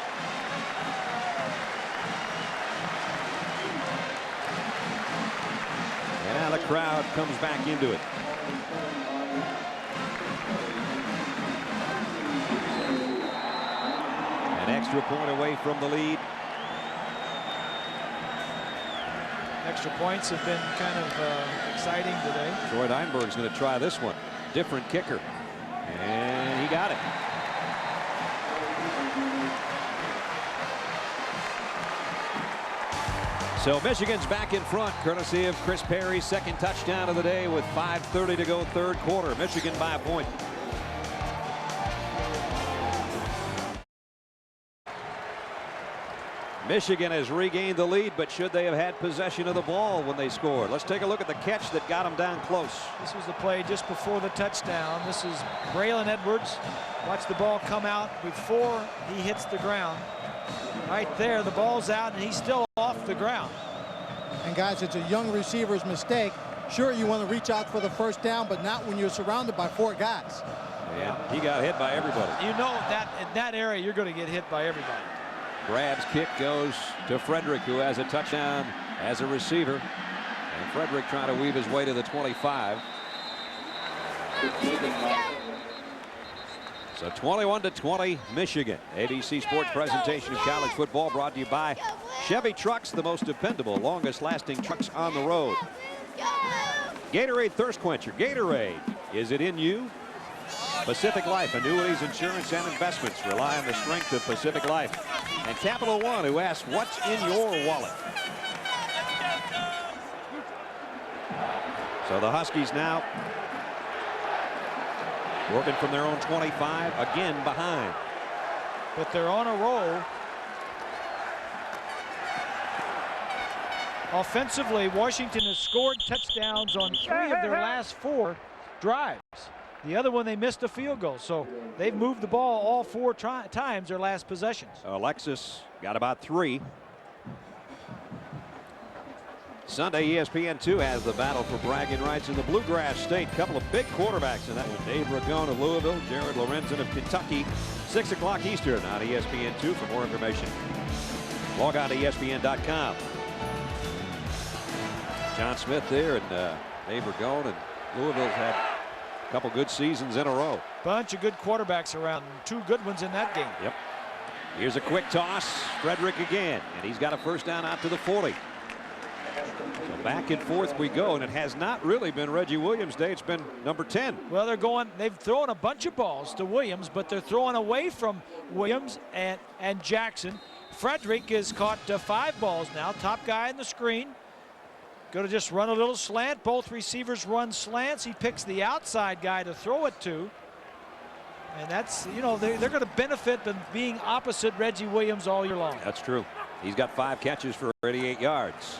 And now the crowd comes back into it. An extra point away from the lead. Extra points have been kind of exciting today. Troy Einberg's going to try this one. Different kicker. And he got it. So Michigan's back in front, courtesy of Chris Perry's 2nd touchdown of the day with 5:30 to go 3rd quarter. Michigan by a point. Michigan has regained the lead, but should they have had possession of the ball when they scored? Let's take a look at the catch that got them down close. This was the play just before the touchdown. This is Braylon Edwards. Watch the ball come out before he hits the ground. Right there, the ball's out, and he's still off the ground. And guys, it's a young receiver's mistake. Sure, you want to reach out for the first down, but not when you're surrounded by 4 guys. Yeah, he got hit by everybody. You know that in that area, you're going to get hit by everybody. Grab's kick goes to Frederick, who has a touchdown as a receiver. And Frederick trying to weave his way to the 25. So 21-20 Michigan. ABC Sports presentation of college football brought to you by Chevy Trucks, the most dependable, longest lasting trucks on the road. Gatorade Thirst Quencher. Gatorade. Is it in you? Pacific Life, annuities, insurance, and investments. Rely on the strength of Pacific Life. And Capital One, who asks, what's in your wallet? So the Huskies now working from their own 25, again behind. But they're on a roll. Offensively, Washington has scored touchdowns on 3 of their last 4 drives. The other one, they missed a field goal. So they've moved the ball all 4 times their last possessions. Alexis got about 3. Sunday, ESPN2 has the battle for bragging rights in the Bluegrass State. Couple of big quarterbacks in that one. Dave Ragone of Louisville, Jared Lorenzen of Kentucky. 6 o'clock Eastern on ESPN2 for more information. Log on to ESPN.com. John Smith there, and Dave Ragone, and Louisville's had a couple good seasons in a row. Bunch of good quarterbacks around. 2 good ones in that game. Yep. Here's a quick toss. Frederick again, and he's got a first down out to the 40. So back and forth we go, and it has not really been Reggie Williams' day. It's been number 10. Well, they've thrown a bunch of balls to Williams, but they're throwing away from Williams and Jackson. Frederick has caught 5 balls now. Top guy in the screen. Going to just run a little slant. Both receivers run slants. He picks the outside guy to throw it to. And that's, you know, they're going to benefit from being opposite Reggie Williams all year long. That's true. He's got 5 catches for 88 yards.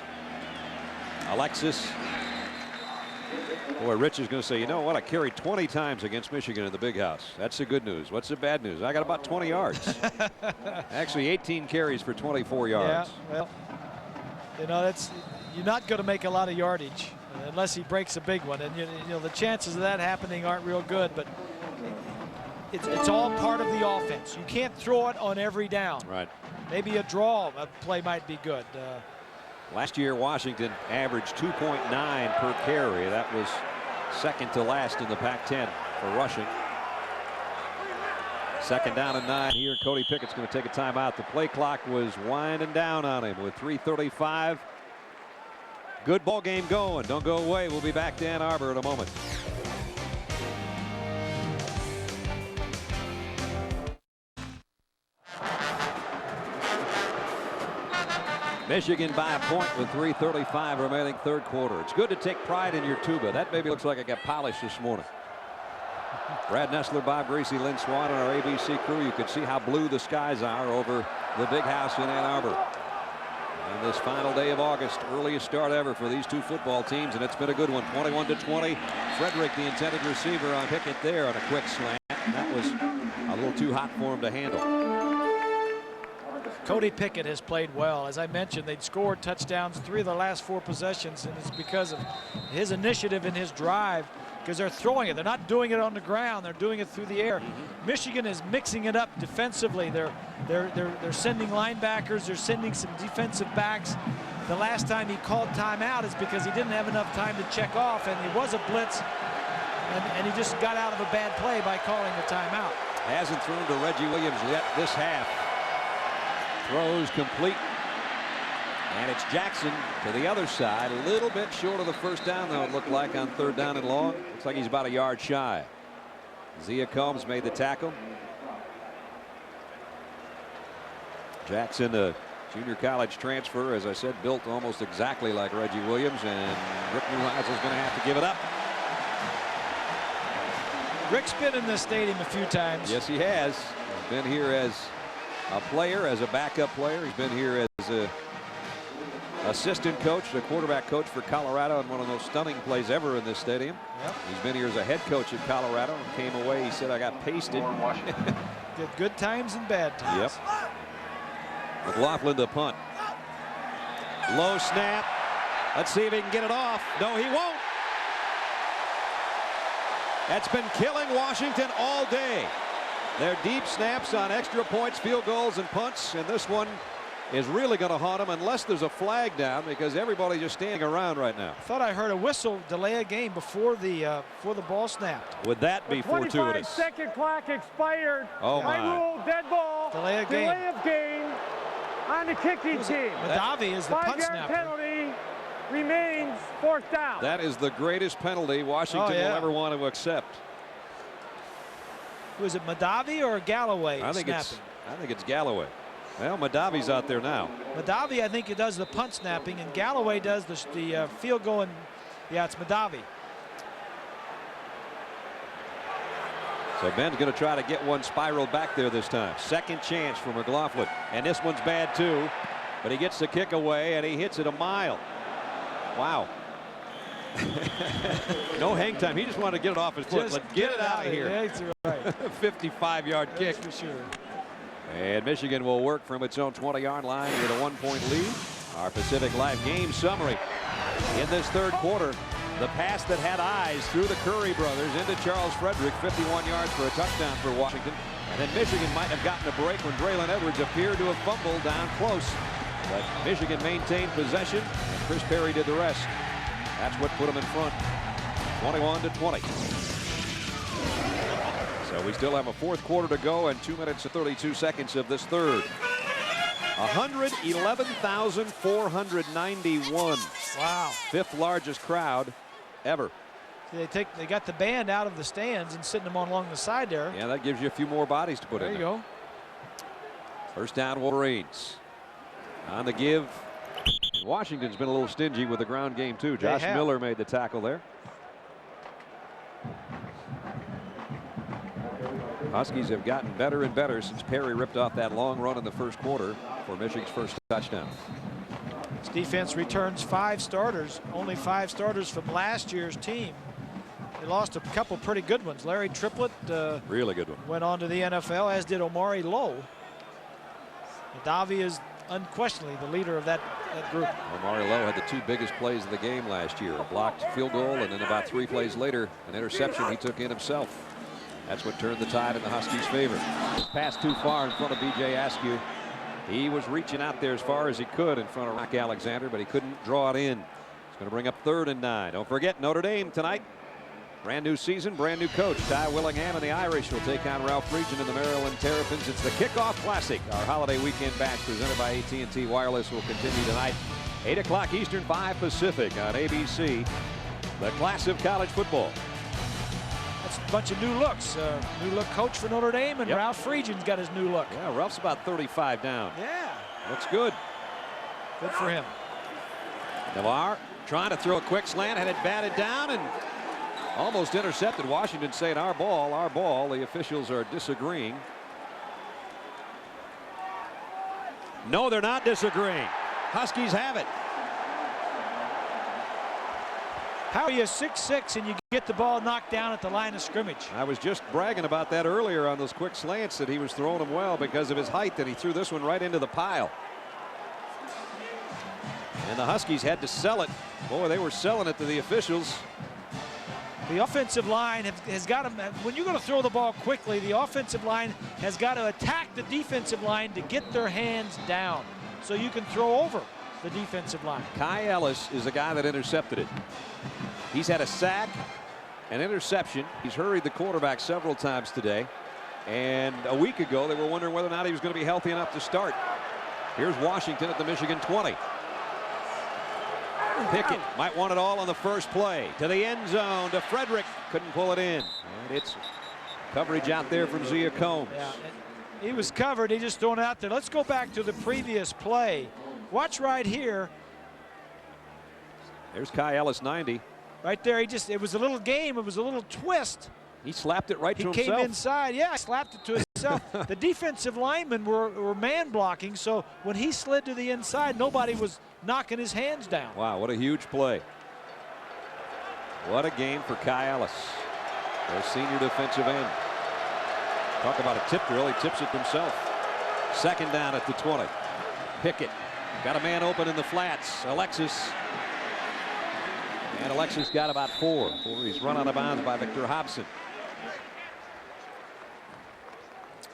Alexis. Boy, Rich is going to say, you know what? I carried 20 times against Michigan in the big house. That's the good news. What's the bad news? I got about 20 yards. Actually, 18 carries for 24 yards. Yeah, well, you know, you're not going to make a lot of yardage unless he breaks a big one. And, you know, the chances of that happening aren't real good. But it's all part of the offense. You can't throw it on every down. Right. Maybe a draw play might be good. Last year, Washington averaged 2.9 per carry. That was second to last in the Pac-10 for rushing. Second down and 9 here. Cody Pickett's going to take a timeout. The play clock was winding down on him with 3:35. Good ball game going. Don't go away. We'll be back to Ann Arbor in a moment. Michigan by a point with 3:35 remaining third quarter. It's good to take pride in your tuba. That baby looks like it got polished this morning. Brad Nessler, Bob Greasy, Lynn Swan, and our ABC crew. You can see how blue the skies are over the big house in Ann Arbor. And this final day of August, earliest start ever for these 2 football teams, and it's been a good one. 21-20. Frederick, the intended receiver, on Pickett there on a quick slant. And that was a little too hot for him to handle. Cody Pickett has played well. As I mentioned, they'd scored touchdowns 3 of the last 4 possessions, and it's because of his initiative and his drive, because they're throwing it. They're not doing it on the ground. They're doing it through the air. Michigan is mixing it up defensively. They're sending linebackers. They're sending some defensive backs. The last time he called timeout is because he didn't have enough time to check off, and it was a blitz, and he just got out of a bad play by calling the timeout. Hasn't thrown to Reggie Williams yet this half. Throws complete, and it's Jackson to the other side, a little bit short of the first down, though, it looked like, on 3rd down and long. Looks like he's about a yard shy. Zia Combs made the tackle. Jackson, a junior college transfer, as I said, built almost exactly like Reggie Williams, and Rick Neuheisel's going to have to give it up. Rick's been in this stadium a few times. Yes, he has. He's been here as a player, as a backup player. He's been here as a assistant coach, the quarterback coach for Colorado, and one of the most stunning plays ever in this stadium. Yep. He's been here as a head coach at Colorado and came away. He said, I got pasted. Get good times and bad times. Yep. McLaughlin to punt. Low snap. Let's see if he can get it off. No, he won't. That's been killing Washington all day. Their deep snaps on extra points, field goals, and punts, and this one is really going to haunt them unless there's a flag down, because everybody's just standing around right now. I thought I heard a whistle delay a game before the ball snapped. Would that be fortuitous? 25-second clock expired. Oh my! Rule, dead ball. Delay a game. Delay of game on the kicking team. Madavi is the punt 5-yard snapper. penalty remains 4th down. That is the greatest penalty Washington will ever want to accept. Was it Madavi or Galloway I think snapping? it's Galloway. Well, Madavi's out there now. Madavi, I think, it does the punt snapping, and Galloway does the field goal. And yeah, it's Madavi. So Ben's going to try to get one spiraled back there this time. Second chance for McLaughlin, and this one's bad too, but he gets the kick away and he hits it a mile. Wow. No hang time. He just wanted to get it off his foot. Let's get it out of here. That's right. 55-yard kick. For sure. And Michigan will work from its own 20-yard line with a 1-point lead. Our Pacific Live game summary. In this third quarter, the pass that had eyes through the Curry brothers into Charles Frederick, 51 yards for a touchdown for Washington. And then Michigan might have gotten a break when Braylon Edwards appeared to have fumbled down close. But Michigan maintained possession, and Chris Perry did the rest. That's what put them in front, 21-20. So we still have a fourth quarter to go and 2 minutes and 32 seconds of this third. 111,491. Wow. Fifth largest crowd ever. They got the band out of the stands and sitting them on along the side there. Yeah, that gives you a few more bodies to put in there. There You go. First down, Wolverines. On the give. Washington's been a little stingy with the ground game too. Josh Miller made the tackle there. Huskies have gotten better and better since Perry ripped off that long run in the first quarter for Michigan's first touchdown. This defense returns 5 starters, only 5 starters from last year's team. They lost a couple pretty good ones. Larry Triplett, really good one, went on to the NFL, as did Omari Lowe. Davi is unquestionably the leader of that group. Omari Lowe had the 2 biggest plays of the game last year, a blocked field goal, and then about 3 plays later, an interception he took in himself. That's what turned the tide in the Huskies' favor. Pass too far in front of B.J. Askew. He was reaching out there as far as he could in front of Rock Alexander, but he couldn't draw it in. It's going to bring up 3rd and 9. Don't forget, Notre Dame tonight. Brand new season, brand new coach. Ty Willingham and the Irish will take on Ralph Friedgen and the Maryland Terrapins. It's the Kickoff Classic. Our holiday weekend bash presented by AT&T Wireless will continue tonight. 8 o'clock Eastern, 5 Pacific on ABC. The class of college football. That's a bunch of new looks. New look coach for Notre Dame, and Ralph Friedgen's got his new look. Yeah, Ralph's about 35 down. Yeah. Looks good. Good for him. Navarre trying to throw a quick slant, had it batted down and almost intercepted. Washington saying our ball, our ball. The officials are disagreeing. No, they're not disagreeing. Huskies have it. How are you 6'6" and you get the ball knocked down at the line of scrimmage? I was just bragging about that earlier on those quick slants, that he was throwing them well because of his height, and he threw this one right into the pile. And the Huskies had to sell it. Boy, they were selling it to the officials. The offensive line has got to, when you're going to throw the ball quickly, the offensive line has got to attack the defensive line to get their hands down so you can throw over the defensive line. Kai Ellis is the guy that intercepted it. He's had a sack, an interception. He's hurried the quarterback several times today. And a week ago, they were wondering whether or not he was going to be healthy enough to start. Here's Washington at the Michigan 20. Pickett might want it all on the first play. To the end zone, to Frederick. Couldn't pull it in. And it's coverage out there from Zia Combs. Yeah, he was covered. He just thrown it out there. Let's go back to the previous play. Watch right here. There's Kai Ellis, 90. Right there, it was a little game. It was a little twist. He slapped it right to himself. He came inside. Yeah, slapped it to himself. The defensive linemen were man blocking, so when he slid to the inside, nobody was knocking his hands down. Wow, what a huge play. What a game for Kai Ellis, their senior defensive end. Talk about a tip drill. He tips it himself. 2nd down at the 20. Pickett got a man open in the flats. Alexis. And Alexis got about 4 before he's run out of bounds by Victor Hobson.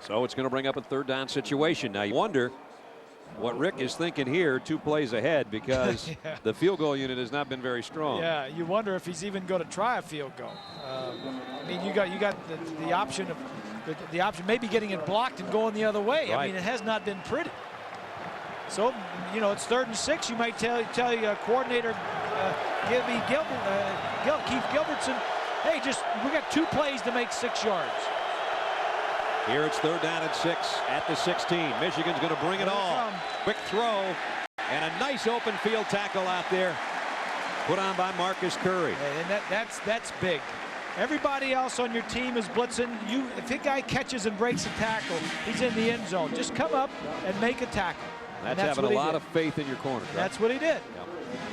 So it's going to bring up a 3rd down situation. Now you wonder what Rick is thinking here, 2 plays ahead, because yeah. The field goal unit has not been very strong. Yeah, you wonder if he's even going to try a field goal. I mean, you got the option of the option maybe getting it blocked and going the other way. Right. I mean, it has not been pretty. So, you know, it's 3rd and 6. You might tell your coordinator, Keith Gilbertson, hey, we got 2 plays to make 6 yards. Here it's 3rd down and 6 at the 16. Michigan's going to bring it all. Quick throw and a nice open field tackle out there, put on by Marcus Curry. And that's big. Everybody else on your team is blitzing. If a guy catches and breaks a tackle, he's in the end zone. Just come up and make a tackle. That's having a lot of faith in your corner. Right? That's what he did. Yep.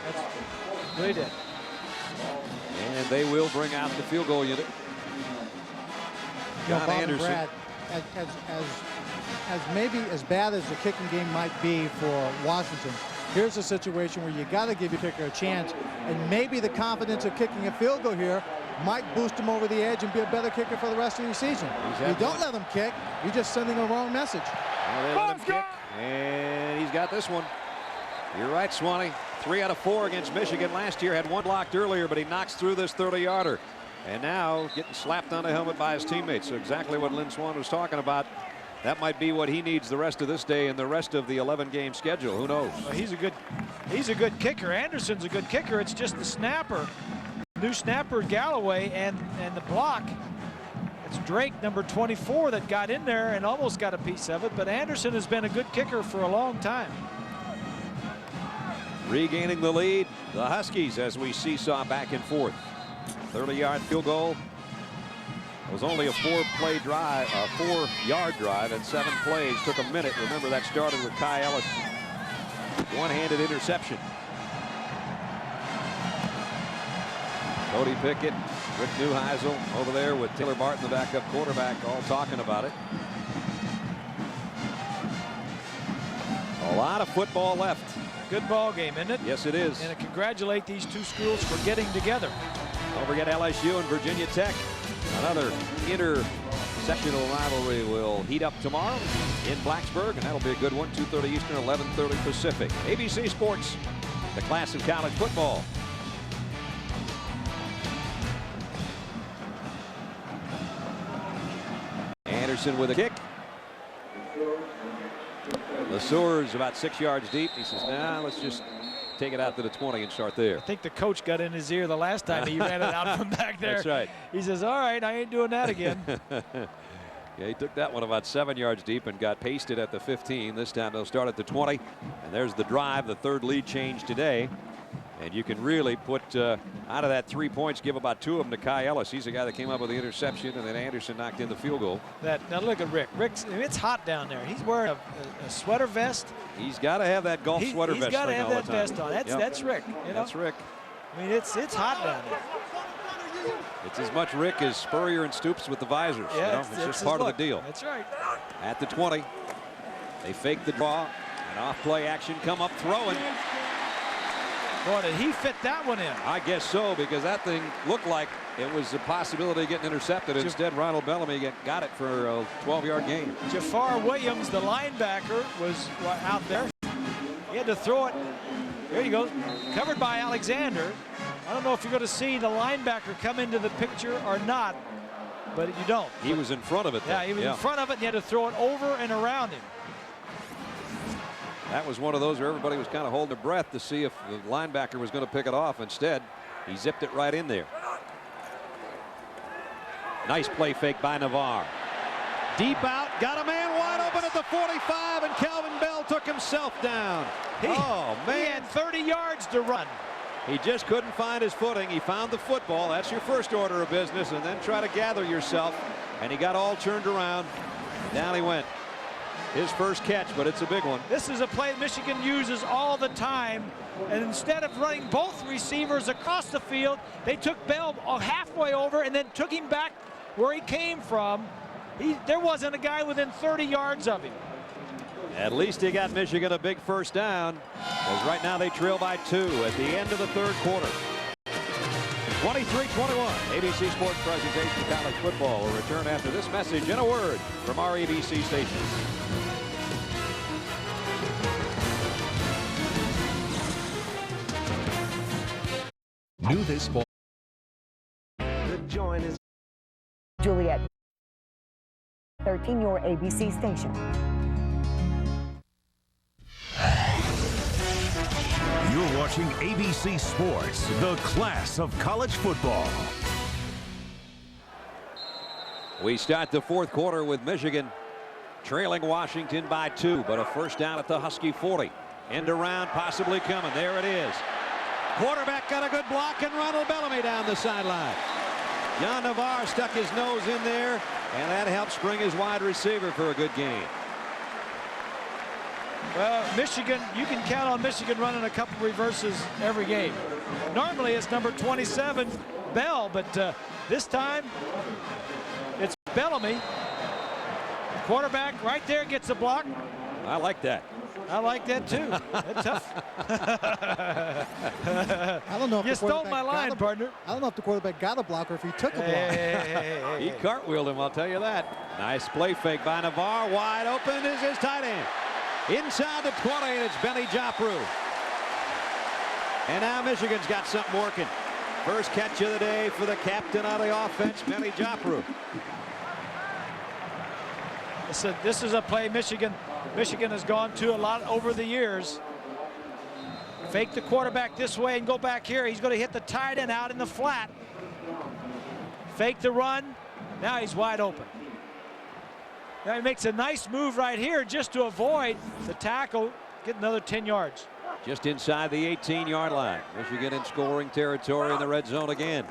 That's what he did. And they will bring out the field goal unit. John Anderson. Brad, as maybe as bad as the kicking game might be for Washington, here's a situation where you got to give your kicker a chance, and maybe the confidence of kicking a field goal here might boost him over the edge and be a better kicker for the rest of the season. You don't let him kick, you're just sending a wrong message. Well, they let him kick, and he's got this one. You're right, Swanee. 3 out of 4 against Michigan last year. Had one blocked earlier, but he knocks through this 30-yarder. And now getting slapped on the helmet by his teammates. So exactly what Lynn Swann was talking about. That might be what he needs the rest of this day and the rest of the 11-game schedule. Who knows? Well, he's a good kicker. Anderson's a good kicker. It's just the snapper, new snapper Galloway, and the block. It's Drake, number 24, that got in there and almost got a piece of it. But Anderson has been a good kicker for a long time. Regaining the lead, the Huskies, as we seesaw back and forth. 30-yard field goal. It was only a 4-play drive, a 4-yard drive at 7 plays. Took a minute. Remember, that started with Kai Ellis. One-handed interception. Cody Pickett, Rick Neuheisel over there with Taylor Barton, the backup quarterback, all talking about it. A lot of football left. Good ball game, isn't it? Yes, it is. And I congratulate these two schools for getting together. Don't forget LSU and Virginia Tech. Another intersectional rivalry will heat up tomorrow in Blacksburg, and that'll be a good one. 2:30 Eastern, 11:30 Pacific. ABC Sports, the class of college football. Anderson with a kick. LeSueur's about 6 yards deep. He says, nah, let's just take it out to the 20 and start there. I think the coach got in his ear the last time he ran it out from back there. That's right. He says, all right, I ain't doing that again. Yeah, he took that one about 7 yards deep and got pasted at the 15. This time they'll start at the 20. And there's the drive, the third lead change today. And you can really put out of that 3 points, give about 2 of them to Kai Ellis. He's the guy that came up with the interception, and then Anderson knocked in the field goal. Now look at Rick. It's hot down there. He's wearing a sweater vest. He's got to have that golf sweater vest. He's got to have that vest on. That's Rick. You know? That's Rick. I mean, it's hot down there. It's as much Rick as Spurrier and Stoops with the visors. Yeah, you know? It's just part of the deal. That's right. At the 20, they fake the draw, and off play action, come up throwing. Boy, did he fit that one in. I guess so, because that thing looked like it was a possibility of getting intercepted. Instead, Ronald Bellamy got it for a 12-yard gain. Jafar Williams, the linebacker, was out there. He had to throw it. There you go. Covered by Alexander. I don't know if you're going to see the linebacker come into the picture or not, but you don't. He was in front of it, though. Yeah, he was in front of it, and he had to throw it over and around him. That was one of those where everybody was kind of holding their breath to see if the linebacker was going to pick it off. Instead, he zipped it right in there. Nice play fake by Navarre. Deep out, got a man wide open at the 45, and Calvin Bell took himself down. He had 30 yards to run. He just couldn't find his footing. He found the football. That's your first order of business, and then try to gather yourself. And he got all turned around. Down he went. His first catch, but it's a big one. This is a play Michigan uses all the time. And instead of running both receivers across the field, they took Bell halfway over and then took him back where he came from. There wasn't a guy within 30 yards of him. At least he got Michigan a big first down, because right now they trail by 2 at the end of the third quarter. 23-21, ABC Sports presentation of college football will return after this message and a word from our ABC station. New this fall. The joint is Juliet 13, your ABC station. You're watching ABC Sports, the class of college football. We start the fourth quarter with Michigan trailing Washington by 2, but a first down at the Husky 40. End around possibly coming. There it is. Quarterback got a good block, and Ronald Bellamy down the sideline. Jan Navarre stuck his nose in there, and that helped spring his wide receiver for a good gain. Well, Michigan, you can count on Michigan running a couple reverses every game. Normally it's number 27, Bell, but this time it's Bellamy. Quarterback right there gets a block. I like that. I like that too. That's tough. I don't know if you stole my line, partner. I don't know if the quarterback got a block or if he took a block. He cartwheeled him, I'll tell you that. Nice play fake by Navarre. Wide open is his tight end. Inside the 20, and it's Benny Jopru. And now Michigan's got something working. First catch of the day for the captain on the offense, Benny Jopru. This is a play Michigan has gone to a lot over the years. Fake the quarterback this way and go back here. He's going to hit the tight end out in the flat. Fake the run. Now he's wide open. Now he makes a nice move right here just to avoid the tackle. Get another 10 yards. Just inside the 18-yard line. Michigan in scoring territory in the red zone again.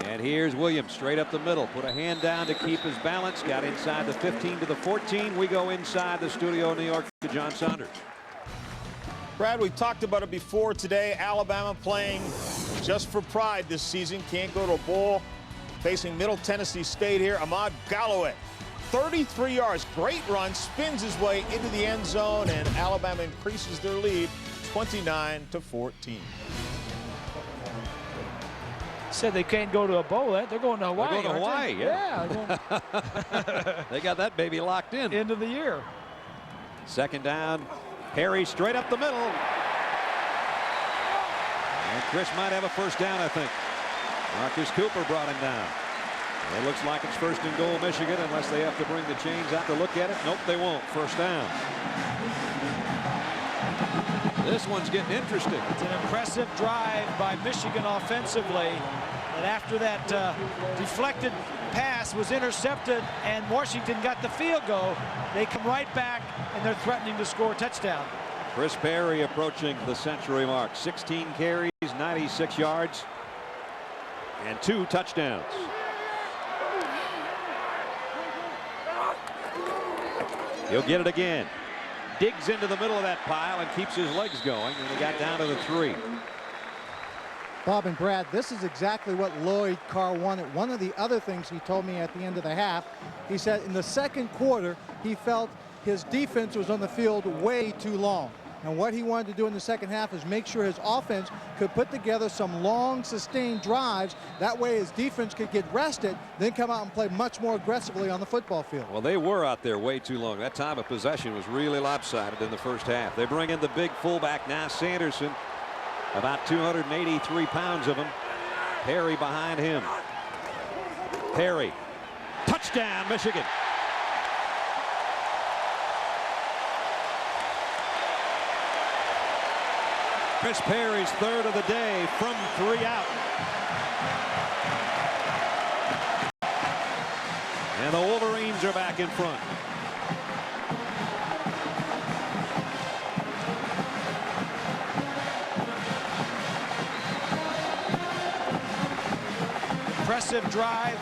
And here's Williams straight up the middle. Put a hand down to keep his balance. Got inside the 15 to the 14. We go inside the studio in New York to John Saunders. Brad, we talked about it before today. Alabama playing just for pride this season. Can't go to a bowl. Facing Middle Tennessee State here. Ahmad Galloway, 33 yards. Great run. Spins his way into the end zone. And Alabama increases their lead 29-14. Said they can't go to a bowl. They're going to Hawaii. They're going to Hawaii, yeah. They got that baby locked in. End of the year. Second down. Perry straight up the middle. And Chris might have a first down, I think. Marcus Cooper brought him down. It looks like it's first and goal Michigan unless they have to bring the chains out to look at it. Nope, they won't. First down. This one's getting interesting. It's an impressive drive by Michigan offensively. And after that deflected pass was intercepted and Washington got the field goal, they come right back and they're threatening to score a touchdown. Chris Perry approaching the century mark. 16 carries, 96 yards, and 2 touchdowns. He'll get it again. Digs into the middle of that pile and keeps his legs going, and he got down to the 3. Bob and Brad, this is exactly what Lloyd Carr wanted. One of the other things he told me at the end of the half, he said in the second quarter, he felt his defense was on the field way too long. And what he wanted to do in the second half is make sure his offense could put together some long, sustained drives. That way his defense could get rested, then come out and play much more aggressively on the football field. Well, they were out there way too long. That time of possession was really lopsided in the first half. They bring in the big fullback now, Sanderson. About 283 pounds of him. Perry behind him. Perry. Touchdown, Michigan. Chris Perry's third of the day from 3 out. And the Wolverines are back in front. Impressive drive,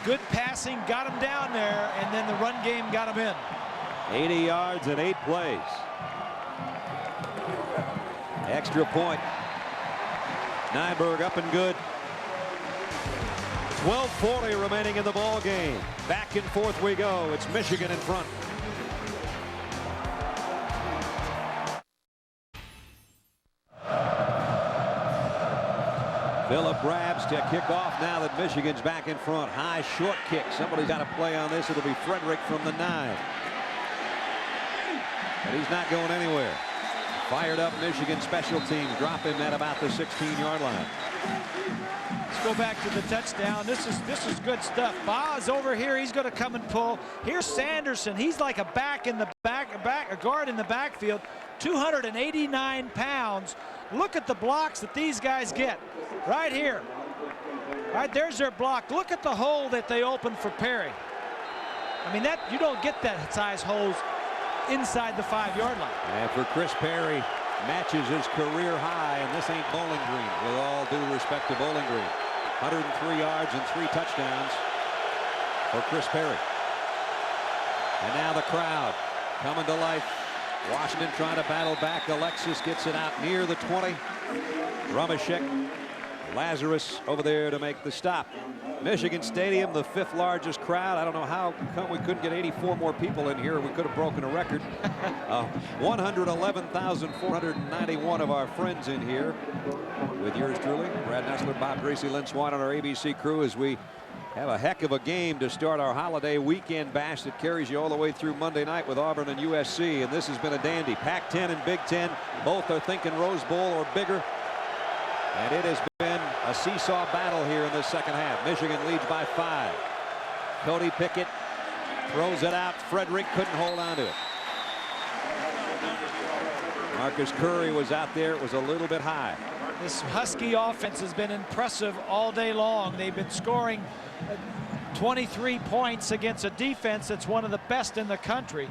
good passing, got him down there, and then the run game got him in. 80 yards and 8 plays. Extra point. Nyberg up and good. 12:40 remaining in the ball game. Back and forth we go. It's Michigan in front. Phillip Rabs to kick off now that Michigan's back in front. High short kick. Somebody's got to play on this. It'll be Frederick from the 9. But he's not going anywhere. Fired up Michigan special teams. Drop him at about the 16-yard line. Let's go back to the touchdown. This is good stuff. Ba's over here. He's going to come and pull. Here's Sanderson. He's like a guard in the backfield. 289 pounds. Look at the blocks that these guys get right here. All right, there's their block. Look at the hole that they opened for Perry. I mean, that you don't get that size holes inside the 5-yard line. And for Chris Perry, matches his career high, and this ain't Bowling Green, with all due respect to Bowling Green. 103 yards and 3 touchdowns for Chris Perry. And now the crowd coming to life. Washington trying to battle back. Alexis gets it out near the 20. Rumashek, Lazarus over there to make the stop. Michigan Stadium, the 5th largest crowd. I don't know how come we couldn't get 84 more people in here. We could have broken a record. 111,491 of our friends in here with yours truly, Brad Nessler, Bob Greasy, Lynn Swan on our ABC crew as we have a heck of a game to start our holiday weekend bash that carries you all the way through Monday night with Auburn and USC. And this has been a dandy. Pac-10 and Big Ten both are thinking Rose Bowl or bigger. And it has been a seesaw battle here in the second half. Michigan leads by 5. Cody Pickett throws it out. Frederick couldn't hold on to it. Marcus Curry was out there. It was a little bit high. This Husky offense has been impressive all day long. They've been scoring 23 points against a defense that's one of the best in the country.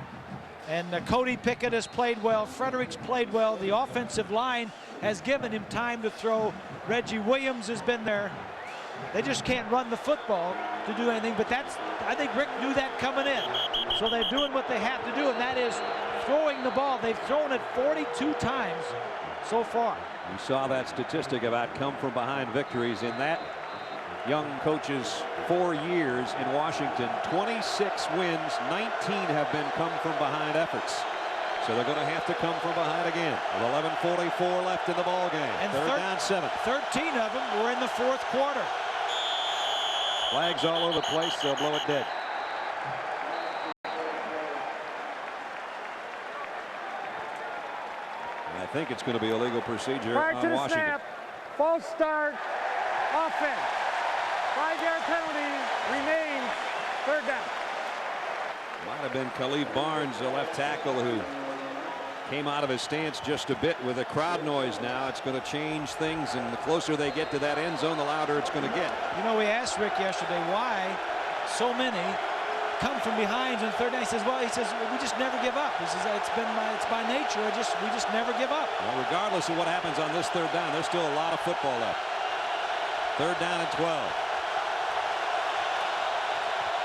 And Cody Pickett has played well. Frederick's played well. The offensive line has given him time to throw. Reggie Williams has been there. They just can't run the football to do anything. But I think Rick knew that coming in. So they're doing what they have to do, and that is throwing the ball. They've thrown it 42 times so far. We saw that statistic about come from behind victories in that young coach's 4 years in Washington. 26 wins, 19 have been come from behind efforts. So they're going to have to come from behind again. With 11:44 left in the ball game. And third down 7. 13 of them were in the fourth quarter. Flags all over the place. They'll blow it dead. I think it's going to be a legal procedure Prior on to the Washington. snap, false start, offense. 5-yard penalty remains, third down. Might have been Khalif Barnes, the left tackle, who came out of his stance just a bit. With the crowd noise now, it's going to change things, and the closer they get to that end zone, the louder it's going to get. You know, we asked Rick yesterday why so many come from behind on third down. He says, well, we just never give up. He says, it's by nature. We just never give up. Well, regardless of what happens on this third down, there's still a lot of football left. Third down and 12.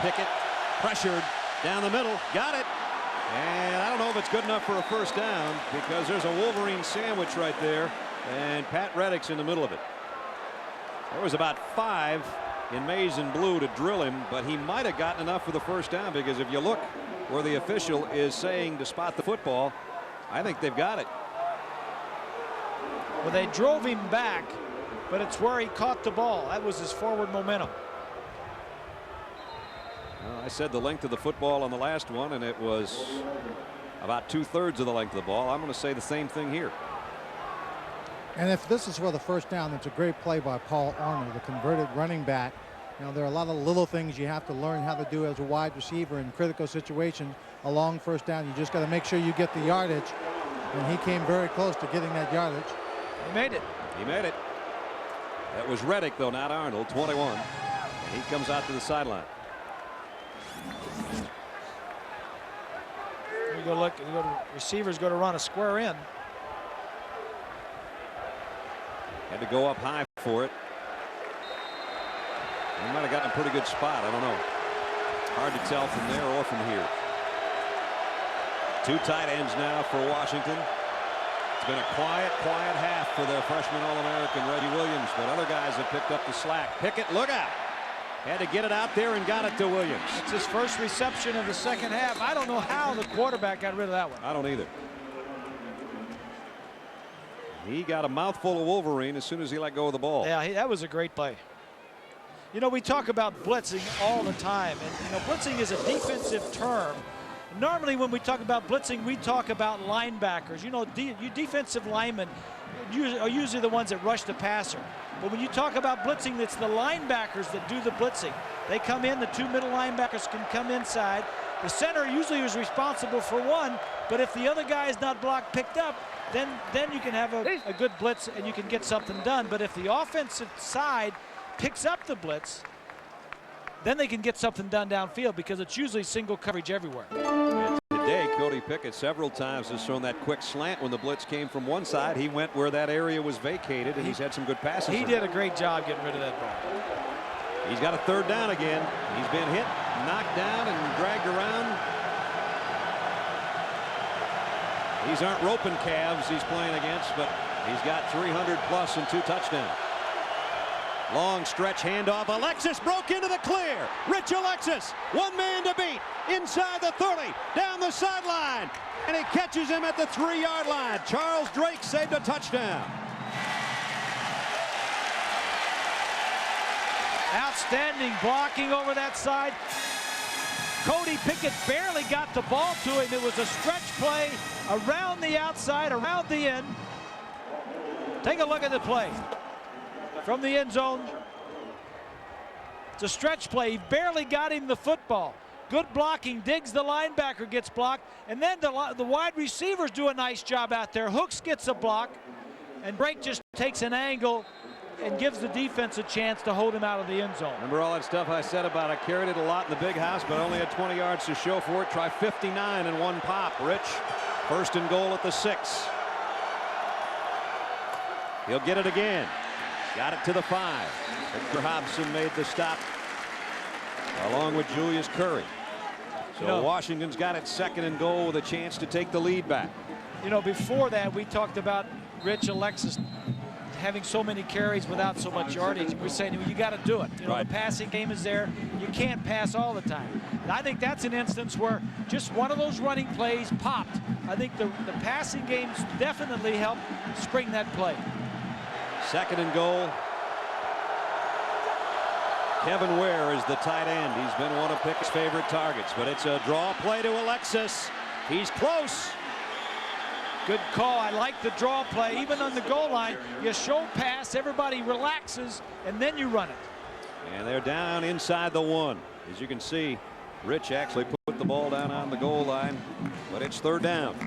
Pickett pressured down the middle, got it, and I don't know if it's good enough for a first down because there's a Wolverine sandwich right there, and Pat Reddick's in the middle of it. There was about 5 in maize and blue to drill him, but he might have gotten enough for the first down, because if you look where the official is saying to spot the football, I think they've got it. Well, they drove him back, but it's where he caught the ball. That was his forward momentum. Well, I said the length of the football on the last one, and it was about 2/3 of the length of the ball. I'm going to say the same thing here. And if this is for the first down, it's a great play by Paul Arnold, the converted running back. You know, there are a lot of little things you have to learn how to do as a wide receiver in critical situations. A long first down, you just got to make sure you get the yardage. And he came very close to getting that yardage. He made it. He made it. That was Reddick, though, not Arnold, 21. And he comes out to the sideline. You go look. Receiver's going to run a square in. Had to go up high for it. He might have gotten a pretty good spot. I don't know. Hard to tell from there or from here. 2 tight ends now for Washington. It's been a quiet half for their freshman All-American Reggie Williams, but other guys have picked up the slack. Pickett, look out. Had to get it out there and got it to Williams. It's his first reception of the second half. I don't know how the quarterback got rid of that one. I don't either. He got a mouthful of Wolverine as soon as he let go of the ball. Yeah, that was a great play. You know, we talk about blitzing all the time, and you know, blitzing is a defensive term. Normally when we talk about blitzing, we talk about linebackers. You know, you defensive linemen are usually the ones that rush the passer. But when you talk about blitzing, it's the linebackers that do the blitzing. They come in, the 2 middle linebackers can come inside. The center usually is responsible for one, but if the other guy is not blocked, picked up, then you can have a good blitz and you can get something done. But if the offensive side picks up the blitz, then they can get something done downfield, because it's usually single coverage everywhere. And today, Cody Pickett several times has thrown that quick slant when the blitz came from one side. He went where that area was vacated, and he's had some good passes. He did a great job getting rid of that ball. He's got a third down again. He's been hit, knocked down, and dragged around. These aren't roping calves he's playing against, but he's got 300 plus and 2 touchdowns. Long stretch handoff. Alexis broke into the clear. Rich Alexis, 1 man to beat. Inside the 30, down the sideline, and he catches him at the 3-yard line. Charles Drake saved a touchdown. Outstanding blocking over that side. Cody Pickett barely got the ball to him. It was a stretch play around the outside, around the end. Take a look at the play. from the end zone. It's a stretch play. He barely got him the football. Good blocking. Diggs, the linebacker, gets blocked. And then the wide receivers do a nice job out there. Hooks gets a block. And Brake just takes an angle and gives the defense a chance to hold him out of the end zone. Remember all that stuff I said about I carried it a lot in the big house, but only had 20 yards to show for it. Try 59 in one pop. Rich, first and goal at the 6. He'll get it again. Got it to the 5. Victor Hobson made the stop along with Julius Curry. So Washington's got it second and goal with a chance to take the lead back. You know, before that, we talked about Rich Alexis having so many carries without so much yardage. We're saying, you got to do it. You know, the passing game is there. You can't pass all the time. And I think that's an instance where just one of those running plays popped. I think the passing games definitely helped spring that play. Second and goal. Kevin Ware is the tight end. He's been one of Pick's favorite targets, but it's a draw play to Alexis. He's close. Good call. I like the draw play. Even on the goal line, you show pass, everybody relaxes, and then you run it. And they're down inside the 1. As you can see, Rich actually put the ball down on the goal line, but it's third down.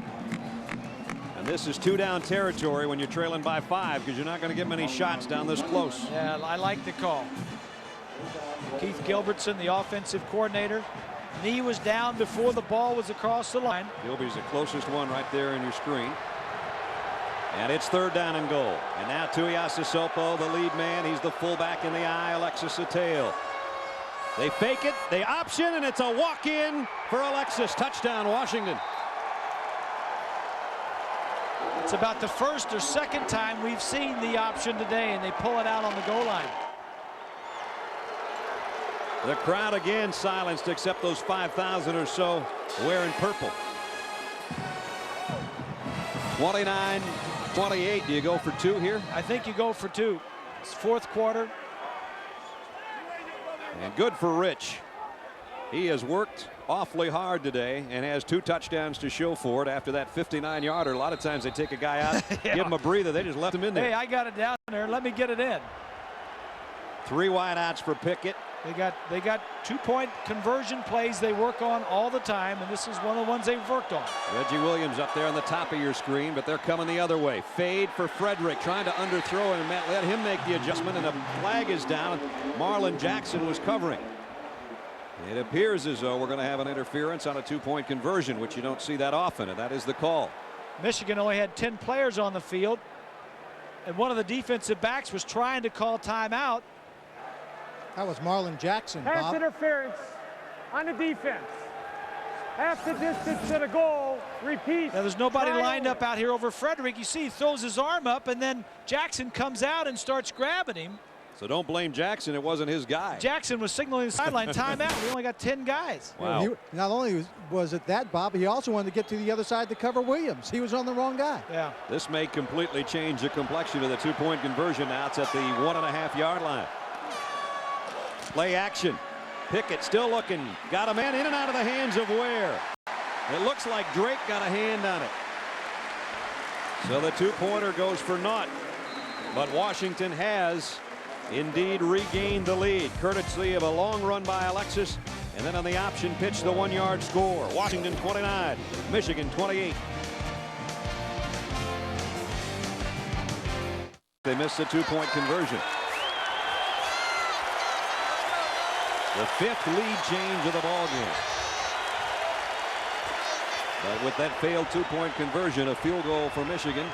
And this is 2-down territory when you're trailing by 5, because you're not going to get many shots down this close. Yeah, I like the call. Keith Gilbertson, the offensive coordinator. Knee was down before the ball was across the line. Gilby's the closest one right there in your screen. And it's third down and goal. And now Tuiasa Sopo, the lead man. He's the fullback in the eye, Alexis Atale. They fake it, they option, and it's a walk-in for Alexis. Touchdown, Washington. It's about the first or second time we've seen the option today, and they pull it out on the goal line. The crowd again silenced, except those 5,000 or so wearing purple. 29-28. Do you go for 2 here? I think you go for 2. It's fourth quarter. And good for Rich. He has worked awfully hard today and has 2 touchdowns to show for it after that 59-yarder. A lot of times they take a guy out, give him a breather. They just left him in there. Hey, I got it down there. Let me get it in. 3 wideouts for Pickett. They got 2-point conversion plays they work on all the time, and this is one of the ones they've worked on. Reggie Williams up there on the top of your screen, but they're coming the other way. Fade for Frederick, trying to underthrow and let him make the adjustment, and a flag is down. Marlon Jackson was covering. It appears as though we're going to have an interference on a 2-point conversion, which you don't see that often, and that is the call. Michigan only had 10 players on the field, and one of the defensive backs was trying to call timeout. That was Marlon Jackson, Pass Bob. interference on the defense. Half the distance to the goal. Repeat. Now there's nobody lined up out here over Frederick. You see he throws his arm up, and then Jackson comes out and starts grabbing him. So don't blame Jackson. It wasn't his guy. Jackson was signaling the sideline timeout. We only got 10 guys. Wow. Not only was it that, Bob, he also wanted to get to the other side to cover Williams. He was on the wrong guy. Yeah. This may completely change the complexion of the 2-point conversion. Now it's at the 1.5-yard line. Play action. Pickett still looking. Got a man in and out of the hands of Ware. It looks like Drake got a hand on it. So the 2-pointer goes for naught. But Washington has indeed regained the lead, courtesy of a long run by Alexis, and then on the option pitch, the 1-yard score. Washington 29, Michigan 28. They missed the 2-point conversion. The 5th lead change of the ball game. But with that failed 2-point conversion, a field goal for Michigan.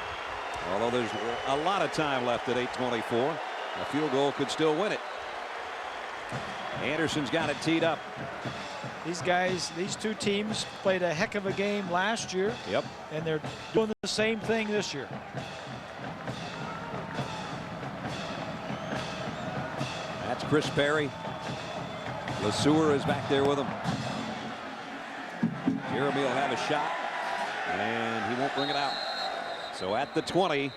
Although there's a lot of time left at 8:24, a field goal could still win it. Anderson's got it teed up. These guys, these 2 teams played a heck of a game last year. Yep. And they're doing the same thing this year. That's Chris Perry. LeSueur is back there with him. Jeremy will have a shot, and he won't bring it out. So at the 20,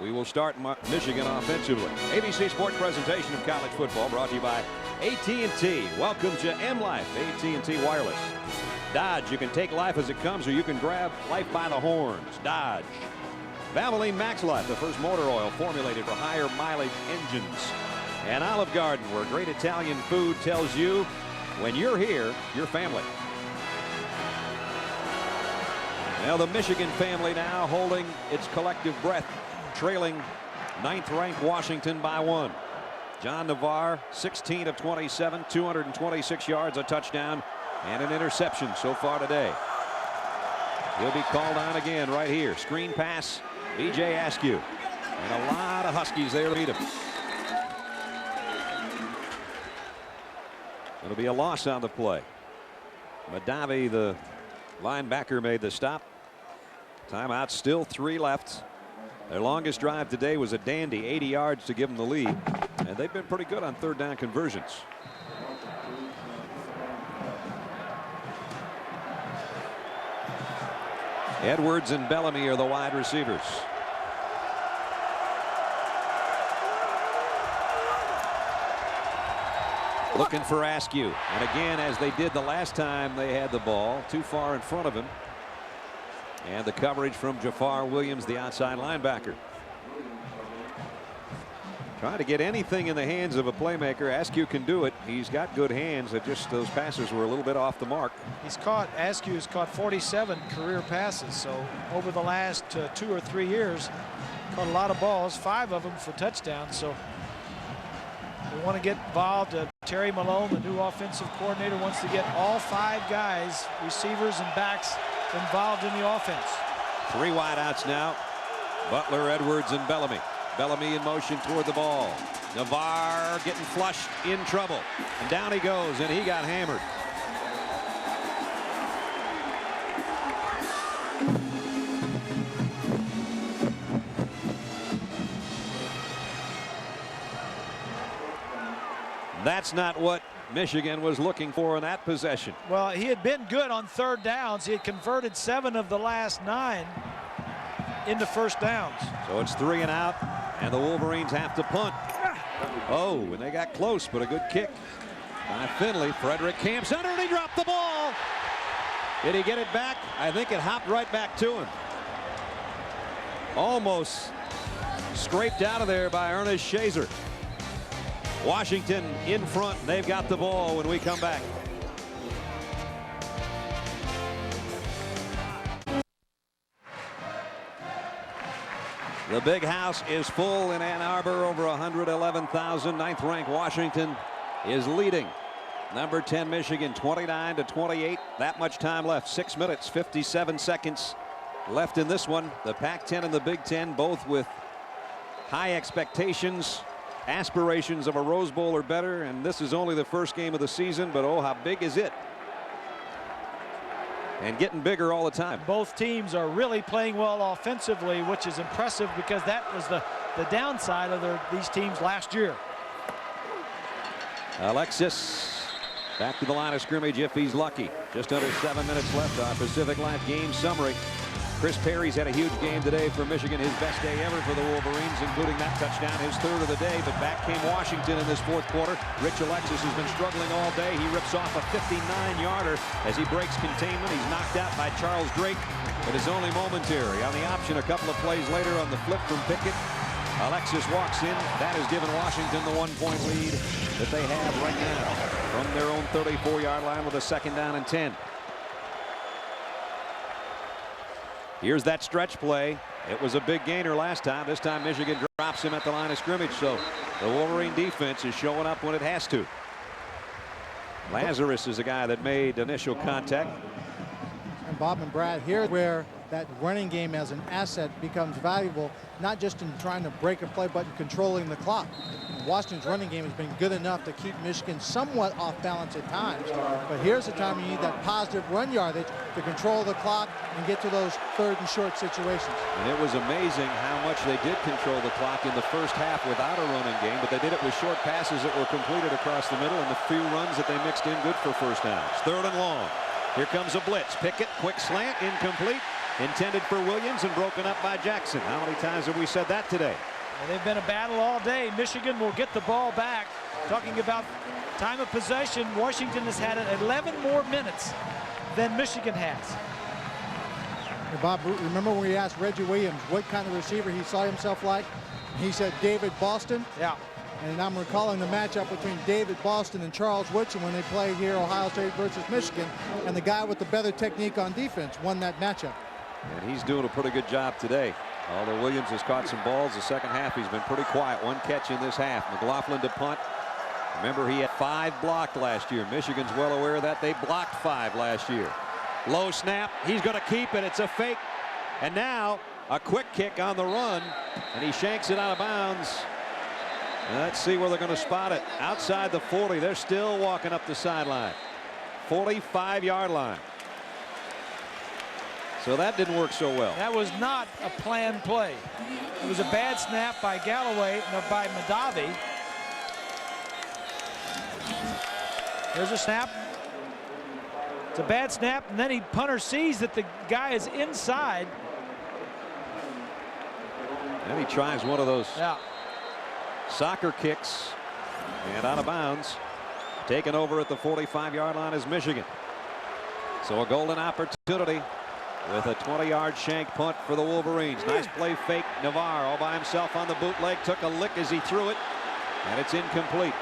we will start Michigan offensively. ABC Sports presentation of college football brought to you by AT&T. Welcome to M-Life, AT&T Wireless. Dodge, you can take life as it comes, or you can grab life by the horns. Dodge. Valvoline Max Life, the first motor oil formulated for higher mileage engines. And Olive Garden, where great Italian food tells you when you're here, you're family. Now the Michigan family now holding its collective breath, trailing 9th-ranked Washington by 1. John Navarre, 16 of 27, 226 yards, a touchdown, and an interception so far today. He'll be called on again right here. Screen pass, B.J. Askew. And a lot of Huskies there to meet him. It'll be a loss on the play. Madavi, the linebacker, made the stop. Timeout, still 3 left. Their longest drive today was a dandy 80 yards to give them the lead. And they've been pretty good on 3rd down conversions. Edwards and Bellamy are the wide receivers. Looking for Askew. And again, as they did the last time they had the ball, too far in front of him. And the coverage from Jafar Williams, the outside linebacker. Trying to get anything in the hands of a playmaker. Askew can do it. He's got good hands. Just those passes were a little bit off the mark. Askew has caught 47 career passes. So over the last 2 or 3 years, caught a lot of balls, 5 of them for touchdowns. So we want to get involved. Terry Malone, the new offensive coordinator, wants to get all 5 guys, receivers and backs, involved in the offense. 3 wideouts now. Butler, Edwards, and Bellamy. Bellamy in motion toward the ball. Navarre getting flushed, in trouble. And down he goes, and he got hammered. That's not what Michigan was looking for in that possession. Well, he had been good on 3rd downs. He had converted 7 of the last 9 into 1st downs. So it's 3 and out, and the Wolverines have to punt. Oh, and they got close, but a good kick by Finley. Frederick camps under, and he dropped the ball. Did he get it back? I think it hopped right back to him. Almost scraped out of there by Ernest Shazer. Washington in front. They've got the ball when we come back. The big house is full in Ann Arbor, over 111,000. 9th-ranked Washington is leading. Number 10 Michigan, 29-28. That much time left. 6 minutes, 57 seconds left in this one. The Pac-10 and the Big Ten both with high expectations, aspirations of a Rose Bowl or better, and this is only the first game of the season, but oh, how big is it? And getting bigger all the time. Both teams are really playing well offensively, which is impressive because that was the downside of these teams last year. Alexis back to the line of scrimmage if he's lucky. Just under 7 minutes left. Our Pacific Life game summary. Chris Perry's had a huge game today for Michigan, his best day ever for the Wolverines, including that touchdown, his 3rd of the day. But back came Washington in this 4th quarter. Rich Alexis has been struggling all day. He rips off a 59-yarder as he breaks containment. He's knocked out by Charles Drake, but it's only momentary. On the option a couple of plays later on the flip from Pickett, Alexis walks in. That has given Washington the 1-point lead that they have right now from their own 34-yard line with a 2nd down and 10. Here's that stretch play. It was a big gainer last time. This time Michigan drops him at the line of scrimmage. So the Wolverine defense is showing up when it has to. Lazarus is the guy that made initial contact. And Bob and Brad, here where that running game as an asset becomes valuable, not just in trying to break a play, but in controlling the clock. Washington's running game has been good enough to keep Michigan somewhat off balance at times. But here's the time you need that positive run yardage to control the clock and get to those 3rd and short situations. And it was amazing how much they did control the clock in the first half without a running game, but they did it with short passes that were completed across the middle and the few runs that they mixed in good for 1st downs. 3rd and long. Here comes a blitz. Pickett, quick slant, incomplete. Intended for Williams and broken up by Jackson. How many times have we said that today? Well, they've been a battle all day. Michigan will get the ball back. Talking about time of possession, Washington has had 11 more minutes than Michigan has. Bob, remember when we asked Reggie Williams what kind of receiver he saw himself like? He said David Boston. Yeah. And I'm recalling the matchup between David Boston and Charles Woodson when they played here, Ohio State versus Michigan, and the guy with the better technique on defense won that matchup. And he's doing a pretty good job today. Although Williams has caught some balls the second half, he's been pretty quiet. One catch in this half. McLaughlin to punt. Remember, he had 5 blocked last year. Michigan's well aware of that. They blocked 5 last year. Low snap. He's going to keep it. It's a fake. And now a quick kick on the run, and he shanks it out of bounds. Let's see where they're going to spot it. Outside the 40. They're still walking up the sideline. 45-yard line. So that didn't work so well. That was not a planned play. It was a bad snap by Galloway, no, by Madavi. There's a snap. It's a bad snap, and then punter sees that the guy is inside. And he tries one of those soccer kicks, and out of bounds. Taken over at the 45-yard line is Michigan. So a golden opportunity with a 20-yard shank punt for the Wolverines. Nice play fake. Navarre all by himself on the bootleg. Took a lick as he threw it, and it's incomplete.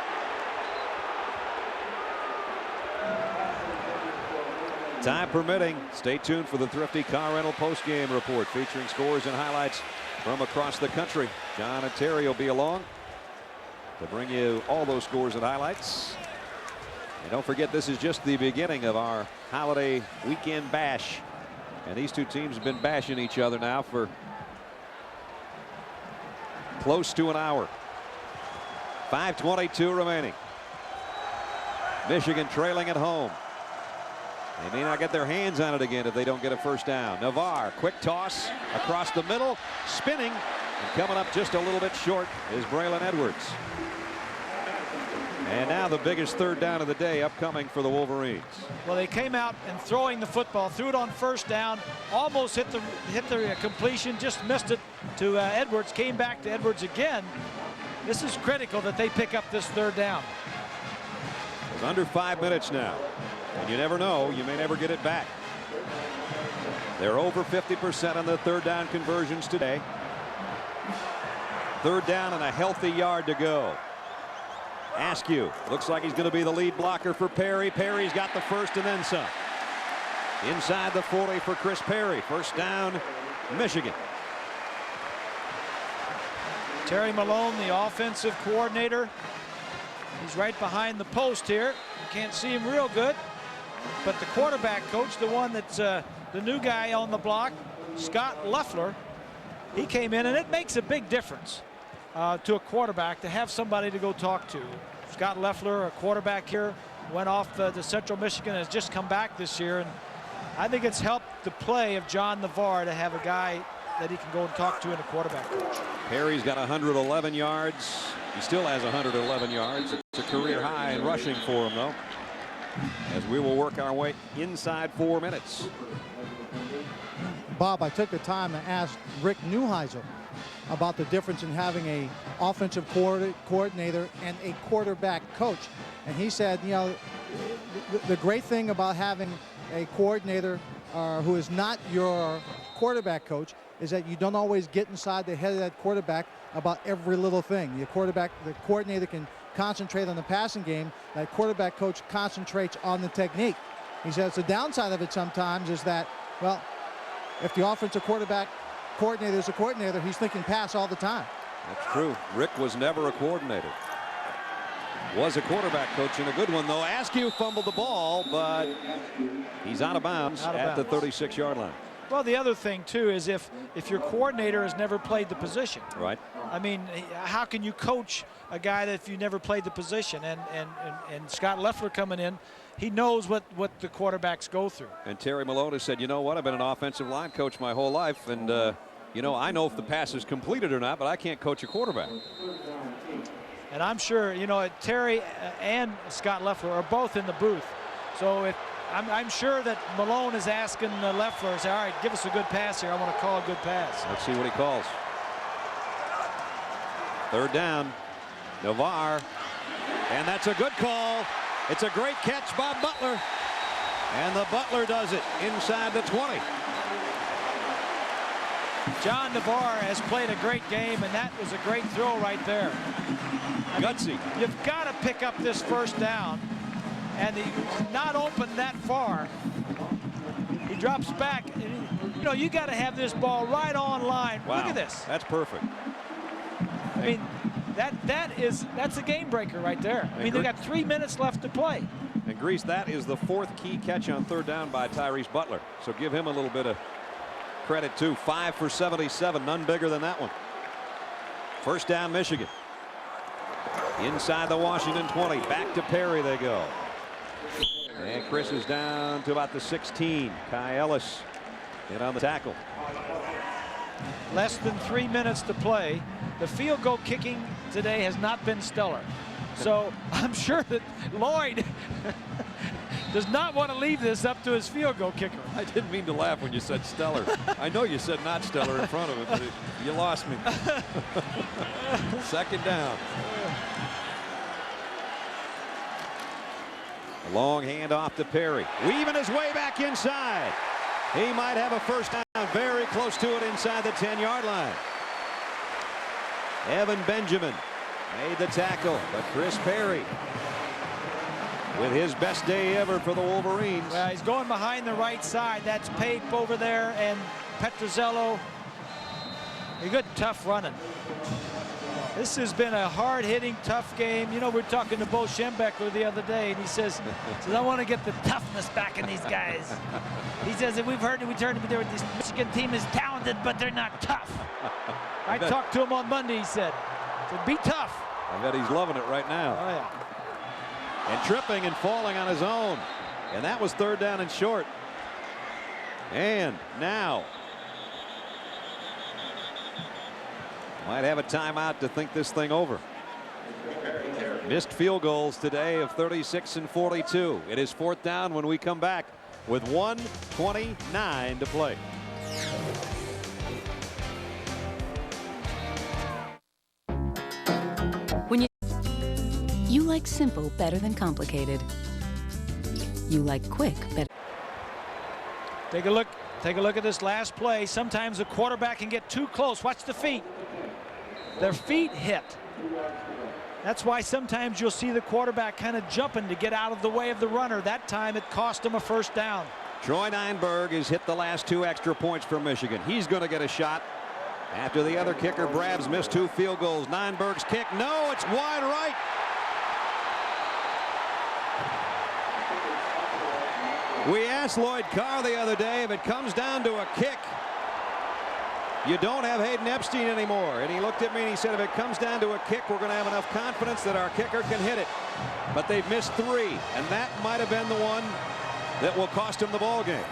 Time permitting, stay tuned for the Thrifty Car Rental post-game report featuring scores and highlights from across the country. John and Terry will be along to bring you all those scores and highlights. And don't forget, this is just the beginning of our holiday weekend bash. And these two teams have been bashing each other now for close to an hour. 5:22 remaining. Michigan trailing at home. They may not get their hands on it again if they don't get a first down. Navarre, quick toss across the middle, spinning, and coming up just a little bit short is Braylon Edwards. And now the biggest third down of the day upcoming for the Wolverines. Well, they came out and throwing the football, threw it on first down, almost hit the completion, just missed it to Edwards, came back to Edwards again. This is critical that they pick up this third down. It's under 5 minutes now. And you never know, you may never get it back. They're over 50% on the third down conversions today. Third down and a healthy yard to go. Askew looks like he's going to be the lead blocker for Perry. Perry's got the first and then some. Inside the 40 for Chris Perry. First down, Michigan. Terry Malone, the offensive coordinator. He's right behind the post here. You can't see him real good. But the quarterback coach, the one that's the new guy on the block, Scott Leffler, he came in, and it makes a big difference to a quarterback to have somebody to go talk to. Scott Leffler, a quarterback here, went off to Central Michigan, has just come back this year, and I think it's helped the play of John Navarre to have a guy that he can go and talk to in a quarterback coach. Perry's got 111 yards. He still has 111 yards. It's a career high in rushing for him, though, as we will work our way inside 4 minutes. Bob, I took the time to ask Rick Neuheisel about the difference in having a offensive coordinator and a quarterback coach. And he said, you know, the great thing about having a coordinator who is not your quarterback coach is that you don't always get inside the head of that quarterback about every little thing. The coordinator can concentrate on the passing game. That quarterback coach concentrates on the technique. He says the downside of it sometimes is that, well, if the offensive coordinator is a coordinator, he's thinking pass all the time. That's true. Rick was never a coordinator. Was a quarterback coach, and a good one, though. Askew fumbled the ball, but he's out of bounds at the 36-yard line. Well, the other thing, too, is if your coordinator has never played the position. Right. I mean, how can you coach a guy that if you never played the position? And Scott Leffler coming in, he knows what the quarterbacks go through. And Terry Malone has said, you know what, I've been an offensive line coach my whole life, and, you know, I know if the pass is completed or not, but I can't coach a quarterback. And I'm sure, you know, Terry and Scott Leffler are both in the booth. So I'm sure that Malone is asking Leffler, say, all right, give us a good pass here. I want to call a good pass. Let's see what he calls. Third down, Navarre, and that's a good call. It's a great catch by Butler, and the Butler does it inside the 20. John Navarre has played a great game, and that was a great throw right there. Gutsy. You've got to pick up this first down, and he's not open that far. He drops back. And, you know, you got to have this ball right on line. Wow. Look at this. That's perfect. I mean, that's a game breaker right there. I mean, they've got 3 minutes left to play. And Grease, that is the 4th key catch on 3rd down by Tyrese Butler. So give him a little bit of credit too. 5 for 77, none bigger than that one. First down, Michigan. Inside the Washington 20, back to Perry they go. And Chris is down to about the 16. Kai Ellis in on the tackle. Less than 3 minutes to play. The field goal kicking today has not been stellar. So I'm sure that Lloyd does not want to leave this up to his field goal kicker. I didn't mean to laugh when you said stellar. I know you said not stellar in front of it, but you lost me. Second down. A long handoff to Perry. Weaving his way back inside. He might have a first down, very close to it inside the 10-yard line. Evan Benjamin made the tackle, but Chris Perry with his best day ever for the Wolverines. Well, he's going behind the right side. That's Pape over there and Petrozello. A good tough running. This has been a hard-hitting, tough game. You know, we were talking to Bo Schembechler the other day, and he says, I want to get the toughness back in these guys. He says that we've heard this Michigan team is talented, but they're not tough. I talked to him on Monday, he said, be tough. I bet he's loving it right now. Oh, yeah. And tripping and falling on his own. And that was 3rd down and short. And now might have a timeout to think this thing over. Missed field goals today of 36 and 42. It is 4th down when we come back with 1:29 to play. When you like simple better than complicated. You like quick better. Take a look at this last play. Sometimes the quarterback can get too close. Watch the feet. Their feet hit. That's why sometimes you'll see the quarterback kind of jumping to get out of the way of the runner. That time it cost him a first down. Troy Nienberg has hit the last 2 extra points for Michigan. He's going to get a shot after the other kicker, Brabs, missed 2 field goals. Nienberg's kick, no, it's wide right. We asked Lloyd Carr the other day if it comes down to a kick, you don't have Hayden Epstein anymore. And he looked at me and he said, if it comes down to a kick, we're going to have enough confidence that our kicker can hit it. But they've missed 3, and that might have been the one that will cost him the ball game.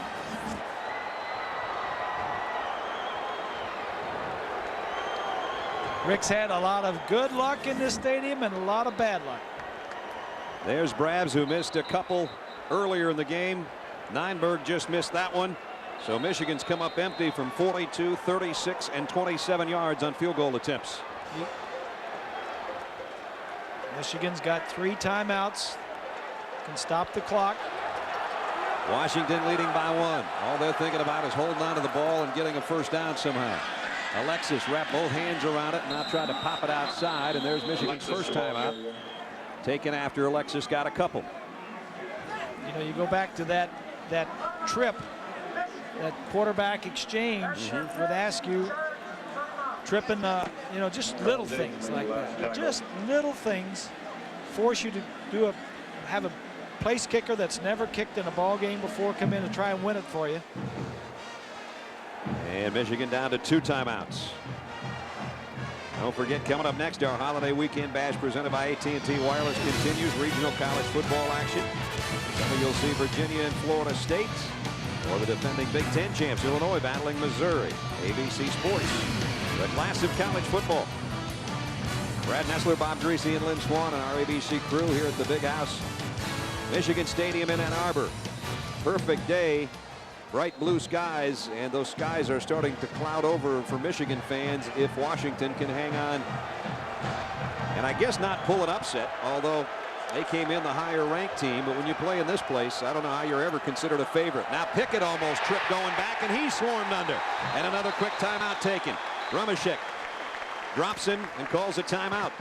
Rick's had a lot of good luck in this stadium and a lot of bad luck. There's Brabs, who missed a couple earlier in the game. Nienberg just missed that one. So Michigan's come up empty from 42, 36, and 27 yards on field goal attempts. Michigan's got 3 timeouts. Can stop the clock. Washington leading by 1. All they're thinking about is holding on to the ball and getting a first down somehow. Alexis wrapped both hands around it and now tried to pop it outside, and there's Michigan's first timeout taken after Alexis got a couple. You know, you go back to that trip, that quarterback exchange with Askew, tripping, you know, just little things like that. Just little things force you to have a place kicker that's never kicked in a ball game before come in and try and win it for you. And Michigan down to 2 timeouts. Don't forget, coming up next, our holiday weekend bash presented by AT&T Wireless continues. Regional college football action. Some you'll see Virginia and Florida State, or the defending Big Ten champs Illinois battling Missouri. ABC Sports, the class of college football. Brad Nessler, Bob Greasy, and Lynn Swan and our ABC crew here at the Big House, Michigan Stadium in Ann Arbor. Perfect day. Bright blue skies, and those skies are starting to cloud over for Michigan fans if Washington can hang on. And I guess not pull an upset, although They came in the higher ranked team, but when you play in this place, I don't know how you're ever considered a favorite. Now Pickett almost tripped going back, and he's swarmed under. And another quick timeout taken. Rumashek drops him and calls a timeout.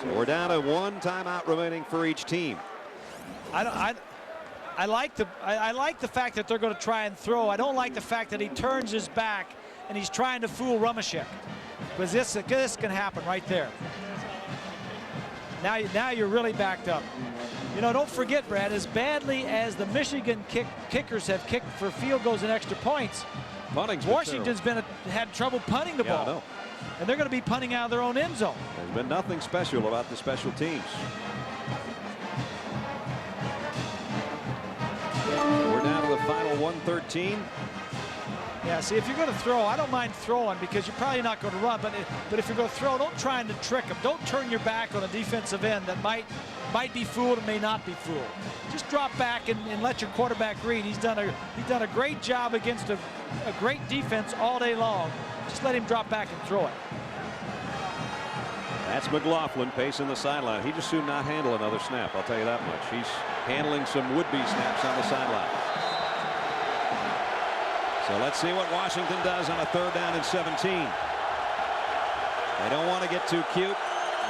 So we're down to one timeout remaining for each team. I like the fact that they're going to try and throw. I don't like the fact that he turns his back and he's trying to fool Rumashek, because this can happen right there. Now you're really backed up. You know, don't forget, Brad, as badly as the Michigan kickers have kicked for field goals and extra points, Washington's had trouble punting the ball. I know. And they're going to be punting out of their own end zone. There's been nothing special about the special teams. We're down to the final 113. Yeah, see, if you're going to throw, I don't mind throwing because you're probably not going to run. But if you're going to throw, don't try to trick them. Don't turn your back on a defensive end that might be fooled and may not be fooled. Just drop back and let your quarterback read. He's done a great job against a great defense all day long. Just let him drop back and throw it. That's McLaughlin pacing the sideline. He just soon not handle another snap, I'll tell you that much. He's handling some would-be snaps on the sideline. So let's see what Washington does on a 3rd down and 17. They don't want to get too cute.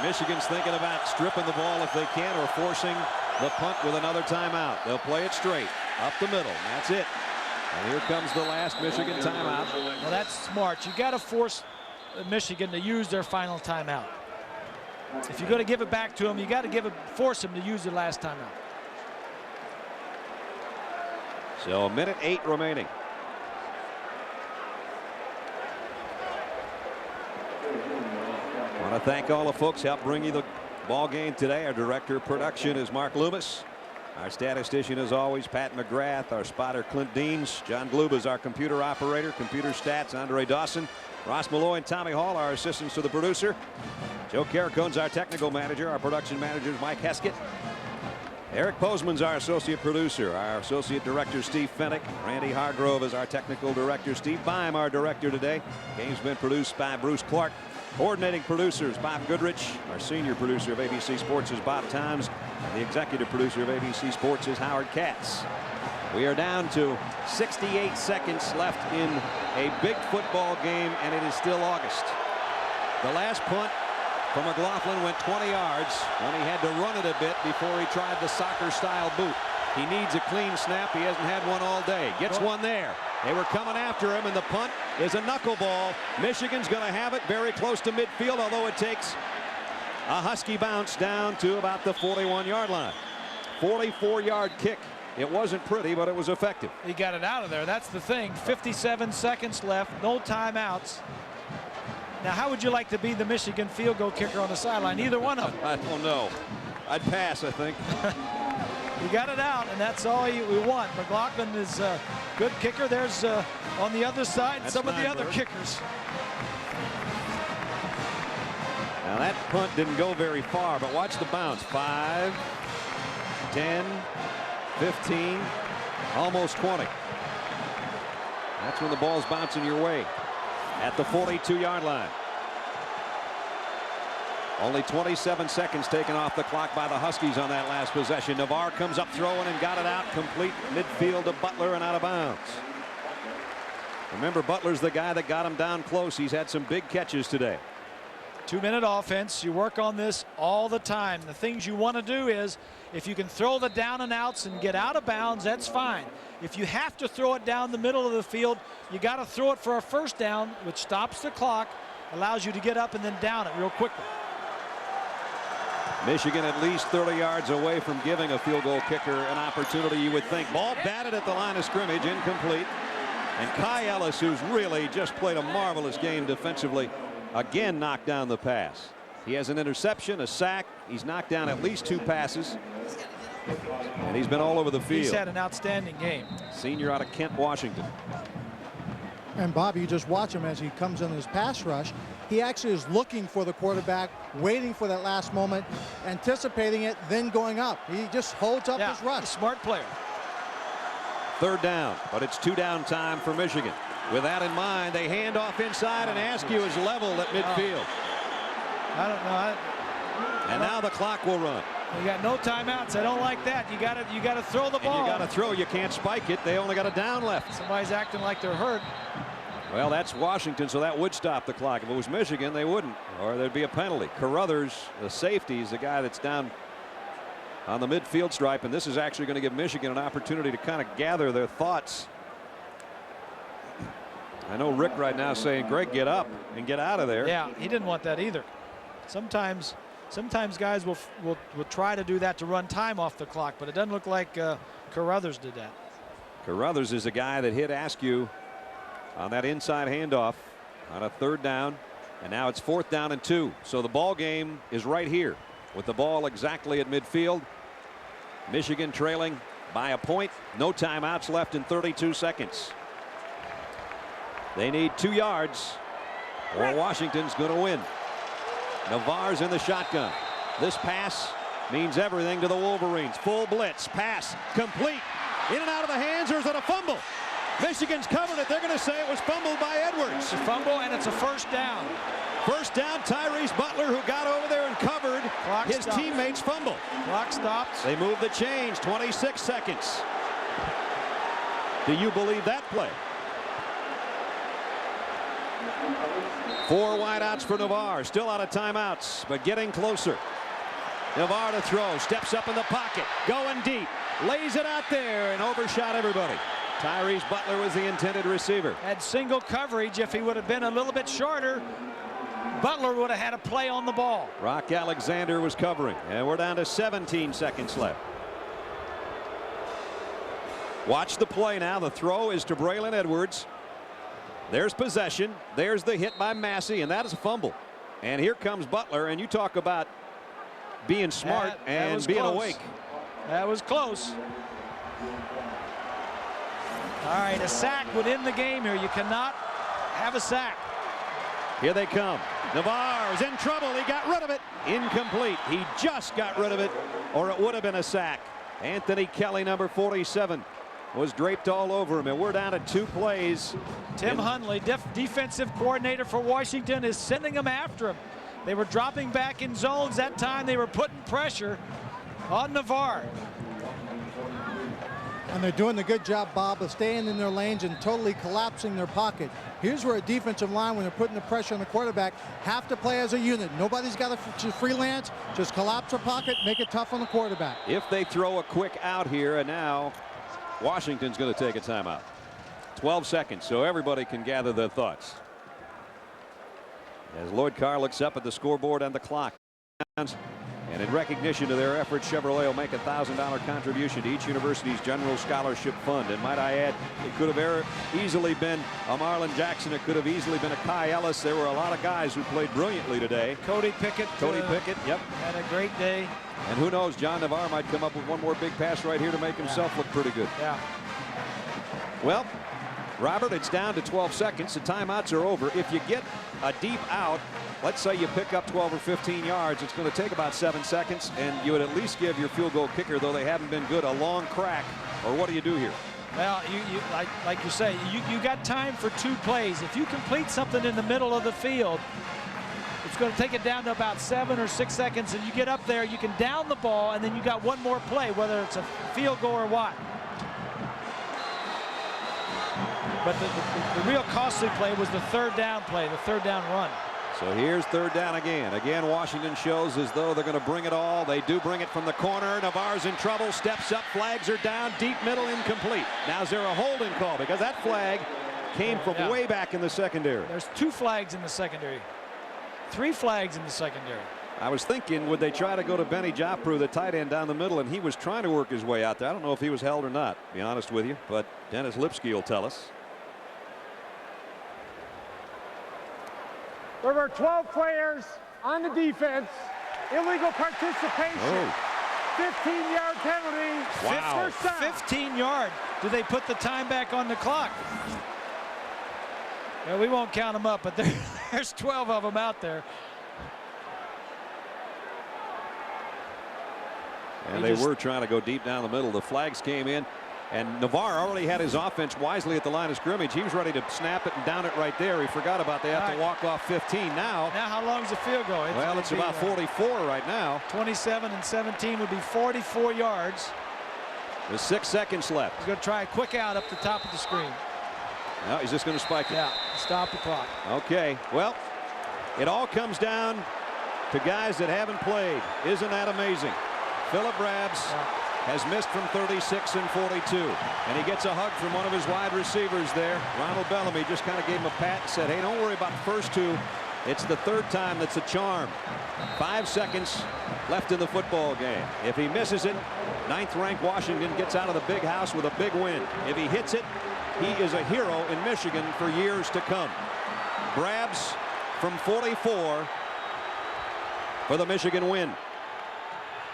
Michigan's thinking about stripping the ball if they can, or forcing the punt with another timeout. They'll play it straight up the middle. That's it. And here comes the last Michigan timeout. Well, that's smart. You got to force Michigan to use their final timeout. If you're going to give it back to them, you got to force them to use their last timeout. So 1:08 remaining. I want to thank all the folks who helped bring you the ball game today. Our director of production is Mark Loomis. Our statistician, as always, Pat McGrath. Our spotter, Clint Deans. John Gloob is our computer operator. Computer stats, Andre Dawson. Ross Malloy and Tommy Hall, our assistants to the producer. Joe Caracone's our technical manager. Our production manager is Mike Heskett. Eric Postman's our associate producer. Our associate director, Steve Fennick. Randy Hargrove is our technical director. Steve Bime, our director today. Game's been produced by Bruce Clark. Coordinating producers, Bob Goodrich. Our senior producer of ABC Sports is Bob Times. And the executive producer of ABC Sports is Howard Katz. We are down to 68 seconds left in a big football game, and it is still August. The last punt for McLaughlin went 20 yards when he had to run it a bit before he tried the soccer-style boot. He needs a clean snap. He hasn't had one all day. Gets one there. They were coming after him, and the punt is a knuckleball. Michigan's going to have it very close to midfield, although it takes a Husky bounce down to about the 41-yard line. 44-yard kick. It wasn't pretty, but it was effective. He got it out of there. That's the thing. 57 seconds left. No timeouts. Now, how would you like to be the Michigan field goal kicker on the sideline? Either one of them. I don't know. I'd pass, I think. You got it out, and that's all we want. McLaughlin is a good kicker. There's on the other side that's some of the other kickers. Now that punt didn't go very far, but watch the bounce. 5, 10, 15, almost 20. That's when the ball's bouncing your way at the 42-yard line. Only 27 seconds taken off the clock by the Huskies on that last possession. Navarre comes up throwing and got it out complete midfield to Butler and out of bounds. Remember, Butler's the guy that got him down close. He's had some big catches today. 2-minute offense. You work on this all the time. The things you want to do is, if you can throw the down and outs and get out of bounds, that's fine. If you have to throw it down the middle of the field, you got to throw it for a first down, which stops the clock, allows you to get up and then down it real quickly. Michigan at least 30 yards away from giving a field goal kicker an opportunity, you would think. Ball batted at the line of scrimmage, incomplete. And Kai Ellis, who's really just played a marvelous game defensively, again knocked down the pass. He has an interception, a sack. He's knocked down at least 2 passes. And he's been all over the field. He's had an outstanding game. Senior out of Kent, Washington. And Bob, you just watch him as he comes in his pass rush. He actually is looking for the quarterback, waiting for that last moment, anticipating it, then going up. He just holds up his rush. Smart player. 3rd down, but it's 2-down time for Michigan. With that in mind, they hand off inside, and Askew is leveled at midfield. I don't know. And now the clock will run. You got no timeouts. I don't like that. You got to throw the ball. And you got to throw. You can't spike it. They only got a down left. Somebody's acting like they're hurt. Well, that's Washington, so that would stop the clock. If it was Michigan, they wouldn't, or there'd be a penalty. Carruthers, the safety, is the guy that's down on the midfield stripe, and this is actually going to give Michigan an opportunity to kind of gather their thoughts. I know Rick right now saying, Greg, get up and get out of there. Yeah, he didn't want that either. Sometimes guys will try to do that to run time off the clock, but it doesn't look like Carruthers did that. Carruthers is a guy that hit Askew on that inside handoff on a 3rd down, and now it's 4th down and 2. So the ball game is right here with the ball exactly at midfield. Michigan trailing by a point. No timeouts left in 32 seconds. They need 2 yards or Washington's going to win. Navarre's in the shotgun. This pass means everything to the Wolverines. Full blitz. Pass complete. In and out of the hands, or is it a fumble? Michigan's covered it. They're going to say it was fumbled by Edwards. It's a fumble, and it's a 1st down. 1st down, Tyrese Butler, who got over there and covered his teammate's fumble. Clock stops. They move the chains. 26 seconds. Do you believe that play? 4 wideouts for Navarre. Still out of timeouts, but getting closer. Navarre to throw. Steps up in the pocket. Going deep. Lays it out there and overshot everybody. Tyrese Butler was the intended receiver. Had single coverage. If he would have been a little bit shorter, Butler would have had a play on the ball. Rock Alexander was covering, and we're down to 17 seconds left. Watch the play now. The throw is to Braylon Edwards. There's possession. There's the hit by Massey, and that is a fumble. And here comes Butler, and you talk about being smart and being awake. That was close. All right, a sack would end the game here. You cannot have a sack. Here they come. Navarre is in trouble. He got rid of it. Incomplete. He just got rid of it, or it would have been a sack. Anthony Kelly, number 47, was draped all over him, and we're down to 2 plays. Tim Hundley, defensive coordinator for Washington, is sending them after him. They were dropping back in zones that time. They were putting pressure on Navarre. And they're doing a good job, Bob, of staying in their lanes and totally collapsing their pocket. Here's where a defensive line, when they're putting the pressure on the quarterback, have to play as a unit. Nobody's got to freelance. Just collapse their pocket, make it tough on the quarterback. If they throw a quick out here, and now Washington's going to take a timeout. 12 seconds, so everybody can gather their thoughts. As Lloyd Carr looks up at the scoreboard and the clock. And in recognition of their efforts, Chevrolet will make a $1,000 contribution to each university's general scholarship fund. And might I add, it could have easily been a Marlon Jackson. It could have easily been a Kai Ellis. There were a lot of guys who played brilliantly today. Cody Pickett. Yep. Had a great day. And who knows, John Navarre might come up with one more big pass right here to make himself look pretty good. Yeah. Well, Robert, it's down to 12 seconds. The timeouts are over. If you get a deep out, let's say you pick up 12 or 15 yards, it's going to take about 7 seconds, and you would at least give your field goal kicker, though they haven't been good, a long crack. Or what do you do here? Well, like you say, you got time for 2 plays. If you complete something in the middle of the field, it's going to take it down to about 7 or 6 seconds, and you get up there, you can down the ball, and then you got one more play, whether it's a field goal or what. But the real costly play was the 3rd down play, the 3rd down run. So here's 3rd down again. Again, Washington shows as though they're going to bring it all. They do bring it from the corner. Navarre's in trouble, steps up, flags are down, deep middle, incomplete. Now is there a holding call? Because that flag came from way back in the secondary. There's 2 flags in the secondary. 3 flags in the secondary. I was thinking, would they try to go to Benny Joppru, the tight end, down the middle, and he was trying to work his way out there. I don't know if he was held or not, to be honest with you, but Dennis Lipsky will tell us. There were 12 players on the defense. Illegal participation. 15-yard penalty. Wow. 15 yard. Do they put the time back on the clock? Well, we won't count them up, but there's 12 of them out there. And they were trying to go deep down the middle. The flags came in. And Navarre already had his offense wisely at the line of scrimmage. He was ready to snap it and down it right there. He forgot about they have to walk off 15 now. Now how long is the field goal? It's about 44 right now. 27 and 17 would be 44 yards. With 6 seconds left. He's going to try a quick out up the top of the screen. No, he's just going to spike it. Yeah, stop the clock. Okay, well, it all comes down to guys that haven't played. Isn't that amazing? Philip Brabs has missed from 36 and 42. And he gets a hug from one of his wide receivers there. Ronald Bellamy just kind of gave him a pat and said, hey, don't worry about the first two. It's the third time that's a charm. 5 seconds left in the football game. If he misses it, 9th-ranked Washington gets out of the big house with a big win. If he hits it, he is a hero in Michigan for years to come. Brabs from 44 for the Michigan win.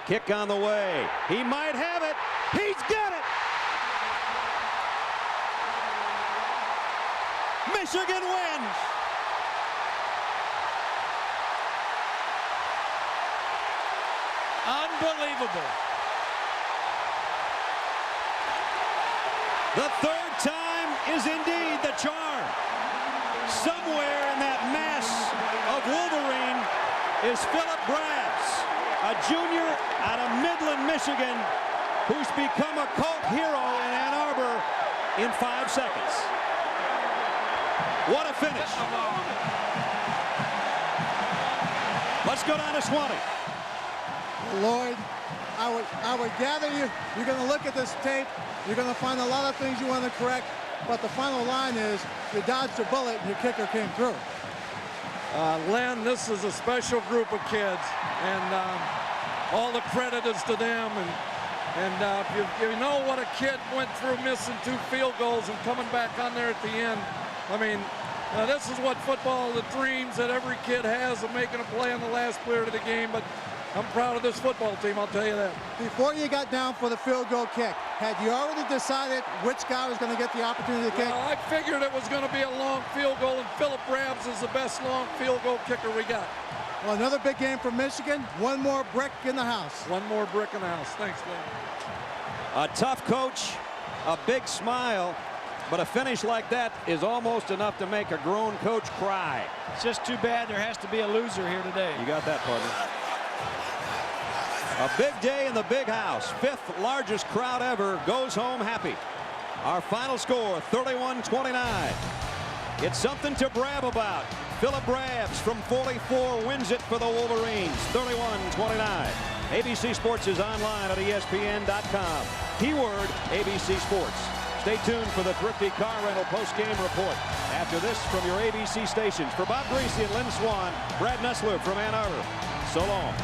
Kick on the way. He might have it. He's got it. Michigan wins. Unbelievable. The third time is indeed the charm. Somewhere in that mass of Wolverine is Philip Brabs, a junior out of Midland, Michigan, who's become a cult hero in Ann Arbor in 5 seconds. What a finish. Let's go down to Swanee. Lloyd, I would gather you're going to look at this tape. You're going to find a lot of things you want to correct, but the final line is you dodged a bullet and your kicker came through. Len, this is a special group of kids, and all the credit is to them. And if you know what a kid went through missing 2 field goals and coming back on there at the end, I mean, this is what football, the dreams that every kid has of making a play in the last period of the game. But I'm proud of this football team, I'll tell you that. Before you got down for the field goal kick, had you already decided which guy was going to get the opportunity to kick? Well, I figured it was going to be a long field goal, and Philip Brabs is the best long field goal kicker we got. Well, another big game for Michigan. One more brick in the house. One more brick in the house. Thanks, man. A tough coach, a big smile, but a finish like that is almost enough to make a grown coach cry. It's just too bad there has to be a loser here today. You got that, partner. A big day in the big house. 5th largest crowd ever goes home happy. Our final score, 31-29. It's something to brag about. Philip Brabs from 44 wins it for the Wolverines, 31-29. ABC Sports is online at ESPN.com. Keyword ABC Sports. Stay tuned for the Thrifty Car Rental post-game report. After this, from your ABC stations. For Bob Greasy and Lynn Swan, Brad Nessler from Ann Arbor. So long.